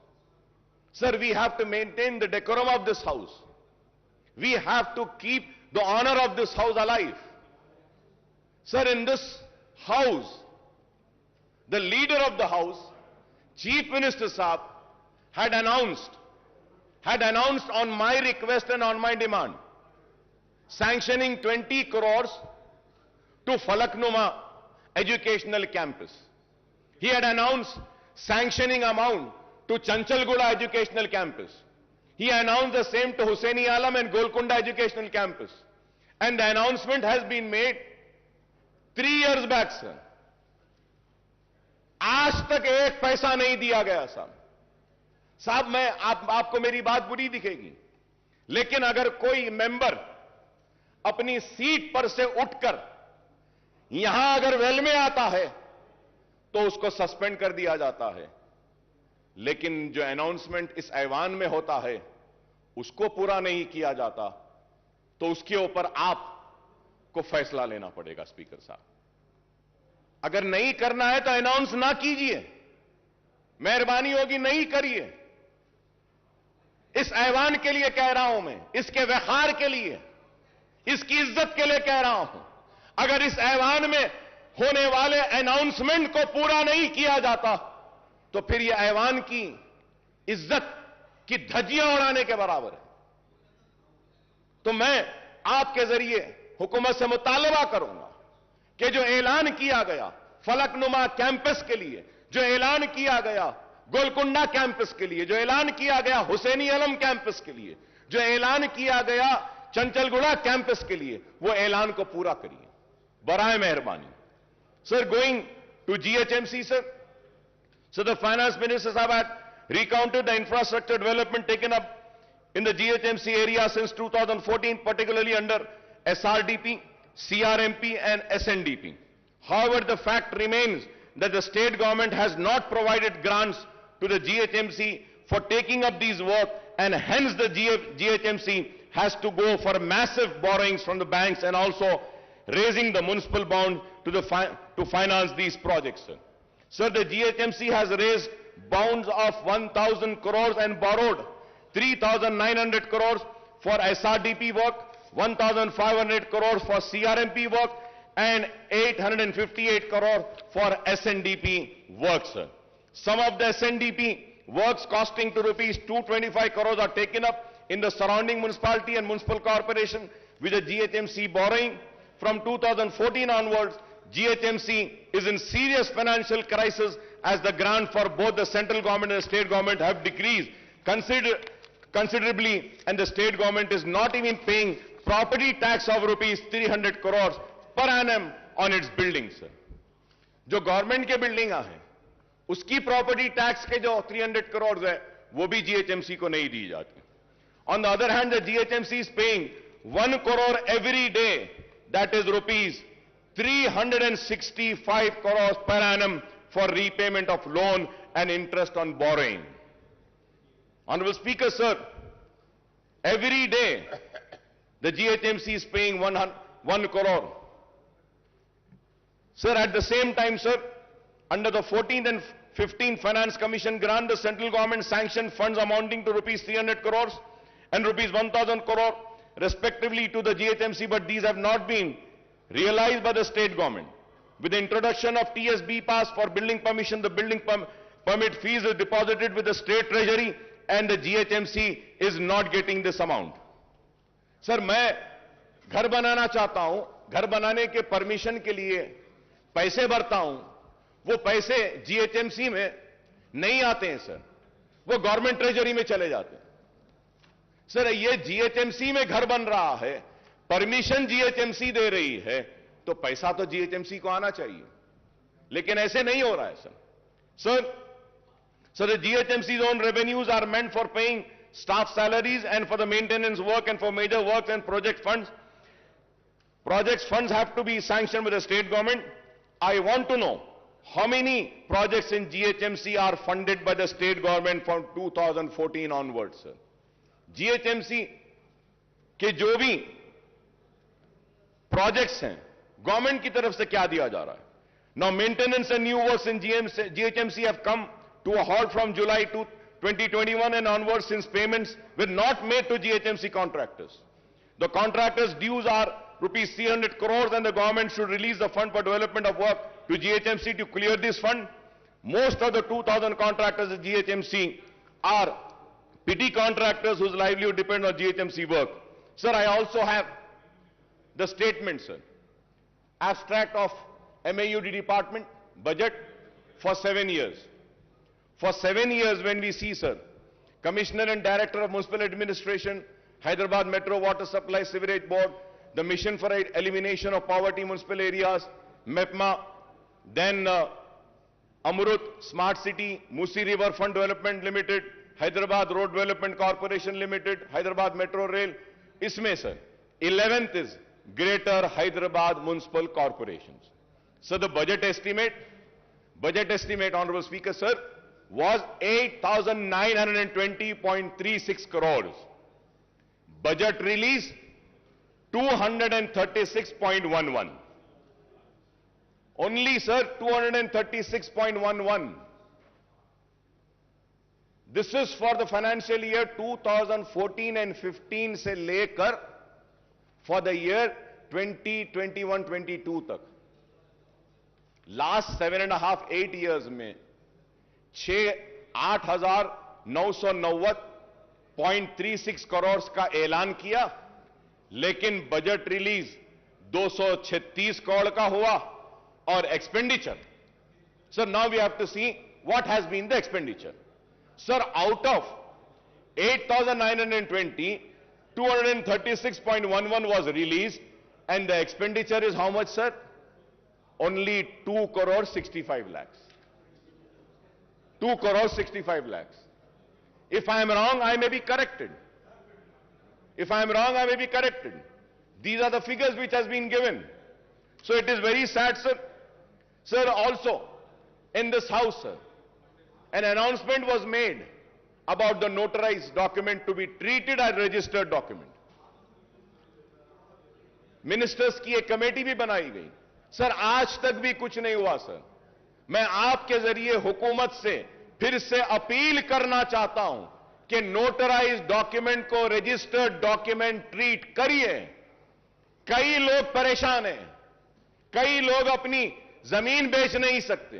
Sir, we have to maintain the decorum of this house. We have to keep the honor of this house alive. Sir, in this house, the leader of the house, Chief Minister Saab, had announced on my request and on my demand, sanctioning 20 crores to Falaknuma Educational Campus. He had announced sanctioning amount to Chanchalguda Educational Campus. He announced the same to Hussaini Alam and Golconda Educational Campus. And the announcement has been made 3 years back, sir. आज तक एक पैसा नहीं दिया गया साहब। साहब मैं आपको मेरी बात बुरी दिखेगी, लेकिन अगर कोई मेंबर अपनी सीट पर से उठकर यहां अगर वेल में आता है तो उसको सस्पेंड कर दिया जाता है, लेकिन जो अनाउंसमेंट इस ऐवान में होता है उसको पूरा नहीं किया जाता तो उसके ऊपर आपको फैसला लेना पड़ेगा स्पीकर साहब। अगर नहीं करना है तो अनाउंस ना कीजिए, मेहरबानी होगी नहीं करिए। इस ऐवान के लिए कह रहा हूं मैं, इसके वखार के लिए, इसकी इज्जत के लिए कह रहा हूं। अगर इस ऐवान में होने वाले अनाउंसमेंट को पूरा नहीं किया जाता तो फिर यह ऐवान की इज्जत की धज्जियां उड़ाने के बराबर है। तो मैं आपके जरिए हुकूमत से मुतालबा करूंगा कि जो ऐलान किया गया फलकनुमा कैंपस के लिए, जो ऐलान किया गया गोलकुंडा कैंपस के लिए, जो ऐलान किया गया हुसैनी आलम कैंपस के लिए, जो ऐलान किया गया चंचलगुड़ा कैंपस के लिए, वो ऐलान को पूरा करिए बराए मेहरबानी। Sir, going to GHMC, sir. So the finance minister had recounted the infrastructure development taken up in the GHMC area since 2014, particularly under SRDP, CRMP and SNDP. However, the fact remains that the state government has not provided grants to the GHMC for taking up these work, and hence the GHMC has to go for massive borrowings from the banks and also raising the municipal bond to finance these projects. Sir, the GHMC has raised bonds of 1,000 crores and borrowed 3,900 crores for SRDP work, 1,500 crores for CRMP work, and 858 crores for SNDP work, sir. Some of the SNDP works costing to rupees 225 crores are taken up in the surrounding municipality and municipal corporation with the GHMC borrowing. From 2014 onwards, GHMC is in serious financial crisis as the grant for both the central government and the state government have decreased considerably, and the state government is not even paying property tax of rupees 300 crores per annum on its buildings. जो government के building हैं उसकी property tax के जो 300 करोड़ है वो भी GHMC को नहीं दी जाती. On the other hand, the GHMC is paying 1 crore every day, that is rupees 365 crores per annum for repayment of loan and interest on borrowing. Honorable Speaker, sir, every day the GHMC is paying 1 crore. Sir, at the same time, sir, under the 14th and 15th Finance Commission grant, the central government sanctioned funds amounting to rupees 300 crores and rupees 1,000 crore respectively to the GHMC, but these have not been realized by the state government. With the introduction of TSB pass for building permission, the building permit fees is deposited with the state treasury and the GHMC is not getting this amount. Sir, मैं घर बनाना चाहता हूं, घर बनाने के permission के लिए पैसे भरता हूं, वो पैसे GHMC में नहीं आते हैं सर, वो गवर्नमेंट ट्रेजरी में चले जाते हैं. सर, ये GHMC में घर बन रहा है, परमिशन GHMC दे रही है, तो पैसा तो GHMC को आना चाहिए, लेकिन ऐसे नहीं हो रहा है sir. So the GHMC's own revenues are meant for paying staff salaries and for the maintenance work and for major works and project funds. Projects funds have to be sanctioned by the state government. I want to know how many projects in GHMC are funded by the state government from 2014 onwards, sir. GHMC के जो भी projects हैं, government की तरफ से क्या दिया जा रहा है? Now maintenance and new works in GHMC have come to a halt from July 2021 and onwards, since payments were not made to GHMC contractors. The contractors' dues are rupees 300 crores, and the government should release the fund for development of work to GHMC to clear this fund. Most of the 2,000 contractors at GHMC are PT contractors whose livelihood depends on GHMC work. Sir, I also have the statement, sir. Abstract of MAUD department budget for 7 years. For 7 years when we see, sir, Commissioner and Director of Municipal Administration, Hyderabad Metro Water Supply Sewerage Board, the Mission for Elimination of Poverty Municipal Areas, MEPMA, then Amrut Smart City, Musi River Fund Development Limited, Hyderabad Road Development Corporation Limited, Hyderabad Metro Rail. Isme, sir, 11th is Greater Hyderabad Municipal Corporations. So the budget estimate, Honorable Speaker, sir, was 8,920.36 crores. Budget release, 236.11. Only, sir, 236.11. This is for the financial year 2014 and 15 se lekar for the year 2021-22 tak. Last 7.5-8 years में 8,990.36 करोड़ का ऐलान किया, लेकिन budget release 236 crore का हुआ और expenditure. Sir, now we have to see what has been the expenditure. Sir, out of 8,920, 236.11 was released, and the expenditure is how much, sir? Only 2 crore 65 lakhs. 2 crore 65 lakhs. If I am wrong, I may be corrected. If I am wrong, I may be corrected. These are the figures which has been given. So it is very sad, sir. Sir, also, in this house, sir, an announcement was made about the notarized document to be treated as registered document. Ministers की एक committee भी बनाई गई. Sir, आज तक भी कुछ नहीं हुआ. सर, मैं आपके जरिए हुकूमत से फिर से अपील करना चाहता हूं कि नोटराइज डॉक्यूमेंट को रजिस्टर्ड डॉक्यूमेंट ट्रीट करिए. कई लोग परेशान हैं, कई लोग अपनी जमीन बेच नहीं सकते,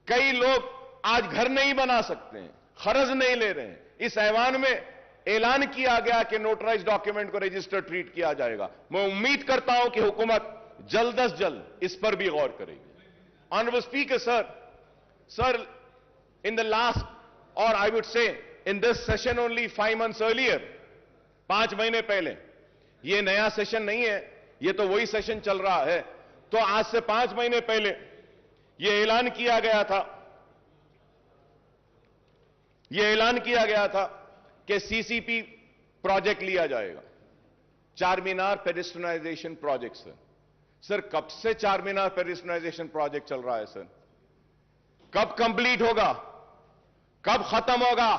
कई लोग आज घर नहीं बना सकते हैं, खर्च नहीं ले रहे हैं. इस ऐवान में ऐलान किया गया कि नोटराइज डॉक्यूमेंट को रजिस्टर ट्रीट किया जाएगा. मैं उम्मीद करता हूं कि हुकूमत जल्द अज जल्द इस पर भी गौर करेगी. Honourable speaker, sir, in the last, or I would say in this session only 5 months earlier, 5 महीने पहले, ये नया सेशन नहीं है, ये तो वही सेशन चल रहा है. तो आज से 5 महीने पहले ये ऐलान किया गया था कि सीसीपी प्रोजेक्ट लिया जाएगा, चार मीनार पेडेस्ट्रियनाइजेशन प्रोजेक्ट. सर, कब से चार मीनार पेडेस्ट्रियनाइजेशन प्रोजेक्ट चल रहा है? सर, कब कंप्लीट होगा, कब खत्म होगा,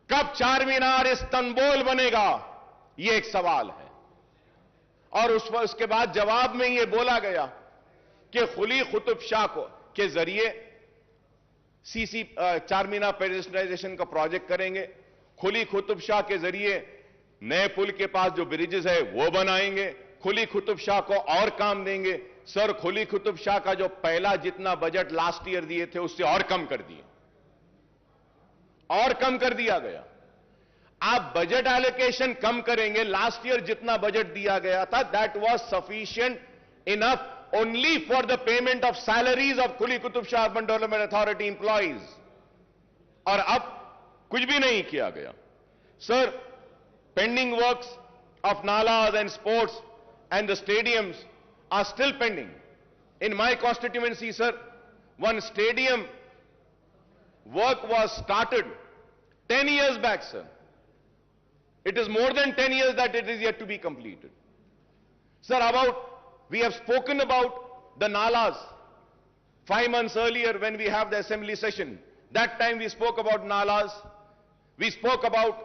कब चार मीनार इस्तांबुल बनेगा? यह एक सवाल है. और उसके बाद जवाब में यह बोला गया कि खुली कुतुब शाह के जरिए चार मीनार पेडेस्ट्रियनाइजेशन का प्रोजेक्ट करेंगे, खुली कुतुब शाह के जरिए नए पुल के पास जो ब्रिजेस है वो बनाएंगे, खुली कुतुब शाह को और काम देंगे. सर, खुली कुतुब शाह का जो पहला जितना बजट लास्ट ईयर दिए थे उससे और कम कर दिया गया. आप बजट एलोकेशन कम करेंगे. लास्ट ईयर जितना बजट दिया गया था, that was sufficient enough only for the payment of salaries of Quli Qutub Shah urban development authority employees, और अब कुछ भी नहीं किया गया. Sir, pending works of nalas and sports and the stadiums are still pending. In my constituency, sir, one stadium work was started 10 years back, sir. It is more than 10 years that it is yet to be completed. Sir, we have spoken about the nalas 5 months earlier when we have the assembly session. That time we spoke about nalas. We spoke about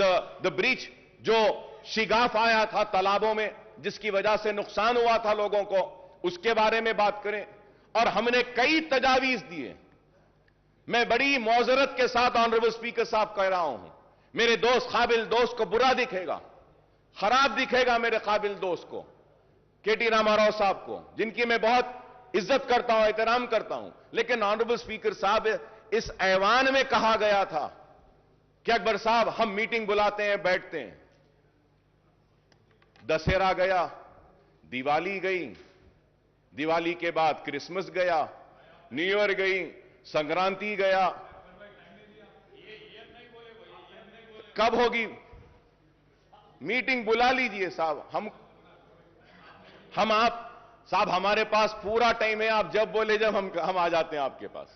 the breach जो शिगाफ आया था तालाबों में, जिसकी वजह से नुकसान हुआ था लोगों को, उसके बारे में बात करें. और हमने कई तजावीज दिए. मैं बड़ी मौजरत के साथ ऑनरेबल स्पीकर साहब कह रहा हूं, मेरे दोस्त काबिल दोस्त को बुरा दिखेगा. खराब दिखेगा मेरे काबिल दोस्त को, केटी रामाराव साहब को, जिनकी मैं बहुत इज्जत करता हूं, एहतराम करता हूं। लेकिन ऑनरेबल स्पीकर साहब, इस ऐवान में कहा गया था कि अकबर साहब हम मीटिंग बुलाते हैं, बैठते हैं। दशहरा गया, दिवाली गई, दिवाली के बाद क्रिसमस गया, न्यू ईयर गई, संक्रांति गया, कब होगी मीटिंग? बुला लीजिए साहब। हम आप साहब, हमारे पास पूरा टाइम है, आप जब बोले जब हम आ जाते हैं आपके पास,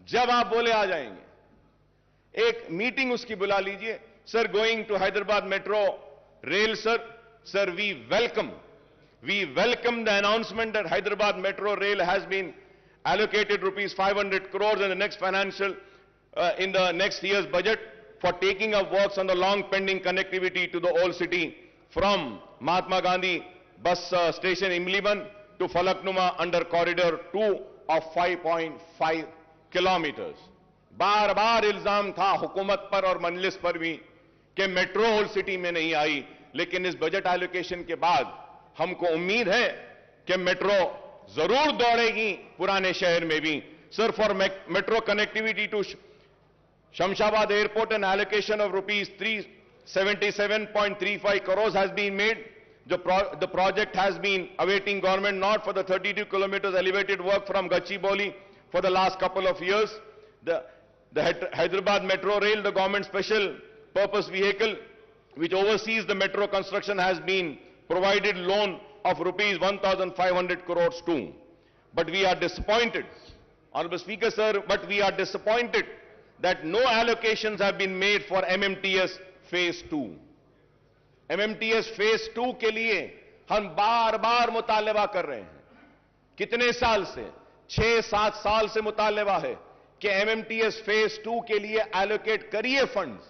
जब आप बोले आ जाएंगे। एक मीटिंग उसकी बुला लीजिए। Sir, going to Hyderabad metro rail, sir we welcome the announcement that Hyderabad Metro Rail has been allocated rupees 500 crores in the next in the next year's budget for taking up works on the long pending connectivity to the old city from Mahatma Gandhi bus station Imliban to Falaknuma under corridor 2 of 5.5 kilometers. बार बार इल्जाम था हुकूमत पर और मजलिस पर भी कि metro old city में नहीं आई, लेकिन इस बजट एलोकेशन के बाद हमको उम्मीद है कि मेट्रो जरूर दौड़ेगी पुराने शहर में भी। Sir, for metro connectivity to Shamshabad Airport, an allocation of rupees 377.35 crores has been made. The project has been awaiting government nod for the 32 kilometers elevated work from Gachibowli for the last couple of years. The Hyderabad Metro Rail, the government special purpose vehicle which oversees the metro construction, has been provided loan of rupees 1,500 crores too. But we are disappointed, Honorable Speaker sir, but we are disappointed that no allocations have been made for MMTS Phase 2. MMTS Phase 2 के लिए हम बार बार मुतालबा कर रहे हैं। कितने साल से? 6-7 साल से मुतालबा है कि MMTS Phase 2 के लिए एलोकेट करिए फंड्स,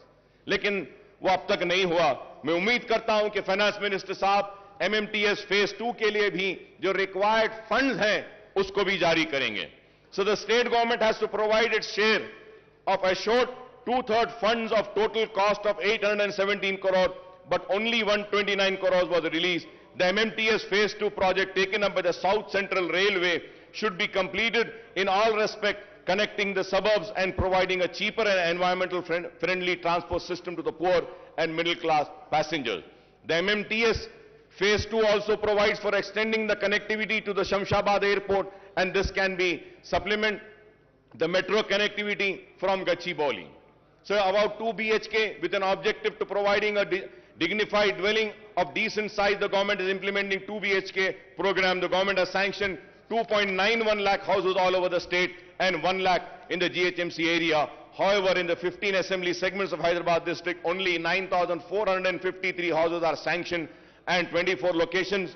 लेकिन वो अब तक नहीं हुआ। मैं उम्मीद करता हूं कि फाइनेंस मिनिस्टर साहब MMTS Phase 2 के लिए भी जो रिक्वायर्ड फंड्स हैं उसको भी जारी करेंगे। So the state government has to provide its share of assured 2/3 funds of total cost of 817 crore, but only 129 crores was released. The MMTS Phase 2 project taken up by the South Central Railway should be completed in all respect, connecting the suburbs and providing a cheaper and environmental friendly transport system to the poor and middle class passengers. The MMTS Phase 2 also provides for extending the connectivity to the Shamshabad Airport, and this can be supplement the metro connectivity from Gachibowli. So about 2 BHK with an objective to providing a dignified dwelling of decent size, the government is implementing 2 BHK program. The government has sanctioned 2.91 lakh houses all over the state and 1 lakh in the GHMC area. However, in the 15 assembly segments of Hyderabad district, only 9,453 houses are sanctioned and 24 locations,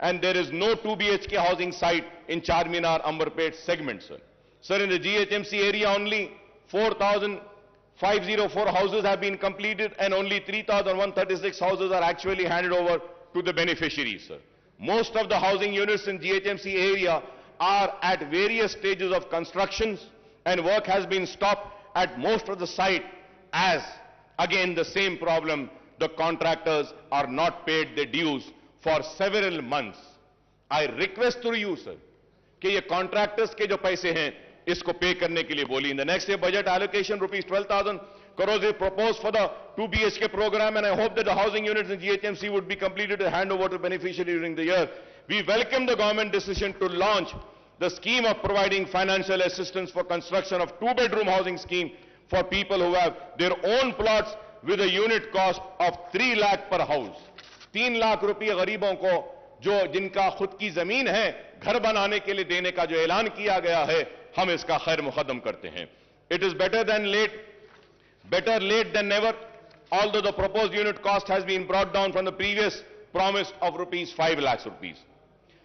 and there is no 2 BHK housing site in Charminar, Amberpet segment, sir. Sir, in the GHMC area, only 4,504 houses have been completed and only 3,136 houses are actually handed over to the beneficiaries, sir. Most of the housing units in GHMC area are at various stages of constructions, and work has been stopped at most of the site as, again, the same problem, the contractors are not paid their dues for several months. I request through you, sir, कि ये contractors के जो पैसे हैं इसको पे करने के लिए बोली. In the next year budget allocation rupees 12,000 crores is proposed for the 2 BHK program, and I hope that the housing units in GHMC would be completed to hand over to beneficiaries during the year. We welcome the government decision to launch the scheme of providing financial assistance for construction of 2-bedroom housing scheme for people who have their own plots with a unit cost of 3 lakh per house. 3 lakh रुपये गरीबों को जो जिनका खुद की जमीन है घर बनाने के लिए देने का जो ऐलान किया गया है, हम इसका खैर मुकदम करते हैं. It is better late than never, although the proposed unit cost has been brought down from the previous promise of rupees 5 lakhs rupees.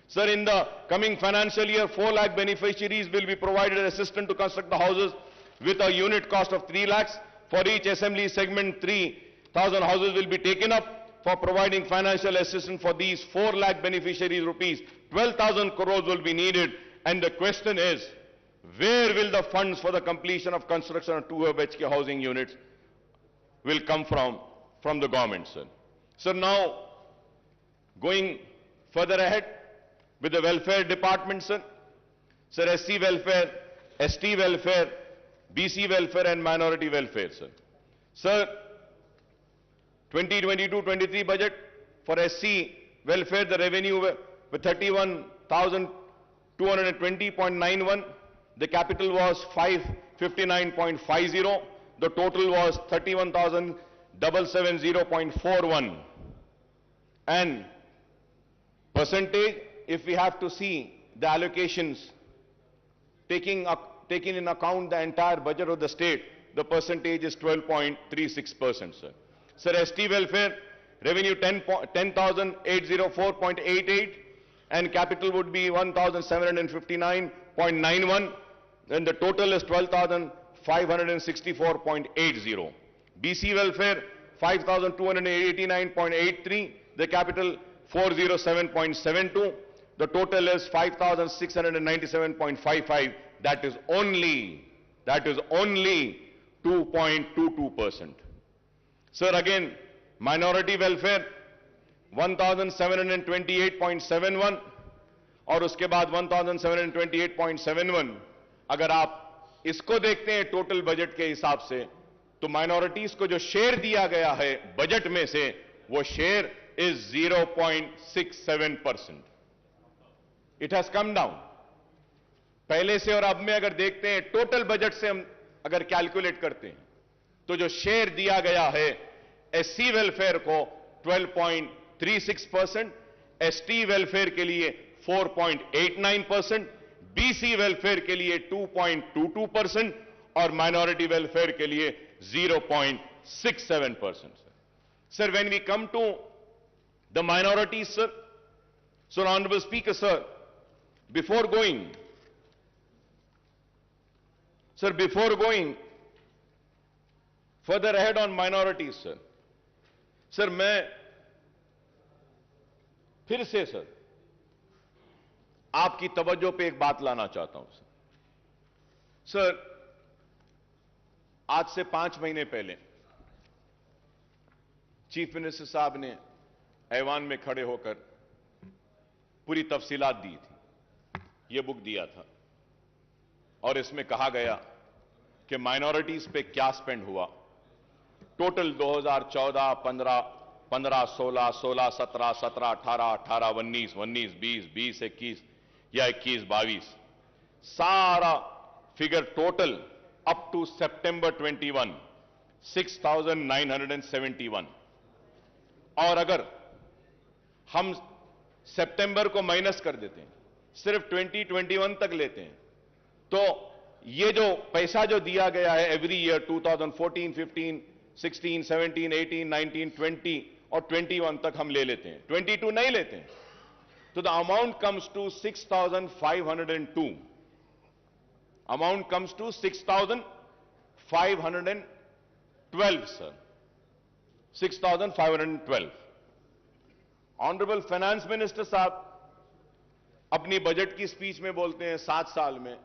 Sir, in the coming financial year, 4 lakh beneficiaries will be provided assistance to construct the houses with a unit cost of 3 lakhs. For each assembly segment, 3,000 houses will be taken up. For providing financial assistance for these 4 lakh beneficiaries, rupees 12,000 crores will be needed. And the question is, where will the funds for the completion of construction of 2 BHK housing units will come from the government, sir? So now, Going further ahead with the welfare department, sir. Sir, SC welfare, ST welfare, BC welfare and minority welfare, sir. Sir, 2022-23 budget for SC welfare, the revenue were 31,220.91. The capital was 559.50. The total was 31,770.41. And percentage, if we have to see the allocations, taking in account the entire budget of the state, the percentage is 12.36%, sir. Sir, ST welfare, revenue 10,804.88 and capital would be 1,759.91 and the total is 12,564.80. BC welfare, 5,289.83, the capital 407.72, the total is 5,697.55, that is only 2.22%. Sir, again, minority welfare 1728.71 और उसके बाद 1728.71. अगर आप इसको देखते हैं total budget के हिसाब से तो माइनॉरिटीज को जो शेयर दिया गया है बजट में से वो share is 0.67%. It has come down पहले से और अब में. अगर देखते हैं टोटल बजट से हम अगर कैलकुलेट करते हैं तो जो शेयर दिया गया है एससी वेलफेयर को 12.36%, एसटी वेलफेयर के लिए 4.89%, बीसी वेलफेयर के लिए 2.22% और माइनॉरिटी वेलफेयर के लिए 0.67%. Sir, when we come to the minorities, sir, so Honorable Speaker, sir, before going further ahead on minorities, sir, मैं फिर से सर आपकी तवज्जो पे एक बात लाना चाहता हूं सर. आज से 5 महीने पहले चीफ मिनिस्टर साहब ने ऐवान में खड़े होकर पूरी तफसीलात दी थी. यह बुक दिया था और इसमें कहा गया कि माइनॉरिटीज पे क्या स्पेंड हुआ. टोटल 2014, 15, 16, 16, 17, 17, 18, 18, 19, 19, 20, 20, 21 या 21, 22 सारा फिगर टोटल अप टू सितंबर 21 6,971. और अगर हम सितंबर को माइनस कर देते हैं सिर्फ 2021 तक लेते हैं तो ये जो पैसा जो दिया गया है एवरी ईयर 2014, 15, 16, 17, 18, 19, 20 और 21 तक हम ले लेते हैं, 22 नहीं लेते हैं तो the amount comes to 6,502. Amount comes to 6,512 sir, 6,512. Honourable finance minister साहब अपनी बजट की स्पीच में बोलते हैं 7 साल में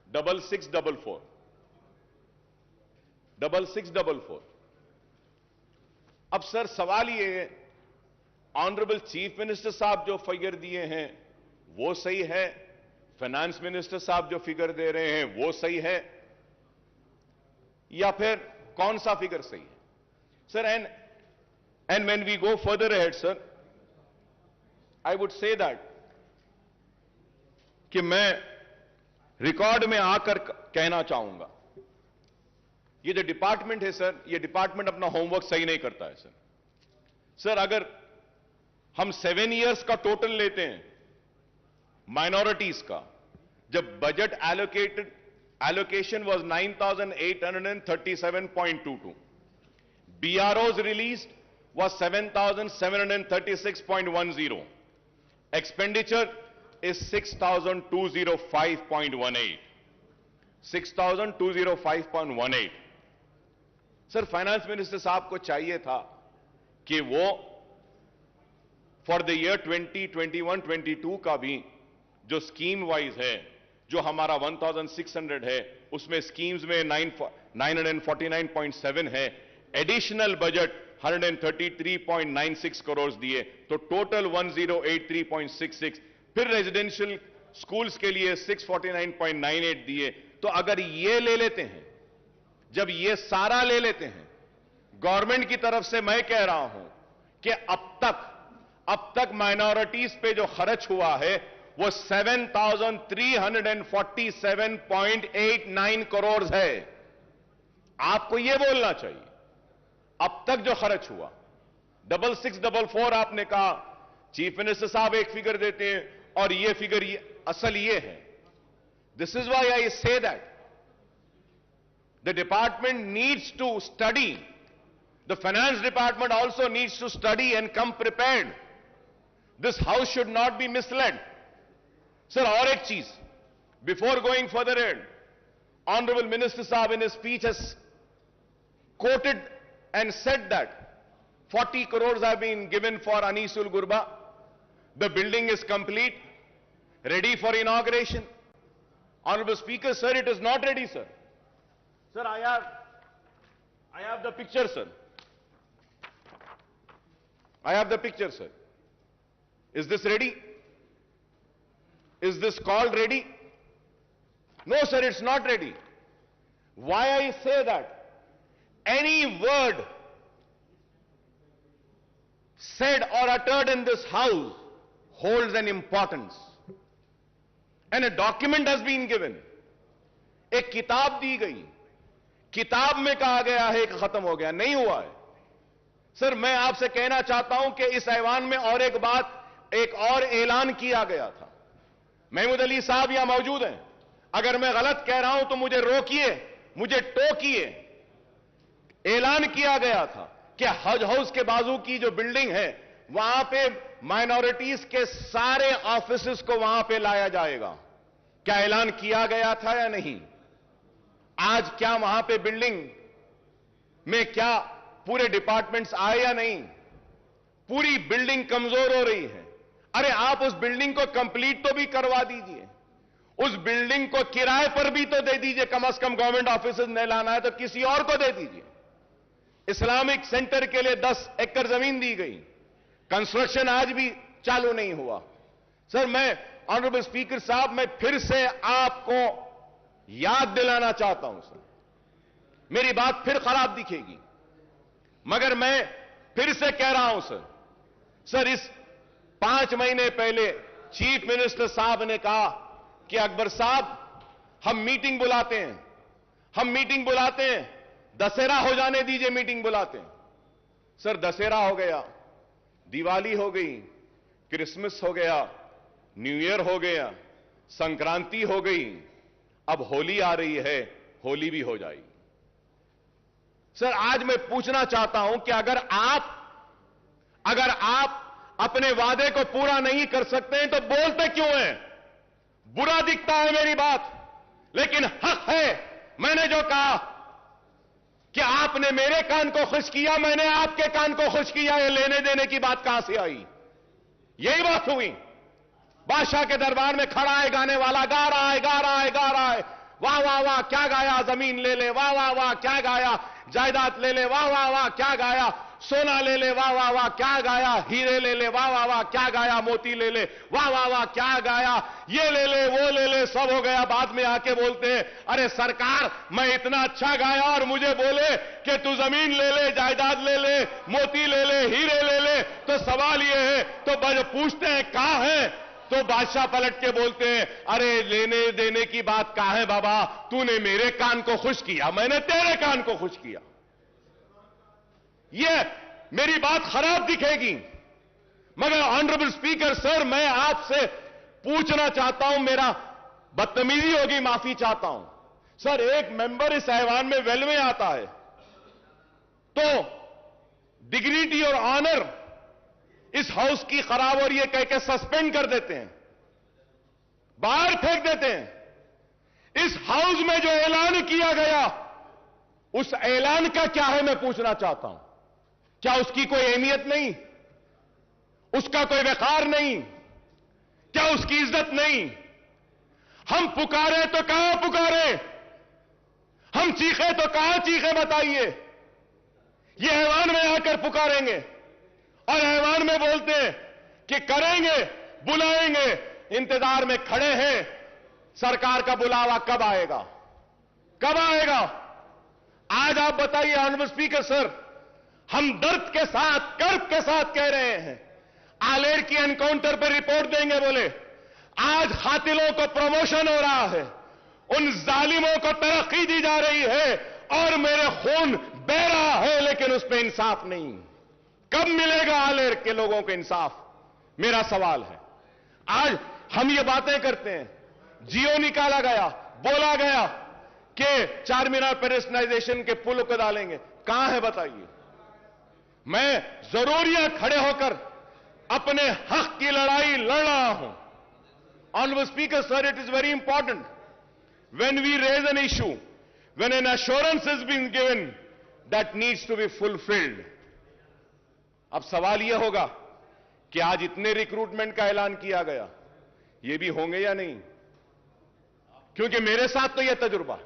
6644. अब सर सवाल ये है, ऑनरेबल चीफ मिनिस्टर साहब जो फिगर दिए हैं वो सही है, फाइनेंस मिनिस्टर साहब जो फिगर दे रहे हैं वो सही है या फिर कौन सा फिगर सही है sir? And when we go further ahead sir, I would say that कि मैं रिकॉर्ड में आकर कहना चाहूंगा ये जो डिपार्टमेंट है सर, ये डिपार्टमेंट अपना होमवर्क सही नहीं करता है सर. सर अगर हम 7 इयर्स का टोटल लेते हैं माइनॉरिटीज का, जब budget allocation was 9,837.22, BROs released was 7,736.10, expenditure is 6,205.18, 6,205.18. Sir finance minister साहब को चाहिए था कि वो फॉर द ईयर 2021-22 का भी जो स्कीम वाइज है, जो हमारा 1,600 है उसमें स्कीम्स में 949.7 है, एडिशनल बजट 133.96 करोड़ दिए, तो टोटल 1083.66। फिर रेजिडेंशियल स्कूल्स के लिए 649.98 दिए। तो अगर ये ले लेते हैं, जब ये सारा ले लेते हैं, गवर्नमेंट की तरफ से मैं कह रहा हूं कि अब तक माइनॉरिटीज पे जो खर्च हुआ है वो 7,347.89 करोड़ है। आपको यह बोलना चाहिए अब तक जो खर्च हुआ। 6644 आपने कहा, चीफ मिनिस्टर साहब एक फिगर देते हैं और ये फिगर असल ये है। This is why I say that the department needs to study, the finance department also needs to study and come prepared. This house should not be misled. Sir, और एक चीज, before going further ahead, honourable minister साहब in speech has quoted and said that 40 crores have been given for Anisul Gurba. The building is complete, ready for inauguration. Honorable Speaker, sir, it is not ready, sir. Sir, I have the picture, sir. I have the picture, sir. Is this ready? Is this called ready? No, sir, it's not ready. Why I say that? Any word said or uttered in this house holds an importance. And a document has been given. एक किताब दी गई, किताब में कहा गया है कि खत्म हो गया, नहीं हुआ है। सर, मैं आपसे कहना चाहता हूं कि इस ऐवान में और एक बात, एक और ऐलान किया गया था। महमूद अली साहब यहां मौजूद हैं, अगर मैं गलत कह रहा हूं तो मुझे रोकिए, मुझे टोकिए। ऐलान किया गया था कि हज हाउस के बाजू की जो बिल्डिंग है वहां पे माइनॉरिटीज के सारे ऑफिसेस को वहां पे लाया जाएगा। क्या ऐलान किया गया था या नहीं? आज क्या वहां पे बिल्डिंग में क्या पूरे डिपार्टमेंट्स आए या नहीं? पूरी बिल्डिंग कमजोर हो रही है। अरे आप उस बिल्डिंग को कंप्लीट तो भी करवा दीजिए, उस बिल्डिंग को किराए पर भी तो दे दीजिए। कम से कम गवर्नमेंट ऑफिसेज नहीं लाना है तो किसी और को दे दीजिए। इस्लामिक सेंटर के लिए 10 एकड़ जमीन दी गई, कंस्ट्रक्शन आज भी चालू नहीं हुआ। सर, मैं ऑनरेबल स्पीकर साहब, मैं फिर से आपको याद दिलाना चाहता हूं सर, मेरी बात फिर खराब दिखेगी मगर मैं फिर से कह रहा हूं सर, इस 5 महीने पहले चीफ मिनिस्टर साहब ने कहा कि अकबर साहब हम मीटिंग बुलाते हैं, दशहरा हो जाने दीजिए, मीटिंग बुलाते हैं। सर, दशहरा हो गया, दिवाली हो गई, क्रिसमस हो गया, न्यू ईयर हो गया, संक्रांति हो गई, अब होली आ रही है, होली भी हो जाएगी। सर, आज मैं पूछना चाहता हूं कि अगर आप अपने वादे को पूरा नहीं कर सकते हैं तो बोलते क्यों हैं? बुरा दिखता है मेरी बात, लेकिन हक है। मैंने जो कहा कि आपने मेरे कान को खुश किया, मैंने आपके कान को खुश किया, ये लेने देने की बात कहां से आई? यही बात हुई। बादशाह के दरबार में खड़ा है गाने वाला, गा रहा है, वाह वाह वाह क्या गाया, जमीन ले ले, वाह वाह वाह क्या गाया, जायदाद ले ले, वाह वाह वाह क्या गाया, सोना ले ले, वाह वाह वाह क्या गाया, हीरे ले ले, वाह वाह वाह क्या गाया, मोती ले ले, वाह वाह वाह क्या गाया, ये ले ले, वो ले ले, सब हो गया। बाद में आके बोलते हैं, अरे सरकार मैं इतना अच्छा गाया और मुझे बोले कि तू जमीन ले ले, जायदाद ले ले, मोती ले ले, हीरे ले ले। तो सवाल ये है, तो पूछते हैं कहां है, तो बादशाह पलट के बोलते हैं, अरे लेने देने की बात कहां है बाबा, तूने मेरे कान को खुश किया, मैंने तेरे कान को खुश किया। ये मेरी बात खराब दिखेगी मगर ऑनरेबल स्पीकर सर, मैं आपसे पूछना चाहता हूं, मेरा बदतमीजी होगी, माफी चाहता हूं सर। एक मेंबर इस ऐवान में वेल में आता है तो डिग्निटी और ऑनर इस हाउस की खराब और ये कह के सस्पेंड कर देते हैं, बाहर फेंक देते हैं। इस हाउस में जो ऐलान किया गया उस ऐलान का क्या है, मैं पूछना चाहता हूं। क्या उसकी कोई अहमियत नहीं? उसका कोई वकार नहीं? क्या उसकी इज्जत नहीं? हम पुकारे तो कहां पुकारे, हम चीखे तो कहां चीखे, बताइए। ये ऐवान में आकर पुकारेंगे और ऐवान में बोलते हैं कि करेंगे, बुलाएंगे, इंतजार में खड़े हैं। सरकार का बुलावा कब आएगा? कब आएगा? आज आप बताइए ऑनरेबल स्पीकर सर, हम दर्द के साथ, कर्ब के साथ कह रहे हैं, आलेर की एनकाउंटर पर रिपोर्ट देंगे बोले, आज कातिलों को प्रमोशन हो रहा है, उन जालिमों को तरक्की दी जा रही है और मेरे खून बह रहा है, लेकिन उस पर इंसाफ नहीं। कब मिलेगा आलेर के लोगों को इंसाफ? मेरा सवाल है। आज हम ये बातें करते हैं, जियो निकाला गया, बोला गया कि चार मीनार पेडेस्ट्रियनाइजेशन के पुल को डालेंगे, कहां है बताइए? मैं जरूर यहां खड़े होकर अपने हक की लड़ाई लड़ रहा हूं। Honourable speaker sir, it is very important when we raise an issue, when an assurance has been given, that needs to be fulfilled. अब सवाल यह होगा कि आज इतने रिक्रूटमेंट का ऐलान किया गया, ये भी होंगे या नहीं? क्योंकि मेरे साथ तो यह तजुर्बा,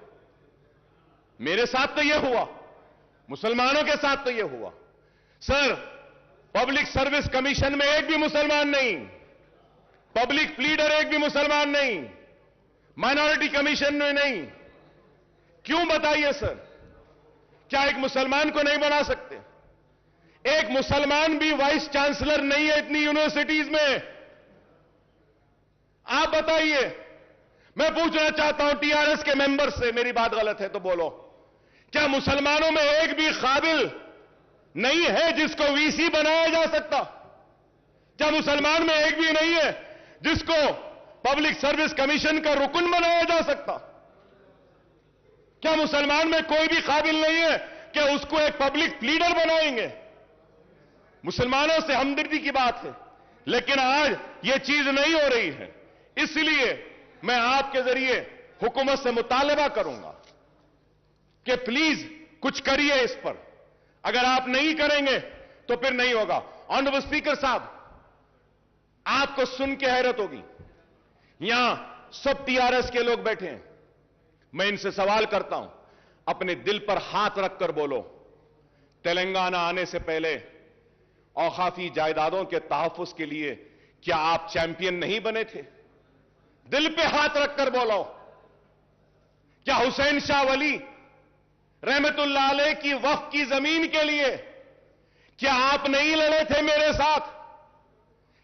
मेरे साथ तो यह हुआ, मुसलमानों के साथ तो यह हुआ। सर, पब्लिक सर्विस कमीशन में एक भी मुसलमान नहीं, पब्लिक प्लीडर एक भी मुसलमान नहीं, माइनॉरिटी कमीशन में नहीं। क्यों बताइए सर? क्या एक मुसलमान को नहीं बना सकते? एक मुसलमान भी वाइस चांसलर नहीं है इतनी यूनिवर्सिटीज में। आप बताइए। मैं पूछना चाहता हूं टीआरएस के मेंबर से, मेरी बात गलत है तो बोलो, क्या मुसलमानों में एक भी काबिल नहीं है जिसको वीसी बनाया जा सकता? क्या मुसलमान में एक भी नहीं है जिसको पब्लिक सर्विस कमीशन का रुकन बनाया जा सकता? क्या मुसलमान में कोई भी काबिल नहीं है कि उसको एक पब्लिक प्लीडर बनाएंगे? मुसलमानों से हमदर्दी की बात है, लेकिन आज यह चीज नहीं हो रही है। इसलिए मैं आपके जरिए हुकूमत से मुतालबा करूंगा कि प्लीज कुछ करिए इस पर। अगर आप नहीं करेंगे तो फिर नहीं होगा। ऑनरेबल स्पीकर साहब, आपको सुन के हैरत होगी, यहां सब टीआरएस के लोग बैठे हैं। मैं इनसे सवाल करता हूं, अपने दिल पर हाथ रखकर बोलो, तेलंगाना आने से पहले औकाफी जायदादों के तहफ्फुज के लिए क्या आप चैंपियन नहीं बने थे? दिल पे हाथ रखकर बोलो। क्या हुसैन शाह वली रहमतुल्लाह अलैह की वक्फ की जमीन के लिए क्या आप नहीं लड़े थे मेरे साथ?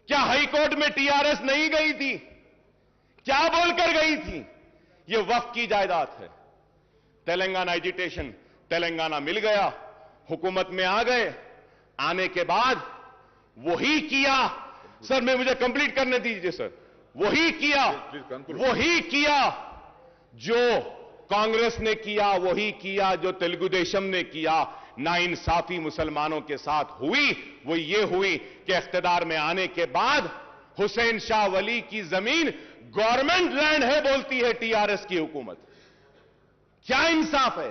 क्या हाईकोर्ट में टीआरएस नहीं गई थी? क्या बोलकर गई थी? यह वक्फ की जायदाद है। तेलंगाना एजिटेशन, तेलंगाना मिल गया, हुकूमत में आ गए, आने के बाद वही किया। सर, मैं मुझे कंप्लीट करने दीजिए सर। वही किया जो कांग्रेस ने किया, वही किया जो तेलुगु देशम ने किया। नाइंसाफी मुसलमानों के साथ हुई, वो ये हुई कि इख्तिदार में आने के बाद हुसैन शाह वली की जमीन गवर्नमेंट लैंड है बोलती है टीआरएस की हुकूमत। क्या इंसाफ है?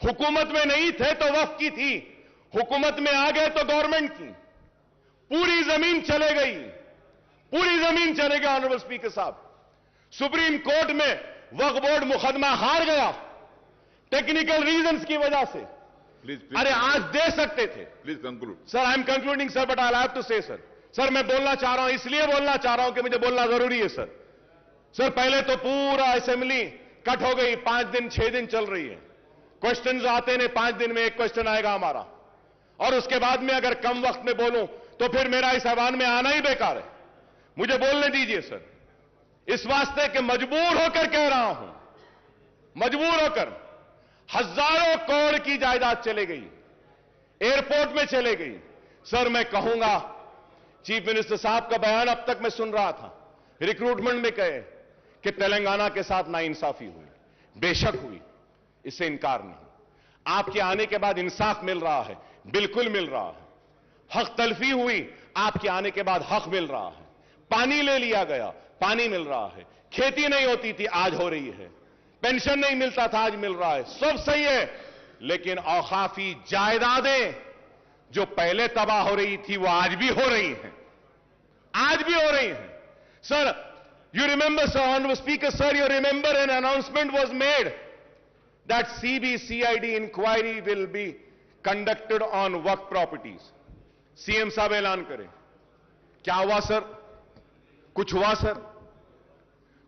हुकूमत में नहीं थे तो वक्फ की थी, हुकूमत में आ गए तो गवर्नमेंट की। पूरी जमीन चले गई, पूरी जमीन चले गई। ऑनरेबल स्पीकर साहब, सुप्रीम कोर्ट में वक्फ बोर्ड मुकदमा हार गया टेक्निकल रीजंस की वजह से। अरे आज दे सकते थे। Please conclude sir, I am concluding sir, but I have to say sir. Sir, मैं बोलना चाह रहा हूं, इसलिए बोलना चाह रहा हूं कि मुझे बोलना जरूरी है सर। सर, पहले तो पूरा असेंबली कट हो गई, 5 दिन 6 दिन चल रही है। क्वेश्चंस आते ने, 5 दिन में एक क्वेश्चन आएगा हमारा, और उसके बाद में अगर कम वक्त में बोलूं तो फिर मेरा इस ऐवान में आना ही बेकार है। मुझे बोलने दीजिए सर। इस वास्ते के मजबूर होकर कह रहा हूं, मजबूर होकर। हजारों करोड़ की जायदाद चले गई, एयरपोर्ट में चले गई। सर, मैं कहूंगा, चीफ मिनिस्टर साहब का बयान अब तक मैं सुन रहा था, रिक्रूटमेंट में कहे कि तेलंगाना के साथ नाइंसाफी हुई। बेशक हुई, इससे इनकार नहीं। आपके आने के बाद इंसाफ मिल रहा है, बिल्कुल मिल रहा है। हक तलफी हुई, आपके आने के बाद हक मिल रहा है। पानी ले लिया गया, पानी मिल रहा है। खेती नहीं होती थी, आज हो रही है। पेंशन नहीं मिलता था, आज मिल रहा है। सब सही है, लेकिन औकाफी जायदादें जो पहले तबाह हो रही थी वो आज भी हो रही हैं, आज भी हो रही हैं। Sir, you remember, sir, Honorable Speaker, sir, you remember an announcement was made that CBCID inquiry will be conducted on work properties. CM साहब ऐलान करें. क्या हुआ सर? कुछ हुआ सर?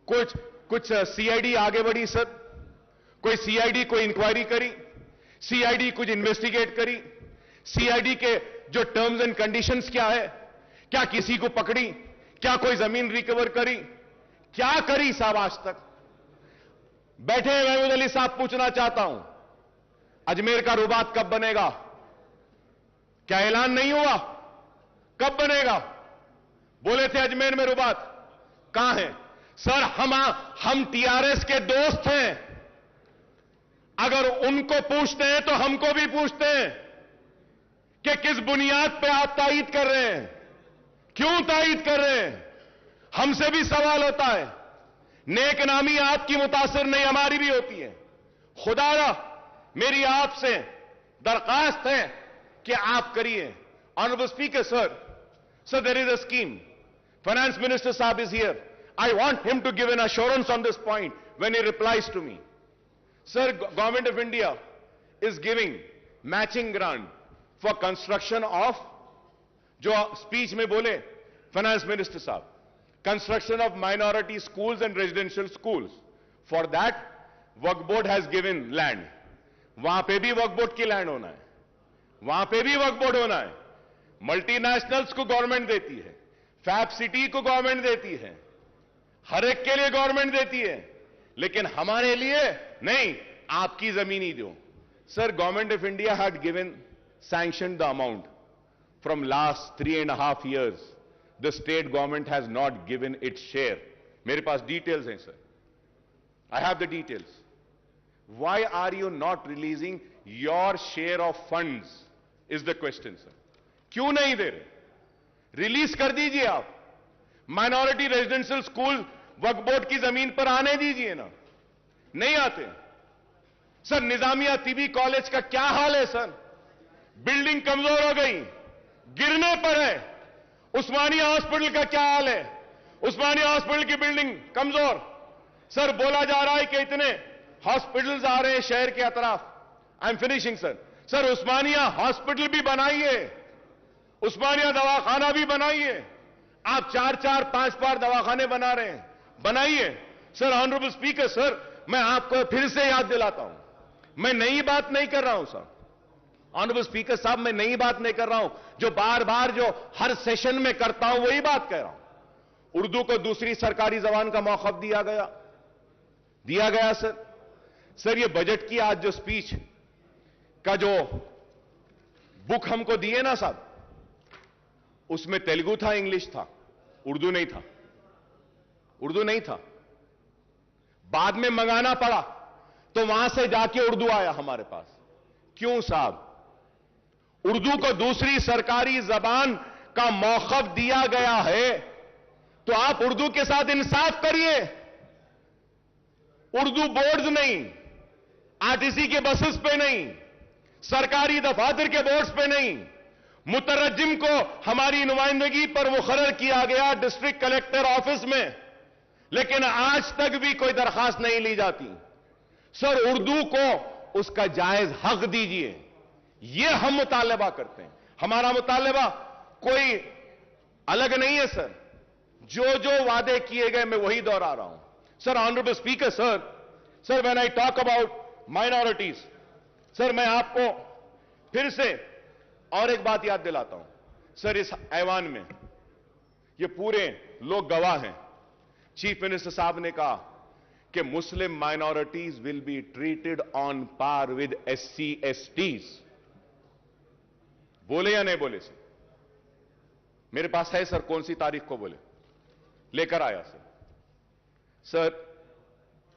कुछ सीआईडी आगे बढ़ी सर? कोई सीआईडी कोई इंक्वायरी करी? सीआईडी कुछ इन्वेस्टिगेट करी? सीआईडी के जो टर्म्स एंड कंडीशंस क्या है? क्या किसी को पकड़ी? क्या कोई जमीन रिकवर करी? क्या करी साहब आज तक? बैठे महमूद अली साहब, पूछना चाहता हूं, अजमेर का रुबात कब बनेगा? क्या ऐलान नहीं हुआ? कब बनेगा? बोले थे अजमेर में रुबात, कहां है? सर हम टीआरएस के दोस्त हैं. अगर उनको पूछते हैं तो हमको भी पूछते हैं कि किस बुनियाद पे आप तायीद कर रहे हैं, क्यों तायीद कर रहे हैं. हमसे भी सवाल होता है. नेक नामी आपकी मुतासिर नहीं, हमारी भी होती है. खुदारा मेरी आपसे दरखास्त है कि आप करिए. Honourable speaker sir, there is a scheme. Finance minister साहब is here. I want him to give an assurance on this point when he replies to me. Sir, Government of India is giving matching grant for construction of, जो speech में बोले Finance Minister साहब, construction of minority schools and residential schools. For that, Waqf Board has given land. वहां पे भी Waqf Board की land होना है, वहां पे भी Waqf Board होना है. मल्टीनेशनल्स को गवर्नमेंट देती है, फैब सिटी को गवर्नमेंट देती है, हर एक के लिए गवर्नमेंट देती है, लेकिन हमारे लिए नहीं. आपकी जमीन ही दो. Sir, government of India had given sanction the amount. From last 3.5 years the state government has not given its share. मेरे पास डिटेल्स हैं sir, I have the details. Why are you not releasing your share of funds is the question sir. क्यों नहीं दे रहे? Release कर दीजिए आप. माइनॉरिटी रेजिडेंशियल स्कूल वक्फ बोर्ड की जमीन पर आने दीजिए ना. नहीं आते. सर, निजामिया तिबी कॉलेज का क्या हाल है सर? बिल्डिंग कमजोर हो गई, गिरने पर है. उस्मानिया हॉस्पिटल का क्या हाल है? उस्मानिया हॉस्पिटल की बिल्डिंग कमजोर. सर, बोला जा रहा है कि इतने हॉस्पिटल्स आ रहे हैं शहर के अतराफ. I am finishing sir. Sir, Osmania hospital भी बनाइए, उस्मानिया दवाखाना भी बनाइए. आप 4-4, 5 दवाखाने बना रहे हैं, बनाइए. सर, ऑनरेबल स्पीकर सर, मैं आपको फिर से याद दिलाता हूं, मैं नई बात नहीं कर रहा हूं सर. ऑनरेबल स्पीकर साहब, मैं नई बात नहीं कर रहा हूं. जो बार बार जो हर सेशन में करता हूं वही बात कह रहा हूं. उर्दू को दूसरी सरकारी जबान का मौक़िफ़ दिया गया सर. सर, ये बजट की आज जो स्पीच का जो बुक हमको दिए ना साहब, उसमें तेलुगु था, इंग्लिश था, उर्दू नहीं था. उर्दू नहीं था. बाद में मंगाना पड़ा तो वहां से जाके उर्दू आया हमारे पास. क्यों साहब? उर्दू को दूसरी सरकारी जबान का मौक़िफ़ दिया गया है तो आप उर्दू के साथ इंसाफ करिए. उर्दू बोर्ड्स नहीं, आरटीसी के बसेस पे नहीं, सरकारी दफातर के बोर्ड्स पे नहीं, मुतरज्जिम को हमारी नुमाइंदगी पर मुकर्रर किया गया डिस्ट्रिक्ट कलेक्टर ऑफिस में, लेकिन आज तक भी कोई दरखास्त नहीं ली जाती. सर, उर्दू को उसका जायज हक दीजिए. यह हम मुतालबा करते हैं. हमारा मुतालबा कोई अलग नहीं है सर. जो वादे किए गए मैं वही दोहरा रहा हूं. Sir, honourable speaker sir, when I talk about minorities, sir, मैं आपको फिर से और एक बात याद दिलाता हूं. सर, इस ऐवान में ये पूरे लोग गवाह हैं. चीफ मिनिस्टर साहब ने कहा कि Muslim minorities will be treated on par with SC STs. बोले या नहीं बोले सर? मेरे पास है सर, कौन सी तारीख को बोले, लेकर आया सर. सर,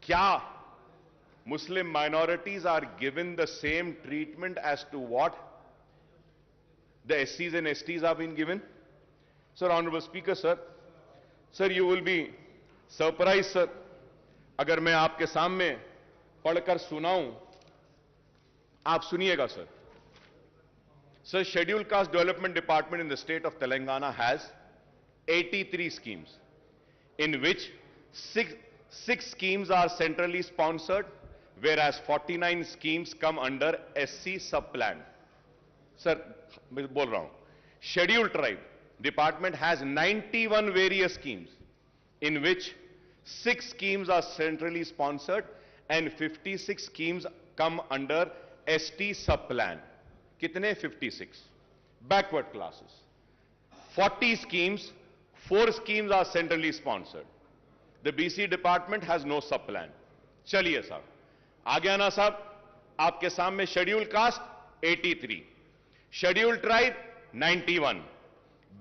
क्या Muslim minorities are given the same treatment as to what the SCs and STs have been given? Sir, Honorable Speaker, sir, you will be surprised, sir, अगर मैं आपके सामने पढ़कर सुनाऊं. आप सुनिएगा sir. Sir, Scheduled Caste Development Department in the state of Telangana has 83 schemes, in which six schemes are centrally sponsored, whereas 49 schemes come under SC sub-plan. Sir, मैं बोल रहा हूं, scheduled tribe department has 91 various schemes in which 6 schemes are centrally sponsored and 56 schemes come under ST sub-plan. कितने? 56. Backward classes. 40 schemes, 4 schemes are centrally sponsored. The BC department has no sub-plan. चलिए साहब, आ गया ना साहब, आपके सामने scheduled caste 83, scheduled tribe 91,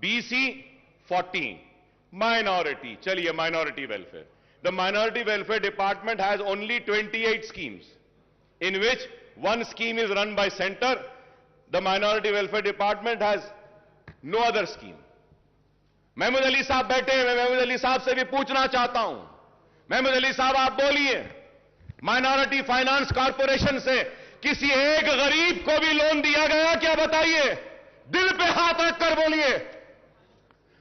BC 14, minority, चलिए minority welfare. The minority welfare department has only 28 schemes, in which one scheme is run by center. The minority welfare department has no other scheme. Mahmood Ali साहब बैठे हैं, मैं महमूद अली साहब से भी पूछना चाहता हूं, महमूद अली साहब आप बोलिए, माइनॉरिटी फाइनेंस कॉर्पोरेशन से किसी एक गरीब को भी लोन दिया गया क्या? बताइए, दिल पे हाथ रखकर बोलिए।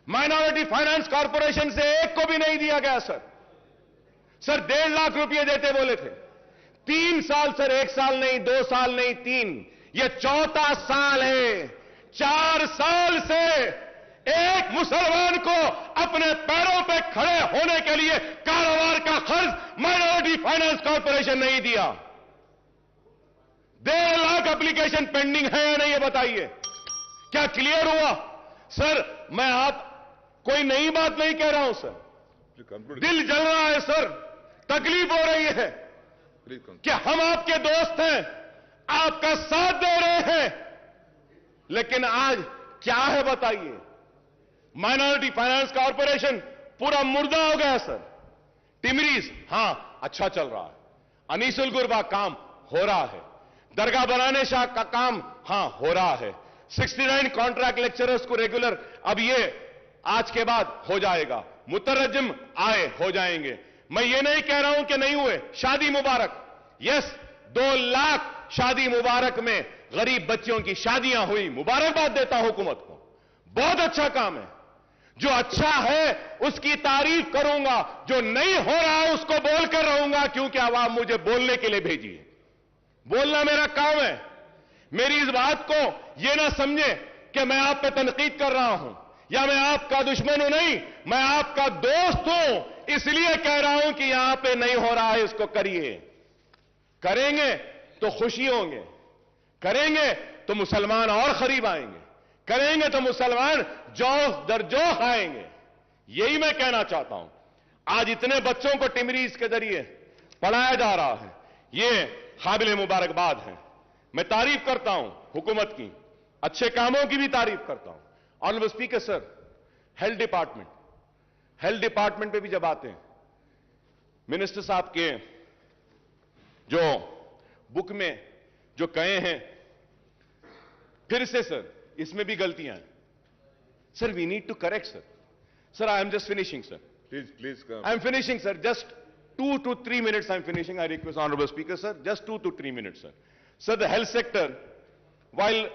माइनॉरिटी फाइनेंस कॉर्पोरेशन से एक को भी नहीं दिया गया सर। सर 1.5 लाख रुपए देते बोले थे, 3 साल सर, 1 साल नहीं, 2 साल नहीं, 3, ये 4था साल है। 4 साल से एक मुसलमान को अपने पैरों पे खड़े होने के लिए कारोबार का खर्च माइनॉरिटी फाइनेंस कॉर्पोरेशन नहीं दिया। 1.5 लाख एप्लीकेशन पेंडिंग है या नहीं, ये बताइए, क्या क्लियर हुआ? सर मैं आप कोई नई बात नहीं कह रहा हूं सर, दिल जल रहा है सर, तकलीफ हो रही है कि हम आपके दोस्त हैं, आपका साथ दे रहे हैं, लेकिन आज क्या है बताइए? माइनॉरिटी फाइनेंस कॉर्पोरेशन पूरा मुर्दा हो गया सर। टिमरीज हां अच्छा चल रहा है, अनीसुल गुरबा काम हो रहा है, दरगाह बनाने शाह का काम हां हो रहा है, 69 कॉन्ट्रैक्ट लेक्चरर्स को रेगुलर अब ये आज के बाद हो जाएगा, मुतरज्जिम आए हो जाएंगे। मैं ये नहीं कह रहा हूं कि नहीं हुए, शादी मुबारक, यस 2 लाख शादी मुबारक में गरीब बच्चियों की शादियां हुई, मुबारकबाद देता हूं हुकूमत को, बहुत अच्छा काम है। जो अच्छा है उसकी तारीफ करूंगा, जो नहीं हो रहा है उसको बोलकर रहूंगा, क्योंकि आवाम मुझे बोलने के लिए भेजी है, बोलना मेरा काम है। मेरी इस बात को यह ना समझे कि मैं आप पे तनकीद कर रहा हूं या मैं आपका दुश्मन हूं, नहीं, मैं आपका दोस्त हूं, इसलिए कह रहा हूं कि यहां पे नहीं हो रहा है, इसको करिए। करेंगे तो खुशी होंगे, करेंगे तो मुसलमान और करीब आएंगे, करेंगे तो मुसलमान जोश दर जोश आएंगे। यही मैं कहना चाहता हूं। आज इतने बच्चों को टिमरीज के जरिए पढ़ाया जा रहा है, ये काबिल मुबारकबाद है। मैं तारीफ करता हूं हुकूमत की, अच्छे कामों की भी तारीफ करता हूं। Honourable speaker sir, health department पे भी जब आते हैं, मिनिस्टर साहब के जो बुक में जो कहे हैं, फिर से सर इसमें भी गलतियां हैं sir, we need to correct sir. Sir I am just finishing sir, please I am finishing sir, just 2 to 3 minutes I am finishing. I request Honorable Speaker sir, just 2 to 3 minutes sir. Sir, the health sector, while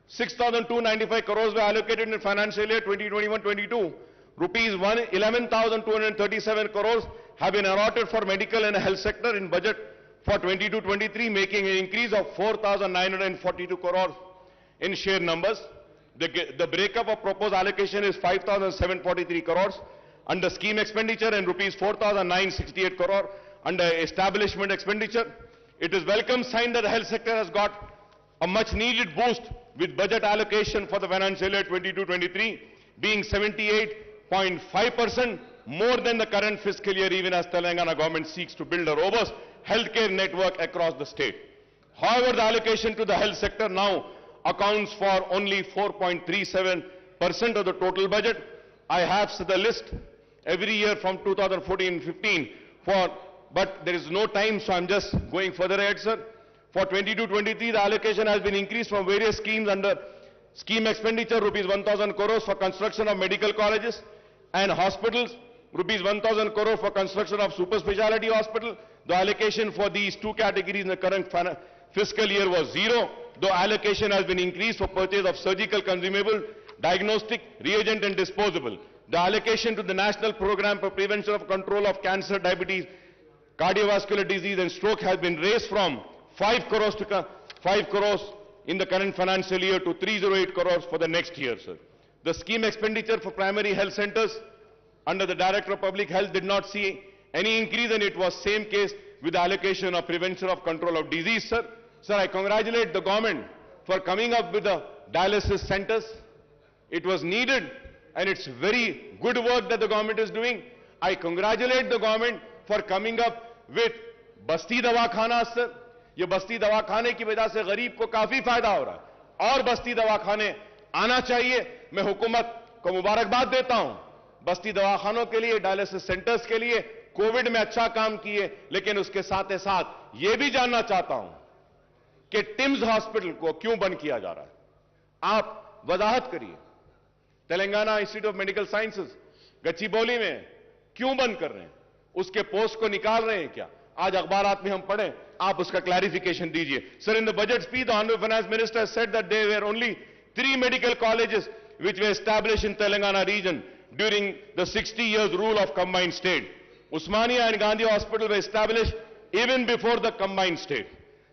6,295 crores were allocated in financial year 2021-22, rupees 11,237 crores have been allotted for medical and health sector in budget for 22-23, making an increase of 4,942 crores in share numbers. The breakup of proposed allocation is 5,743 crores under scheme expenditure and rupees 4,968 crore under establishment expenditure. It is welcome sign that the health sector has got a much needed boost with budget allocation for the financial year 22-23 being 78.5% more than the current fiscal year, even as Telangana government seeks to build a robust healthcare network across the state. However, the allocation to the health sector now accounts for only 4.37% of the total budget. I have the list every year from 2014-15 but there is no time, so I'm just going further ahead, sir. For 22-23, the allocation has been increased from various schemes under scheme expenditure, rupees 1,000 crores for construction of medical colleges and hospitals, rupees 1,000 crores for construction of super speciality hospital. The allocation for these two categories in the current fiscal year was 0. The allocation has been increased for purchase of surgical consumable, diagnostic, reagent and disposable. The allocation to the National Program for Prevention of Control of Cancer, Diabetes, Cardiovascular Disease and Stroke has been raised from 5 crores in the current financial year to 308 crores for the next year, sir. The scheme expenditure for primary health centers under the Director of Public Health did not see any increase, and it was same case with the allocation of prevention of control of disease, sir. Sir, I congratulate the government for coming up with the dialysis centers. It was needed, and it's very good work that the government is doing. I congratulate the government for coming up with बस्ती दवाखाना, sir. ये बस्ती दवाखाने की वजह से गरीब को काफी फायदा हो रहा है और बस्ती दवाखाने आना चाहिए. मैं हुकूमत को मुबारकबाद देता हूं. बस्ती दवाखानों के लिए, डायलिसिस सेंटर्स के लिए कोविड में अच्छा काम किए, लेकिन उसके साथ ही साथ यह भी जानना चाहता हूं कि टिम्स हॉस्पिटल को क्यों बंद किया जा रहा है. आप वजाहत करिए. Telangana institute of medical sciences Gachibowli में क्यों बंद कर रहे हैं? उसके पोस्ट को निकाल रहे हैं क्या? आज अखबारात में हम पढ़ें, आप उसका क्लैरिफिकेशन दीजिए. Sir, in the budget speech the honourable finance minister said that there were only 3 medical colleges which were established in Telangana region during the 60 years rule of combined state. Usmania and Gandhi Hospital were established even before the combined state.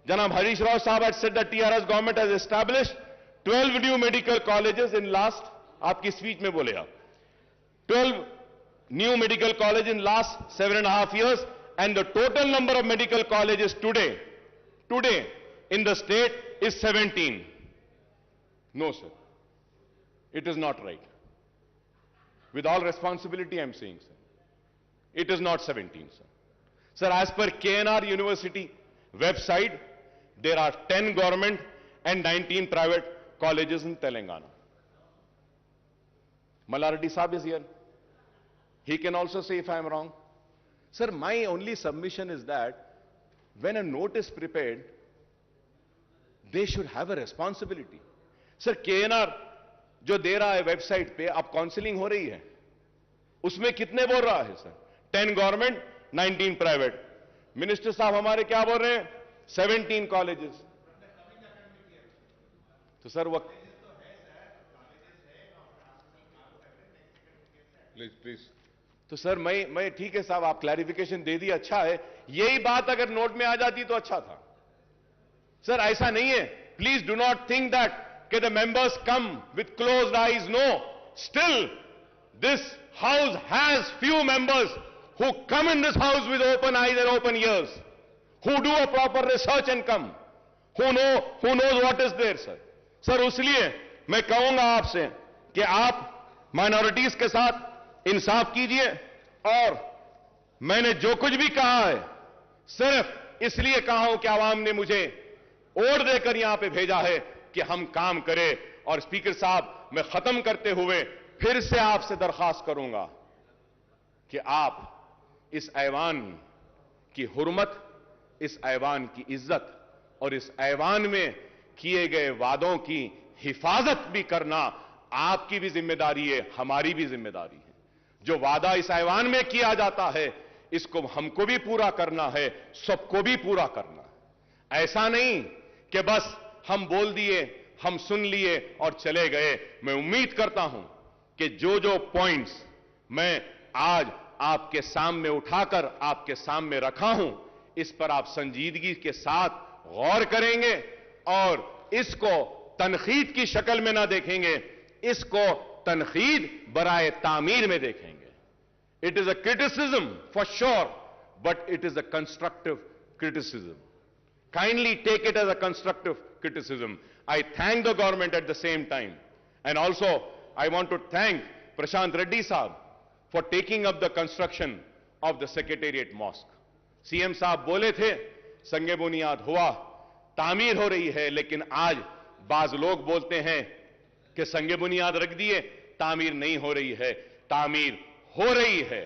Janab Harish Rao Sahab had said that TRS government has established 12 new medical colleges in last, आपकी speech में बोले आप, 12 new medical colleges in last 7.5 years, and the total number of medical colleges today in the state is 17. No, sir. It is not right. With all responsibility, I am saying, sir. It is not 17, sir. Sir, as per KNR University website, there are 10 government and 19 private colleges in Telangana. Malarati Saab is here. He can also say if I am wrong. Sir, my only submission is that when a note is prepared, they should have a responsibility. Sir, KNR जो दे रहा है website पे, अब counselling हो रही है, उसमें कितने बोल रहा है सर? 10 government, 19 private. मिनिस्टर साहब हमारे क्या बोल रहे हैं? 17 कॉलेजेस. तो सर वो प्लीज. तो सर मैं ठीक है साहब, आप क्लैरिफिकेशन दे दिए, अच्छा है. यही बात अगर नोट में आ जाती तो अच्छा था. सर ऐसा नहीं है. Please do not think that कि the members come with closed eyes. No. Still, this house has few members who come in this house with open eyes and open ears, who do a proper research and come, who knows what is there, sir. Sir, इसलिए मैं कहूंगा आपसे कि आप minorities के साथ इंसाफ कीजिए, और मैंने जो कुछ भी कहा है सिर्फ इसलिए कहा हूं कि आवाम ने मुझे वोट देकर यहां पे भेजा है कि हम काम करें. और स्पीकर साहब, मैं खत्म करते हुए फिर से आपसे दरखास्त करूंगा कि आप इस ऐवान की हुर्मत, इस ऐवान की इज्जत और इस ऐवान में किए गए वादों की हिफाजत भी करना आपकी भी जिम्मेदारी है, हमारी भी जिम्मेदारी है. जो वादा इस ऐवान में किया जाता है, इसको हमको भी पूरा करना है, सबको भी पूरा करना है. ऐसा नहीं कि बस हम बोल दिए, हम सुन लिए और चले गए. मैं उम्मीद करता हूं कि जो जो पॉइंट्स मैं आज आपके सामने उठाकर आपके सामने रखा हूं, इस पर आप संजीदगी के साथ गौर करेंगे और इसको तनखीद की शक्ल में ना देखेंगे, इसको तनखीद बराए तामीर में देखेंगे. It is a criticism for sure, but it is a constructive criticism. Kindly take it as a constructive criticism. I thank the government at the same time. And also, I want to thank Prashant Reddy Saab for taking up the construction of the Secretariat Mosque. CM साहब बोले थे, संगे बुनियाद हुआ, तामीर हो रही है, लेकिन आज बाज लोग बोलते हैं कि संगे बुनियाद रख दिए, तामीर नहीं हो रही है. तामीर हो रही है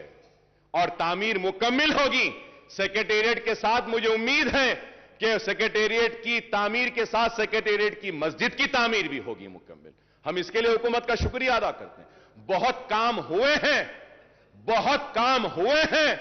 और तामीर मुकम्मिल होगी. सेक्रेटेरिएट के साथ मुझे उम्मीद है कि सेक्रेटेरिएट की तामीर के साथ सेक्रेटेरिएट की मस्जिद की तामीर भी होगी मुकम्मल. हम इसके लिए हुकूमत का शुक्रिया अदा करते हैं. बहुत काम हुए हैं, बहुत काम हुए हैं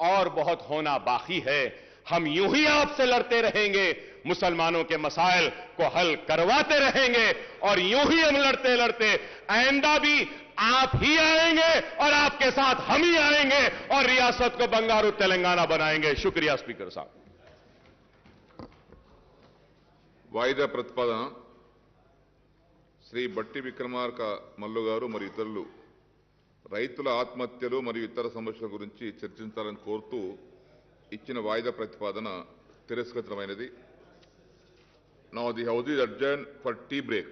और बहुत होना बाकी है. हम यूं ही आपसे लड़ते रहेंगे, मुसलमानों के मसाइल को हल करवाते रहेंगे और यूं ही हम लड़ते लड़ते आइंदा भी आप ही आएंगे और आपके साथ हम ही आएंगे और रियासत को बंगारू तेलंगाना बनाएंगे. शुक्रिया स्पीकर साहब. వాయిదా ప్రతిపాదన శ్రీ బట్టి విక్రమార్క మల్లు గారు మరియు ఇతరులు రైతుల ఆత్మహత్యలు మరియు ఇతర సమస్యల గురించి చర్చించాలని కోరుతూ ఇచ్చిన వాయిదా ప్రతిపాదన తిరస్కృతమైనది. Now the House is adjourned for tea break.